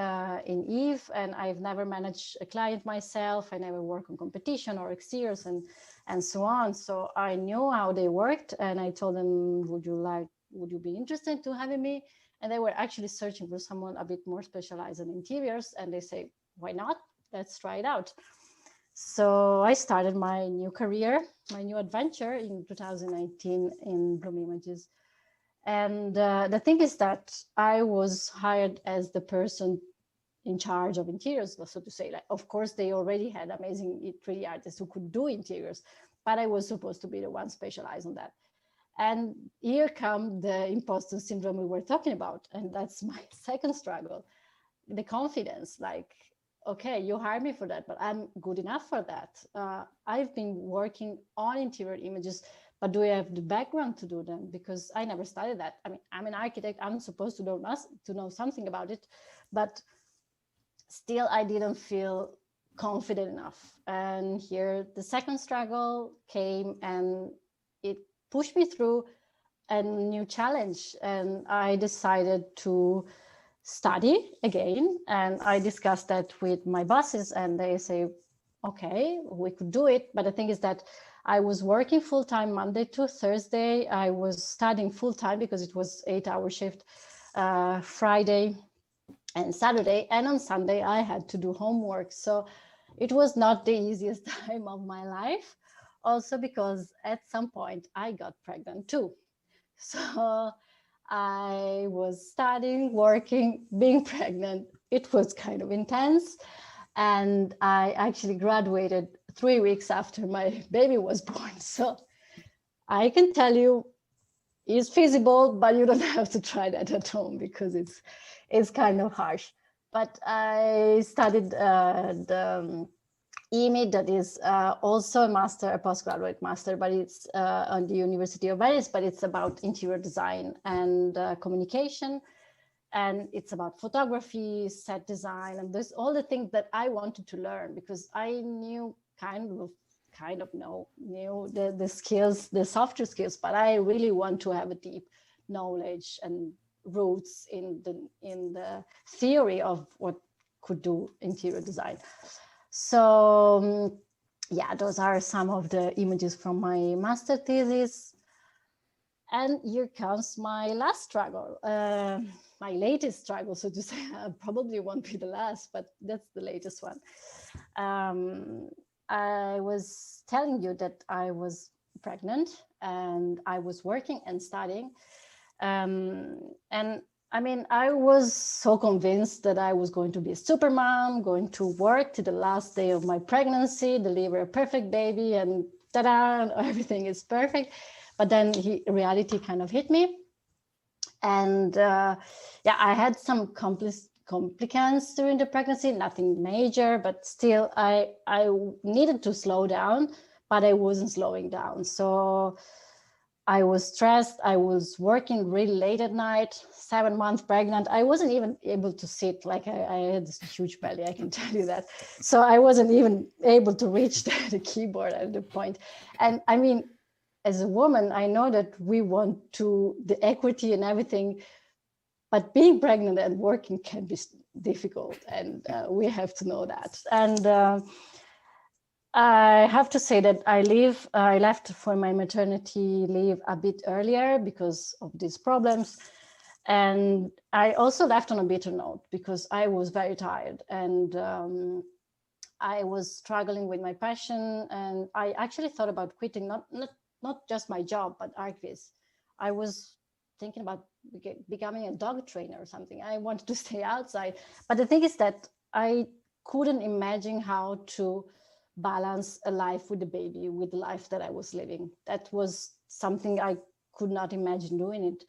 in Eve, and I've never managed a client myself. I never worked on competition or exteriors and so on. So I knew how they worked, and I told them, would you be interested to having me? And they were actually searching for someone a bit more specialized in interiors, and they say, why not? Let's try it out. So I started my new career, my new adventure in 2019 in Bloom Images. And the thing is that I was hired as the person in charge of interiors, so to say. Like, of course, they already had amazing 3D artists who could do interiors, but I was supposed to be the one specialized on that. And here comes the imposter syndrome we were talking about. And that's my second struggle, the confidence. Like, okay, you hired me for that, but I'm good enough for that. I've been working on interior images, but do I have the background to do them? Because I never studied that. I mean, I'm an architect. I'm supposed to know something about it, but still I didn't feel confident enough. And here the second struggle came, and it pushed me through a new challenge. And I decided to study again. And I discussed that with my bosses, and they say, okay, we could do it. But the thing is that I was working full-time Monday to Thursday. I was studying full-time because it was 8-hour shift, Friday and Saturday. And on Sunday, I had to do homework. So it was not the easiest time of my life. Also because at some point I got pregnant too. So I was studying, working, being pregnant. It was kind of intense. And I actually graduated 3 weeks after my baby was born. So I can tell you it's feasible, but you don't have to try that at home, because it's kind of harsh. But I studied the EMI, that is also a postgraduate master, but it's on the University of Venice, but it's about interior design and communication. And it's about photography, set design, and there's all the things that I wanted to learn, because I knew kind of knew the skills, the softer skills, but I really want to have a deep knowledge and roots in the theory of what could do interior design. So yeah, those are some of the images from my master thesis. And here comes my last struggle, my latest struggle, so to say. Probably won't be the last, but that's the latest one. I was telling you that I was pregnant and I was working and studying. And I mean, I was so convinced that I was going to be a super mom, going to work to the last day of my pregnancy, deliver a perfect baby, and ta-da, everything is perfect. But then reality kind of hit me. And yeah, I had some complications during the pregnancy, nothing major, but still I needed to slow down, but I wasn't slowing down. So I was stressed. I was working really late at night, 7 months pregnant. I wasn't even able to sit, like I had this huge belly, I can tell you that. So I wasn't even able to reach the keyboard at the point. And I mean, as a woman, I know that we want the equity and everything, but being pregnant and working can be difficult, and we have to know that. And I have to say that I left for my maternity leave a bit earlier because of these problems. And I also left on a bitter note because I was very tired, and I was struggling with my passion. And I actually thought about quitting, not just my job, but Archviz. I was thinking about becoming a dog trainer or something. I wanted to stay outside. But the thing is that I couldn't imagine how to balance a life with the baby with the life that I was living. That was something I could not imagine doing it.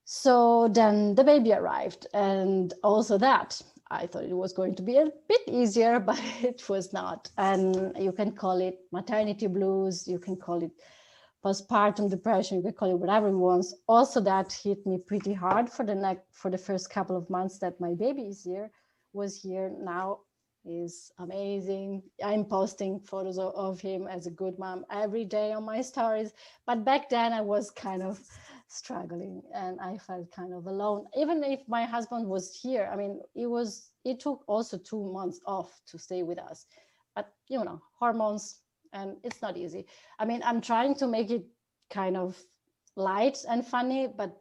So then the baby arrived, and also that I thought it was going to be a bit easier, but it was not. And you can call it maternity blues, you can call it postpartum depression, you can call it whatever you want. Also, that hit me pretty hard for the first couple of months that my baby was here. Now is amazing. I'm posting photos of him as a good mom every day on my stories. But back then I was kind of struggling and I felt kind of alone. Even if my husband was here, I mean, it took also 2 months off to stay with us. But you know, hormones, and it's not easy. I mean, I'm trying to make it kind of light and funny, but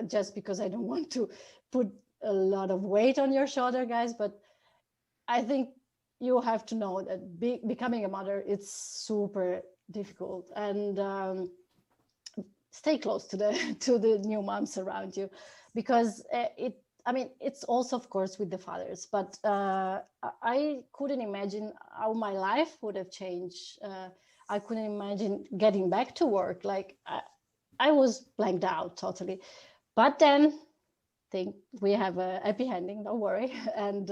just because I don't want to put a lot of weight on your shoulder, guys. But I think you have to know that becoming a mother, it's super difficult, and stay close to the new moms around you, because it's also, of course, with the fathers, but I couldn't imagine how my life would have changed. I couldn't imagine getting back to work. Like I was blanked out totally. But then we have a happy ending, don't worry. And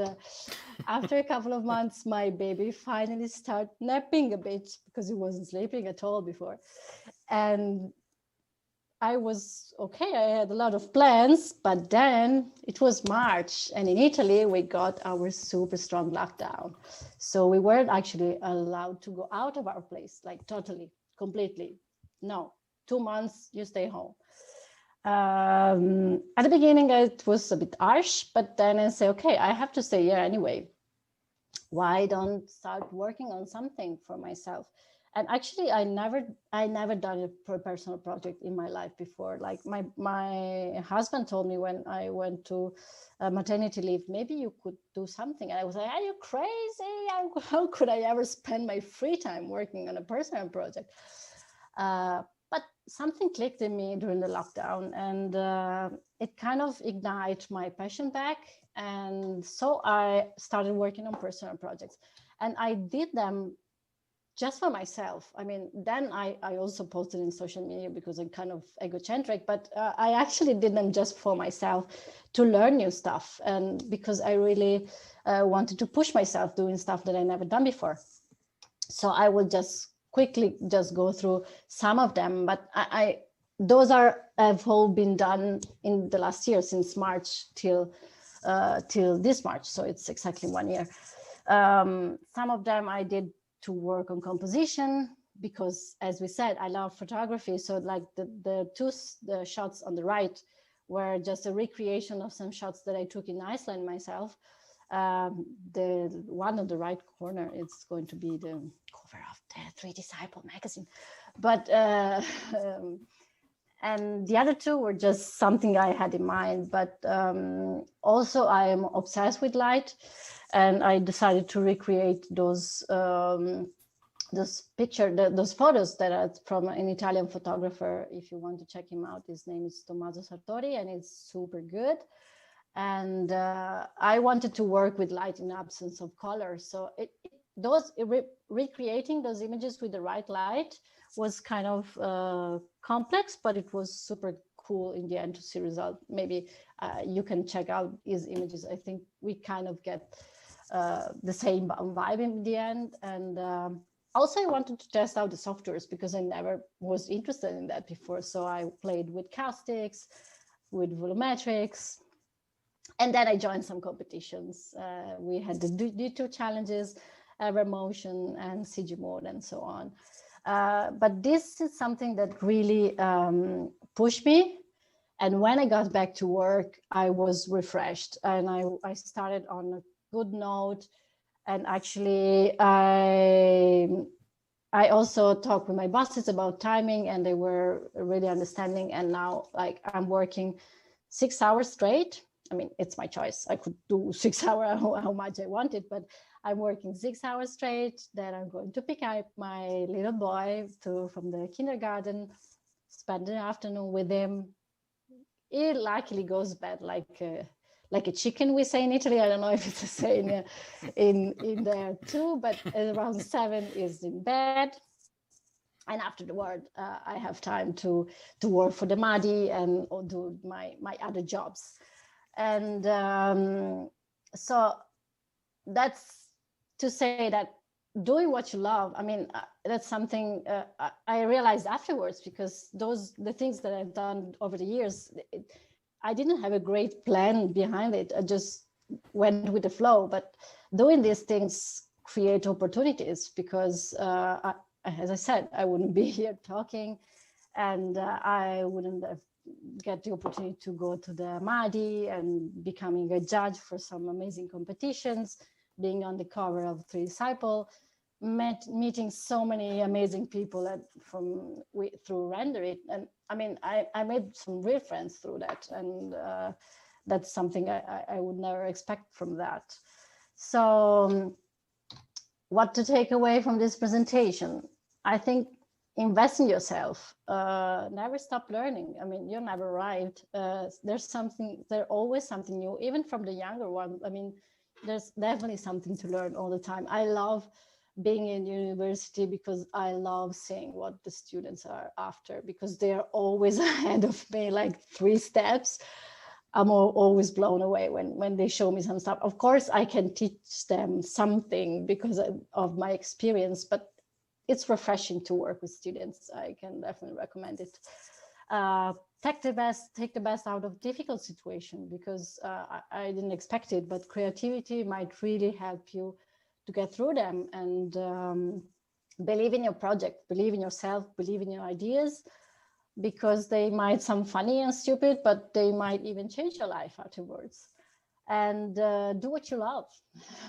after a couple of months, my baby finally started napping a bit because he wasn't sleeping at all before. And I was okay. I had a lot of plans, but then it was March, and in Italy we got our super strong lockdown. So we weren't actually allowed to go out of our place, like totally, completely. No, 2 months you stay home. At the beginning it was a bit harsh, but then I say, okay, I have to stay here anyway. Why don't start working on something for myself? And actually, I never done a personal project in my life before. Like my husband told me when I went to maternity leave, maybe you could do something. And I was like, are you crazy? How could I ever spend my free time working on a personal project? But something clicked in me during the lockdown, and it kind of ignited my passion back. And so I started working on personal projects, and I did them just for myself. I mean, then I also posted in social media because I'm kind of egocentric, but I actually did them just for myself to learn new stuff, and because I really wanted to push myself doing stuff that I never done before. So I will just quickly go through some of them, but those have all been done in the last year, since March till this March. So it's exactly 1 year. Some of them I did to work on composition because, as we said, I love photography. So like the shots on the right were just a recreation of some shots that I took in Iceland myself. The one on the right corner, it's going to be the cover of the 3 Disciple magazine. But and the other two were just something I had in mind. But also I am obsessed with light, and I decided to recreate those photos that are from an Italian photographer. If you want to check him out, his name is Tommaso Sartori, and it's super good. And I wanted to work with light in absence of color. So recreating those images with the right light was kind of complex, but it was super cool in the end to see result. Maybe you can check out his images. I think we kind of get the same vibe in the end. And also I wanted to test out the softwares because I never was interested in that before. So I played with caustics, with volumetrics, and then I joined some competitions. We had the D2 challenges, Motion and CG mode and so on. But this is something that really pushed me. And when I got back to work, I was refreshed and I started on a good note. And actually, I also talked with my bosses about timing, and they were really understanding. And now, like, I'm working 6 hours straight. I mean, it's my choice. I could do 6 hours, how much I wanted, but I'm working 6 hours straight. Then I'm going to pick up my little boy from the kindergarten, spend the afternoon with him. It luckily goes bad like a chicken, we say in Italy. I don't know if it's the same in there too, but around 7 is in bed. And afterward, I have time to work for the MADI and do my other jobs. And so that's to say that doing what you love, I mean, that's something I realized afterwards, because the things that I've done over the years, I didn't have a great plan behind it. I just went with the flow. But doing these things create opportunities, because as I said, I wouldn't be here talking, and I wouldn't have get the opportunity to go to the MADI and becoming a judge for some amazing competitions, being on the cover of 3 Disciple, meeting so many amazing people through Render It. And I mean, I made some real friends through that, and that's something I would never expect from that. So what to take away from this presentation? I think invest in yourself, never stop learning. I mean, you're never right. There's always something new, even from the younger ones. I mean, there's definitely something to learn all the time. I love being in university because I love seeing what the students are after, because they're always ahead of me, like 3 steps. I'm always blown away when they show me some stuff. Of course, I can teach them something because of my experience, but it's refreshing to work with students. I can definitely recommend it. Take the best out of difficult situation, because I didn't expect it, but creativity might really help you to get through them. And believe in your project, believe in yourself, believe in your ideas, because they might sound funny and stupid, but they might even change your life afterwards. And do what you love.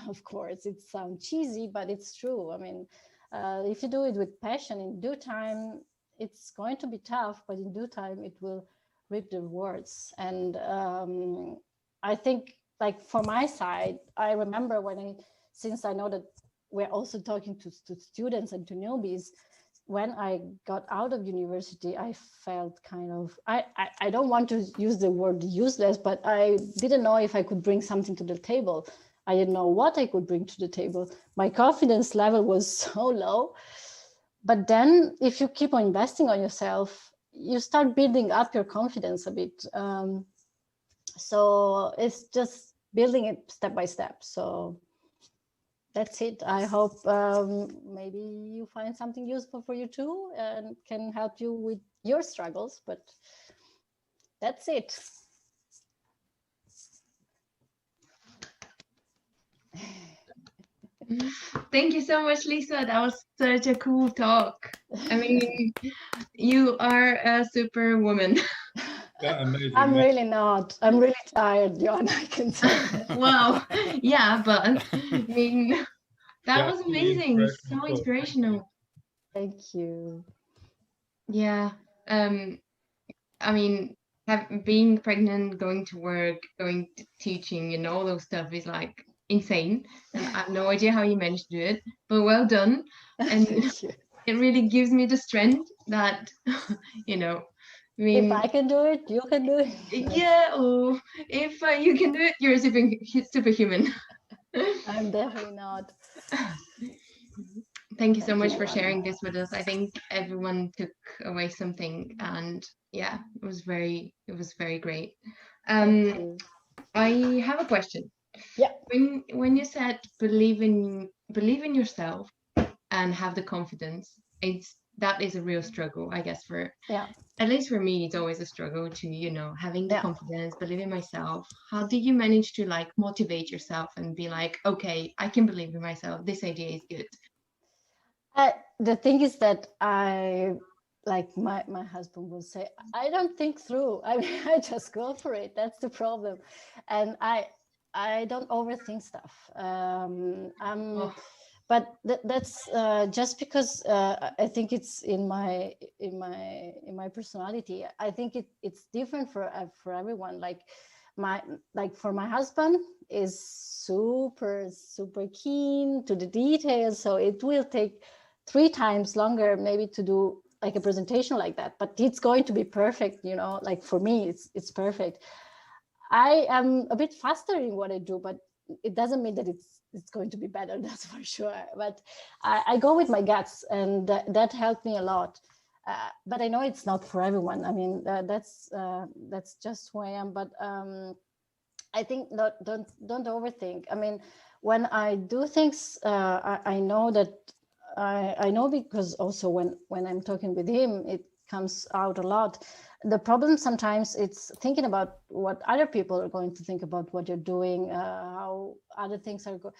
Of course, it sounds cheesy, but it's true. I mean, if you do it with passion, in due time, it's going to be tough, but in due time, it will reap the rewards. And I think, like, for my side, I remember since I know that we're also talking to students and to newbies, when I got out of university, I felt kind of, I don't want to use the word useless, but I didn't know if I could bring something to the table. I didn't know what I could bring to the table. My confidence level was so low. But then if you keep on investing on yourself, you start building up your confidence a bit. So it's just building it step by step. So that's it. I hope maybe you find something useful for you too, and can help you with your struggles, but that's it. Thank you so much, Lisa. That was such a cool talk. I mean, you are a super woman. Yeah, amazing. I'm really not. I'm really tired, John, I can tell. Wow. Yeah, but I mean, that Yeah, was really amazing. inspirational So talk. inspirational. Thank you. Yeah. I mean, being pregnant, going to work, going to teaching, and all those stuff is like insane. And I have no idea how you managed to do it, but well done. And Thank you. it really gives me the strength that, you know, I mean, If I can do it, you can do it. yeah, or if you can do it, you're a superhuman. I'm definitely not. Thank you so Thank much you, for Joanna. sharing this with us. I think everyone took away something, and yeah, it was very great. Thank you. I have a question. Yeah. When you said believe in yourself and have the confidence, that is a real struggle, I guess, for Yeah. at least for me. It's always a struggle to, having the Yeah. confidence, believe in myself. How do you manage to like motivate yourself and be like, okay, I can believe in myself, this idea is good? The thing is that I, like my husband will say, I don't think through. I mean, I just go for it. That's the problem. And I don't overthink stuff. But that's just because I think it's in my personality. I think it's different for everyone. Like for my husband is super keen to the details, so it will take 3 times longer maybe to do like a presentation like that, but it's going to be perfect, like for me it's perfect. I am a bit faster in what I do, but it doesn't mean that it's going to be better, that's for sure. But I go with my guts, and that helped me a lot. But I know it's not for everyone. I mean, that's just who I am. But I think don't overthink. I mean, when I do things, I know that I know, because also when I'm talking with him, it comes out a lot. The problem sometimes it's thinking about what other people are going to think about what you're doing, how other things are going.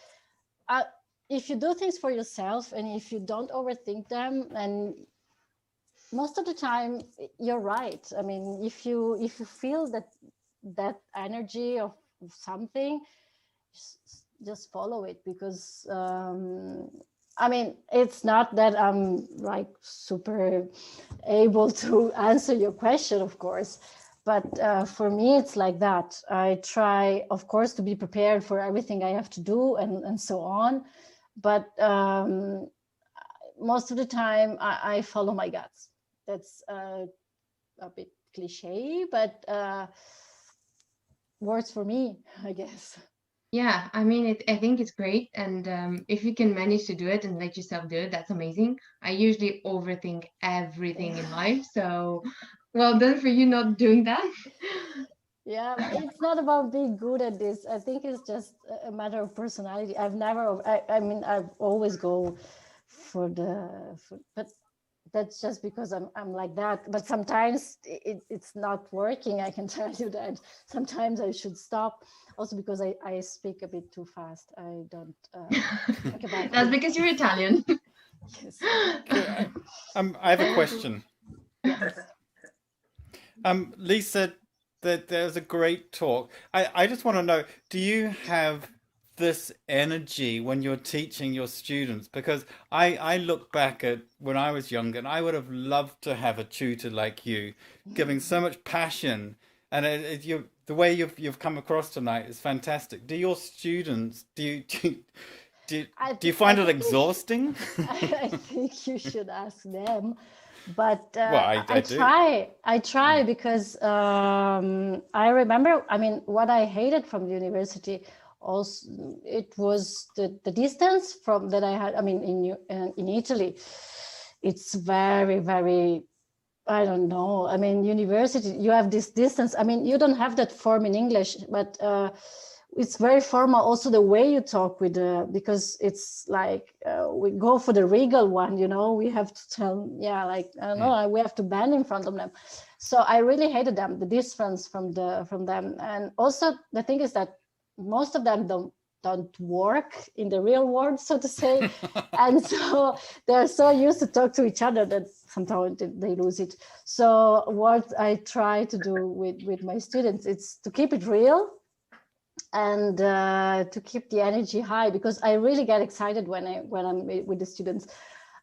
If you do things for yourself and if you don't overthink them, and most of the time you're right. I mean, if you feel that energy of something, just follow it, because I mean, it's not that I'm like super able to answer your question, of course, but for me, it's like that. I try, of course, to be prepared for everything I have to do and so on. But most of the time, I follow my guts. That's a bit cliche, but works for me, I guess. Yeah, I mean, I think it's great. And if you can manage to do it and let yourself do it, that's amazing. I usually overthink everything in life. So well done for you not doing that. Yeah, it's not about being good at this. I think it's just a matter of personality. I mean, I always go for but that's just because I'm like that. But sometimes it's not working. I can tell you that. Sometimes I should stop. Also because I speak a bit too fast. I don't think about That's because you're Italian. Yes. I have a question. Yes. Lisa, there's a great talk. I just want to know, do you have this energy when you're teaching your students? Because I look back at when I was younger, and I would have loved to have a tutor like you, giving so much passion. And the way you've come across tonight is fantastic. Do your students, do you find it exhausting? I think you should ask them. But well, I try because I remember, I mean, what I hated from the university also, it was the distance from that I had. I mean, in Italy, it's very, very, I don't know. I mean, university, you have this distance. I mean, you don't have that form in English, but it's very formal. Also, the way you talk with because it's like we go for the regal one. We have to tell, like I don't know, we have to bend in front of them. So I really hated them, the distance from them. And also the thing is that most of them don't work in the real world, so to say. And so they're so used to talk to each other that sometimes they lose it. So what I try to do with my students is to keep it real and to keep the energy high, because I really get excited when I'm with the students.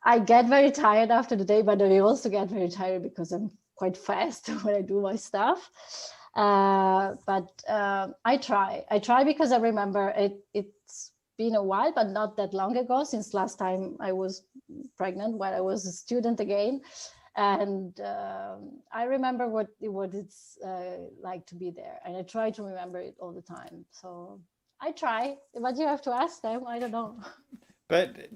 I get very tired after the day, but I also get very tired because I'm quite fast when I do my stuff. But I try because I remember it's been a while, but not that long ago, since last time I was pregnant when I was a student again. And I remember what it's like to be there, and I try to remember it all the time. So I try, but you have to ask them. I don't know. But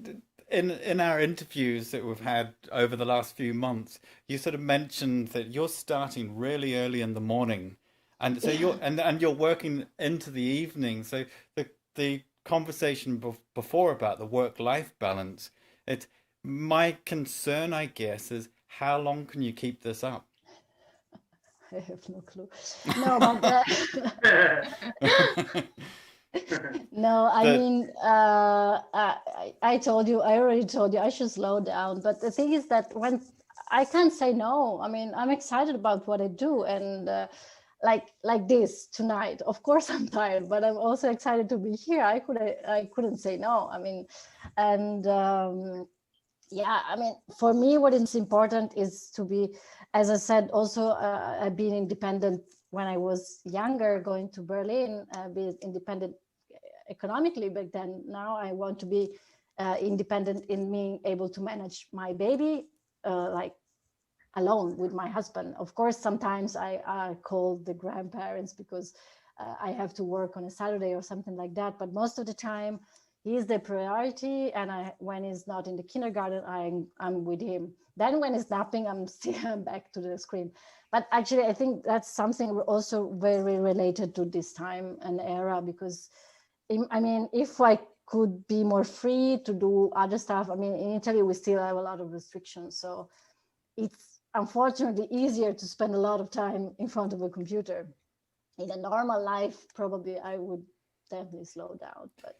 in our interviews that we've had over the last few months, you sort of mentioned that you're starting really early in the morning, and so you're working into the evening. So the conversation before about the work-life balance, my concern, I guess, is how long can you keep this up? I have no clue. No, but no, I mean, I already told you I should slow down. But the thing is that when I can't say no, I mean, I'm excited about what I do, and like this tonight. Of course, I'm tired, but I'm also excited to be here. I couldn't say no. I mean, and yeah, I mean, for me, what is important is to be, as I said, also I've been independent when I was younger, going to Berlin, be independent economically, but then now I want to be independent in being able to manage my baby like alone with my husband. Of course, sometimes I call the grandparents because I have to work on a Saturday or something like that, but most of the time he is the priority, and when he's not in the kindergarten, I'm with him. Then when he's napping, I'm back to the screen. But actually, I think that's something also very related to this time and era, because I mean, if I could be more free to do other stuff, I mean, in Italy, we still have a lot of restrictions. So it's unfortunately easier to spend a lot of time in front of a computer. In a normal life, probably I would definitely slow down. But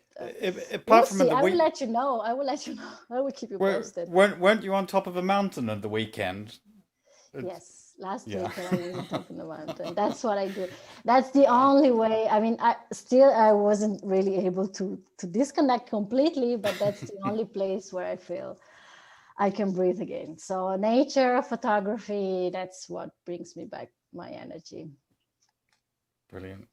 apart from I will let you know. I will keep you posted. Weren't you on top of a mountain on the weekend? Yes, last week I was on top of the mountain. That's what I do. That's the only way. I mean, I wasn't really able to disconnect completely, but that's the only place where I feel I can breathe again. So nature, photography, that's what brings me back my energy. Brilliant.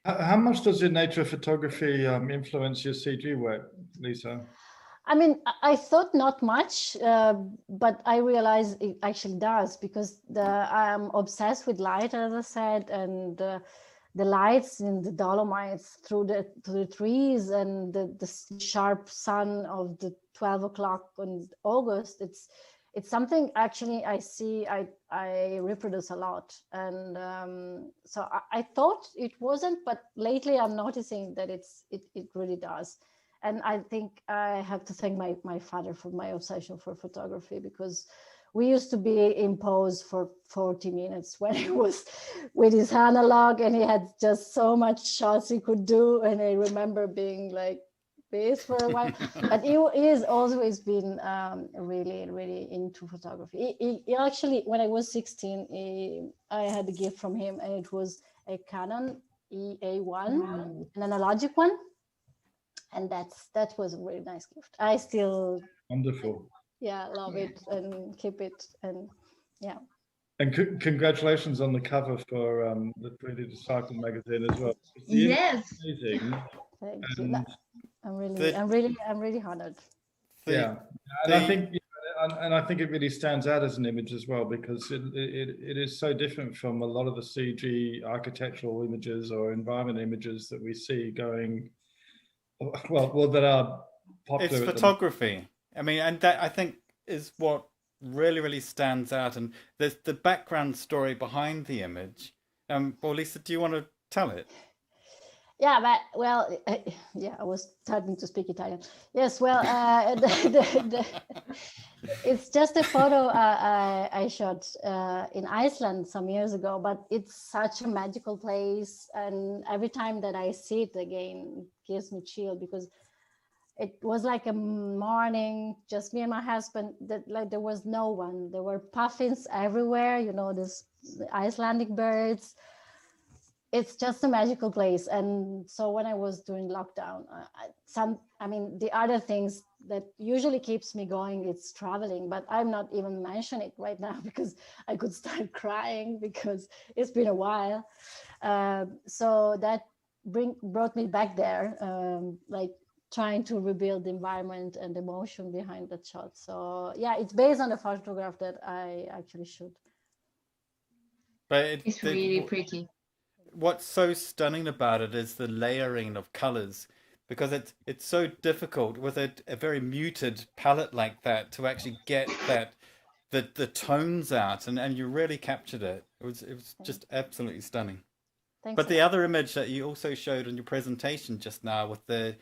How much does your nature photography influence your CG work, Lisa? I mean, I thought not much, but I realized it actually does, because I'm obsessed with light, as I said, and the lights in the Dolomites through the trees and the sharp sun of the 12 o'clock in August. It's something actually I see, I reproduce a lot. And so I thought it wasn't, but lately I'm noticing that it really does. And I think I have to thank my father for my obsession for photography, because we used to be in pose for 40 minutes when he was with his analog, and he had just so much shots he could do. And I remember being like this for a while. But he has always been really, really into photography. He actually, when I was 16, I had a gift from him, and it was a Canon EA1, an analogic one. And that was a really nice gift. I still wonderful. Yeah, love it and keep it, and yeah. And congratulations on the cover for the 3D Disciple magazine as well. Yes. Amazing. Thank you. I'm really honored. Yeah, and I think I think it really stands out as an image as well, because it is so different from a lot of the CG architectural images or environment images that we see going. Well, that are popular. It's photography. I mean, and that I think is what really, really stands out. And there's the background story behind the image. Well, Lisa, do you want to tell it? Yeah, but well, yeah, I was starting to speak Italian. Yes, well, it's just a photo I shot in Iceland some years ago, but it's such a magical place, and every time that I see it again, it gives me chill because it was like a morning, just me and my husband. That like there was no one. There were puffins everywhere. You know, this Icelandic birds. It's just a magical place. And so when I was doing lockdown, the other things that usually keeps me going, it's traveling, but I'm not even mentioning it right now because I could start crying because it's been a while. So that brought me back there, like trying to rebuild the environment and emotion behind that shot. So yeah, it's based on a photograph that I actually shoot. But It's really pretty. What's so stunning about it is the layering of colors, because it's so difficult with a very muted palette like that to actually get the tones out, and you really captured it. It was just absolutely stunning. Thanks. But the other image that you also showed in your presentation just now with the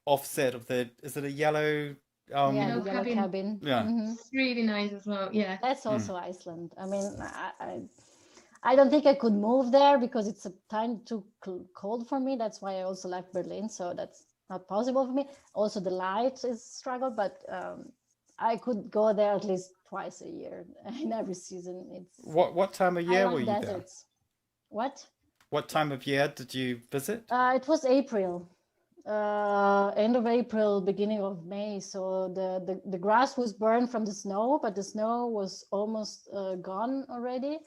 offset of is it a yellow yellow cabin. Yeah. Mm-hmm. It's really nice as well. Yeah. That's also Iceland. I mean, I don't think I could move there because it's a time too cold for me. That's why I also left Berlin. So that's not possible for me. Also, the light is a struggle, but I could go there at least twice a year in every season. It's what time of year were you deserts. there? What time of year did you visit? It was April. End of April, beginning of May. So the grass was burned from the snow, but the snow was almost gone already.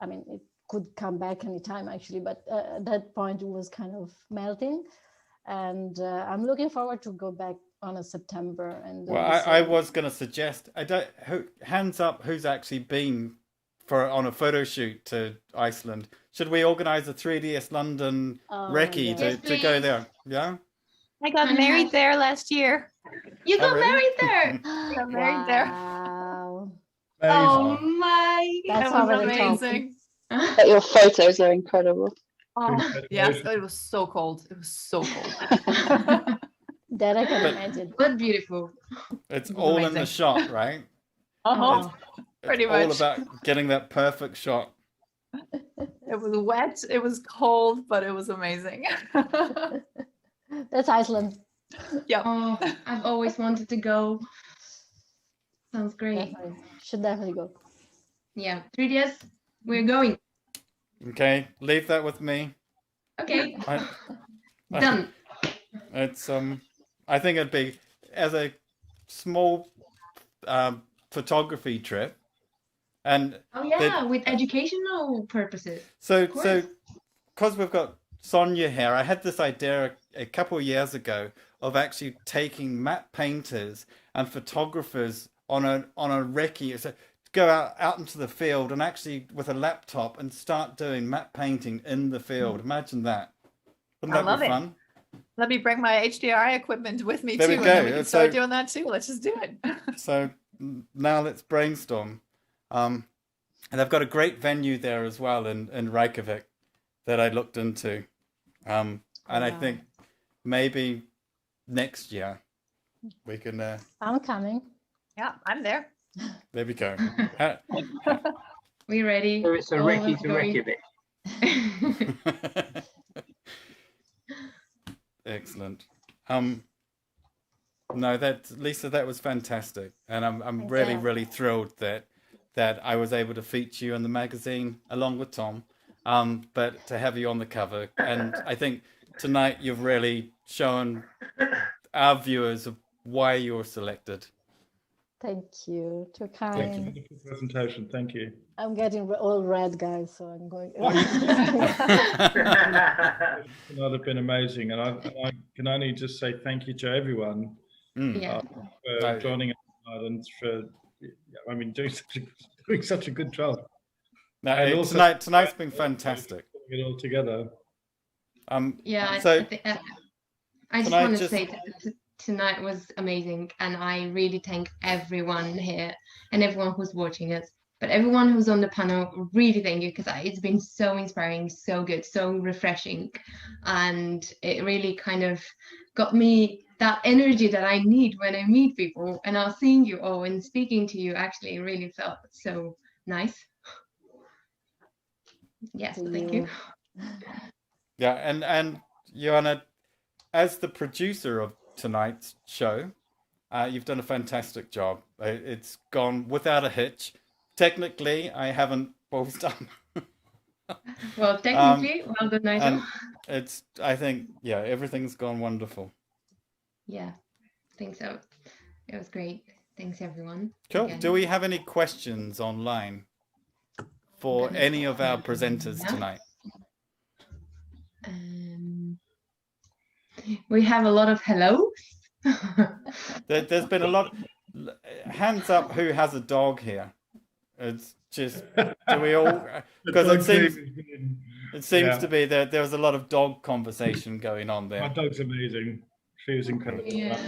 I mean, it could come back anytime actually, but at that point it was kind of melting. And I'm looking forward to go back on a September. And well, I was going to suggest, hands up who's actually been on a photo shoot to Iceland. Should we organize a 3DS London recce to go there? Yeah. I got married there last year. You got married there. I got married there. Wow. Oh my! That's that was amazing. But your photos are incredible. Oh yes, it was so cold. It was so cold. That I can imagine. But beautiful. It's all in the shot, right? Pretty much. All about getting that perfect shot. It was wet. It was cold, but it was amazing. That's Iceland. Yeah. Oh, I've always wanted to go. Sounds great. Should definitely go. Yeah, 3DS, we're going. Okay, leave that with me. Okay. Done. It's I think it'd be as a small photography trip, and with educational purposes. So because we've got Sonja here, I had this idea a couple of years ago of actually taking map painters and photographers on a recce, so go out into the field and actually with a laptop and start doing map painting in the field. Imagine that. Wouldn't that be fun? Let me bring my HDRI equipment with me there too, we and go. then we can start doing that too. Let's just do it. So now let's brainstorm. And I've got a great venue there as well in Reykjavik that I looked into. And I think maybe next year we can... I'm coming. Yeah, I'm there. There we go. We ready? So it's a recce to Reykjavik. Excellent. No, Lisa, that was fantastic, and I'm really thrilled that I was able to feature you in the magazine along with Tom, but to have you on the cover, and I think tonight you've really shown our viewers of why you were selected. Thank you. Too kind. Thank you for the presentation. Thank you. I'm getting all red, guys, so I'm going. That have been amazing, and I can only just say thank you to everyone for joining us tonight and for doing such a good job. No, tonight's been fantastic. Putting it all together. So I just want to say that tonight was amazing, and I really thank everyone here and everyone who's watching us. But everyone who's on the panel, really thank you, because it's been so inspiring, so good, so refreshing. And it really kind of got me that energy that I need when I meet people. And now seeing you all and speaking to you actually really felt so nice. Yes, thank you. Yeah, and Joanna, as the producer of tonight's show, you've done a fantastic job. It's gone without a hitch. Technically, I haven't paused up. Well, technically, well done, Nigel. And I think, yeah, everything's gone wonderful. Yeah, I think so. It was great. Thanks, everyone. Cool. Again. Do we have any questions online for any of our presenters tonight? We have a lot of hello. There's been a lot. Hands up who has a dog here. It's just, do we all? Because it seems to be that there was a lot of dog conversation going on there. My dog's amazing. She was incredible. Yeah.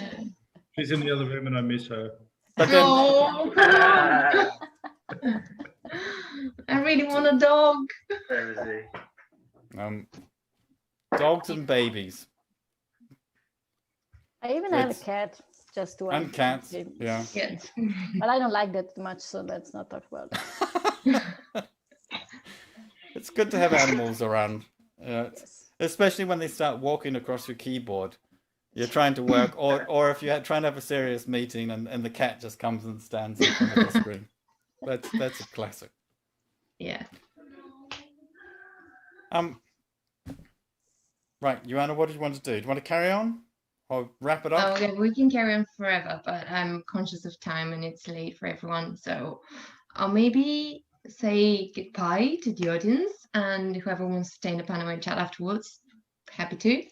She's in the other room and I miss her. But then, Oh, I really want a dog. Where is he? Dogs and babies. I even have a cat, just one. And cats, yeah. Yes. But I don't like that much, so let's not talk about it. It's good to have animals around, Yes. especially when they start walking across your keyboard. You're trying to work, or if you're trying to have a serious meeting and the cat just comes and stands in front of the screen. That's a classic. Yeah. Right, Joanna, what do you want to do? Do you want to carry on or wrap it up? Okay, we can carry on forever, but I'm conscious of time and it's late for everyone. So I'll maybe say goodbye to the audience, and whoever wants to stay in the panel and chat afterwards, happy to.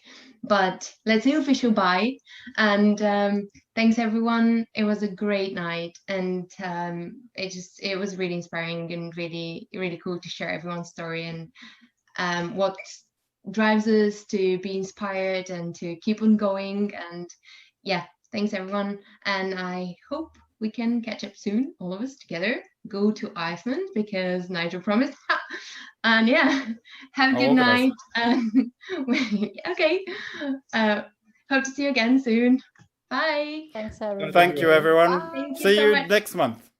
But let's say official bye. And thanks everyone. It was a great night, and it was really inspiring and really, really cool to share everyone's story and what drives us to be inspired and to keep on going. And yeah, thanks everyone, and I hope we can catch up soon, all of us together, go to Iceland because Nigel promised. And yeah, have a good night. Okay, hope to see you again soon. Bye. Thanks, everyone. Thank you, everyone. Thank you See so you much. next month.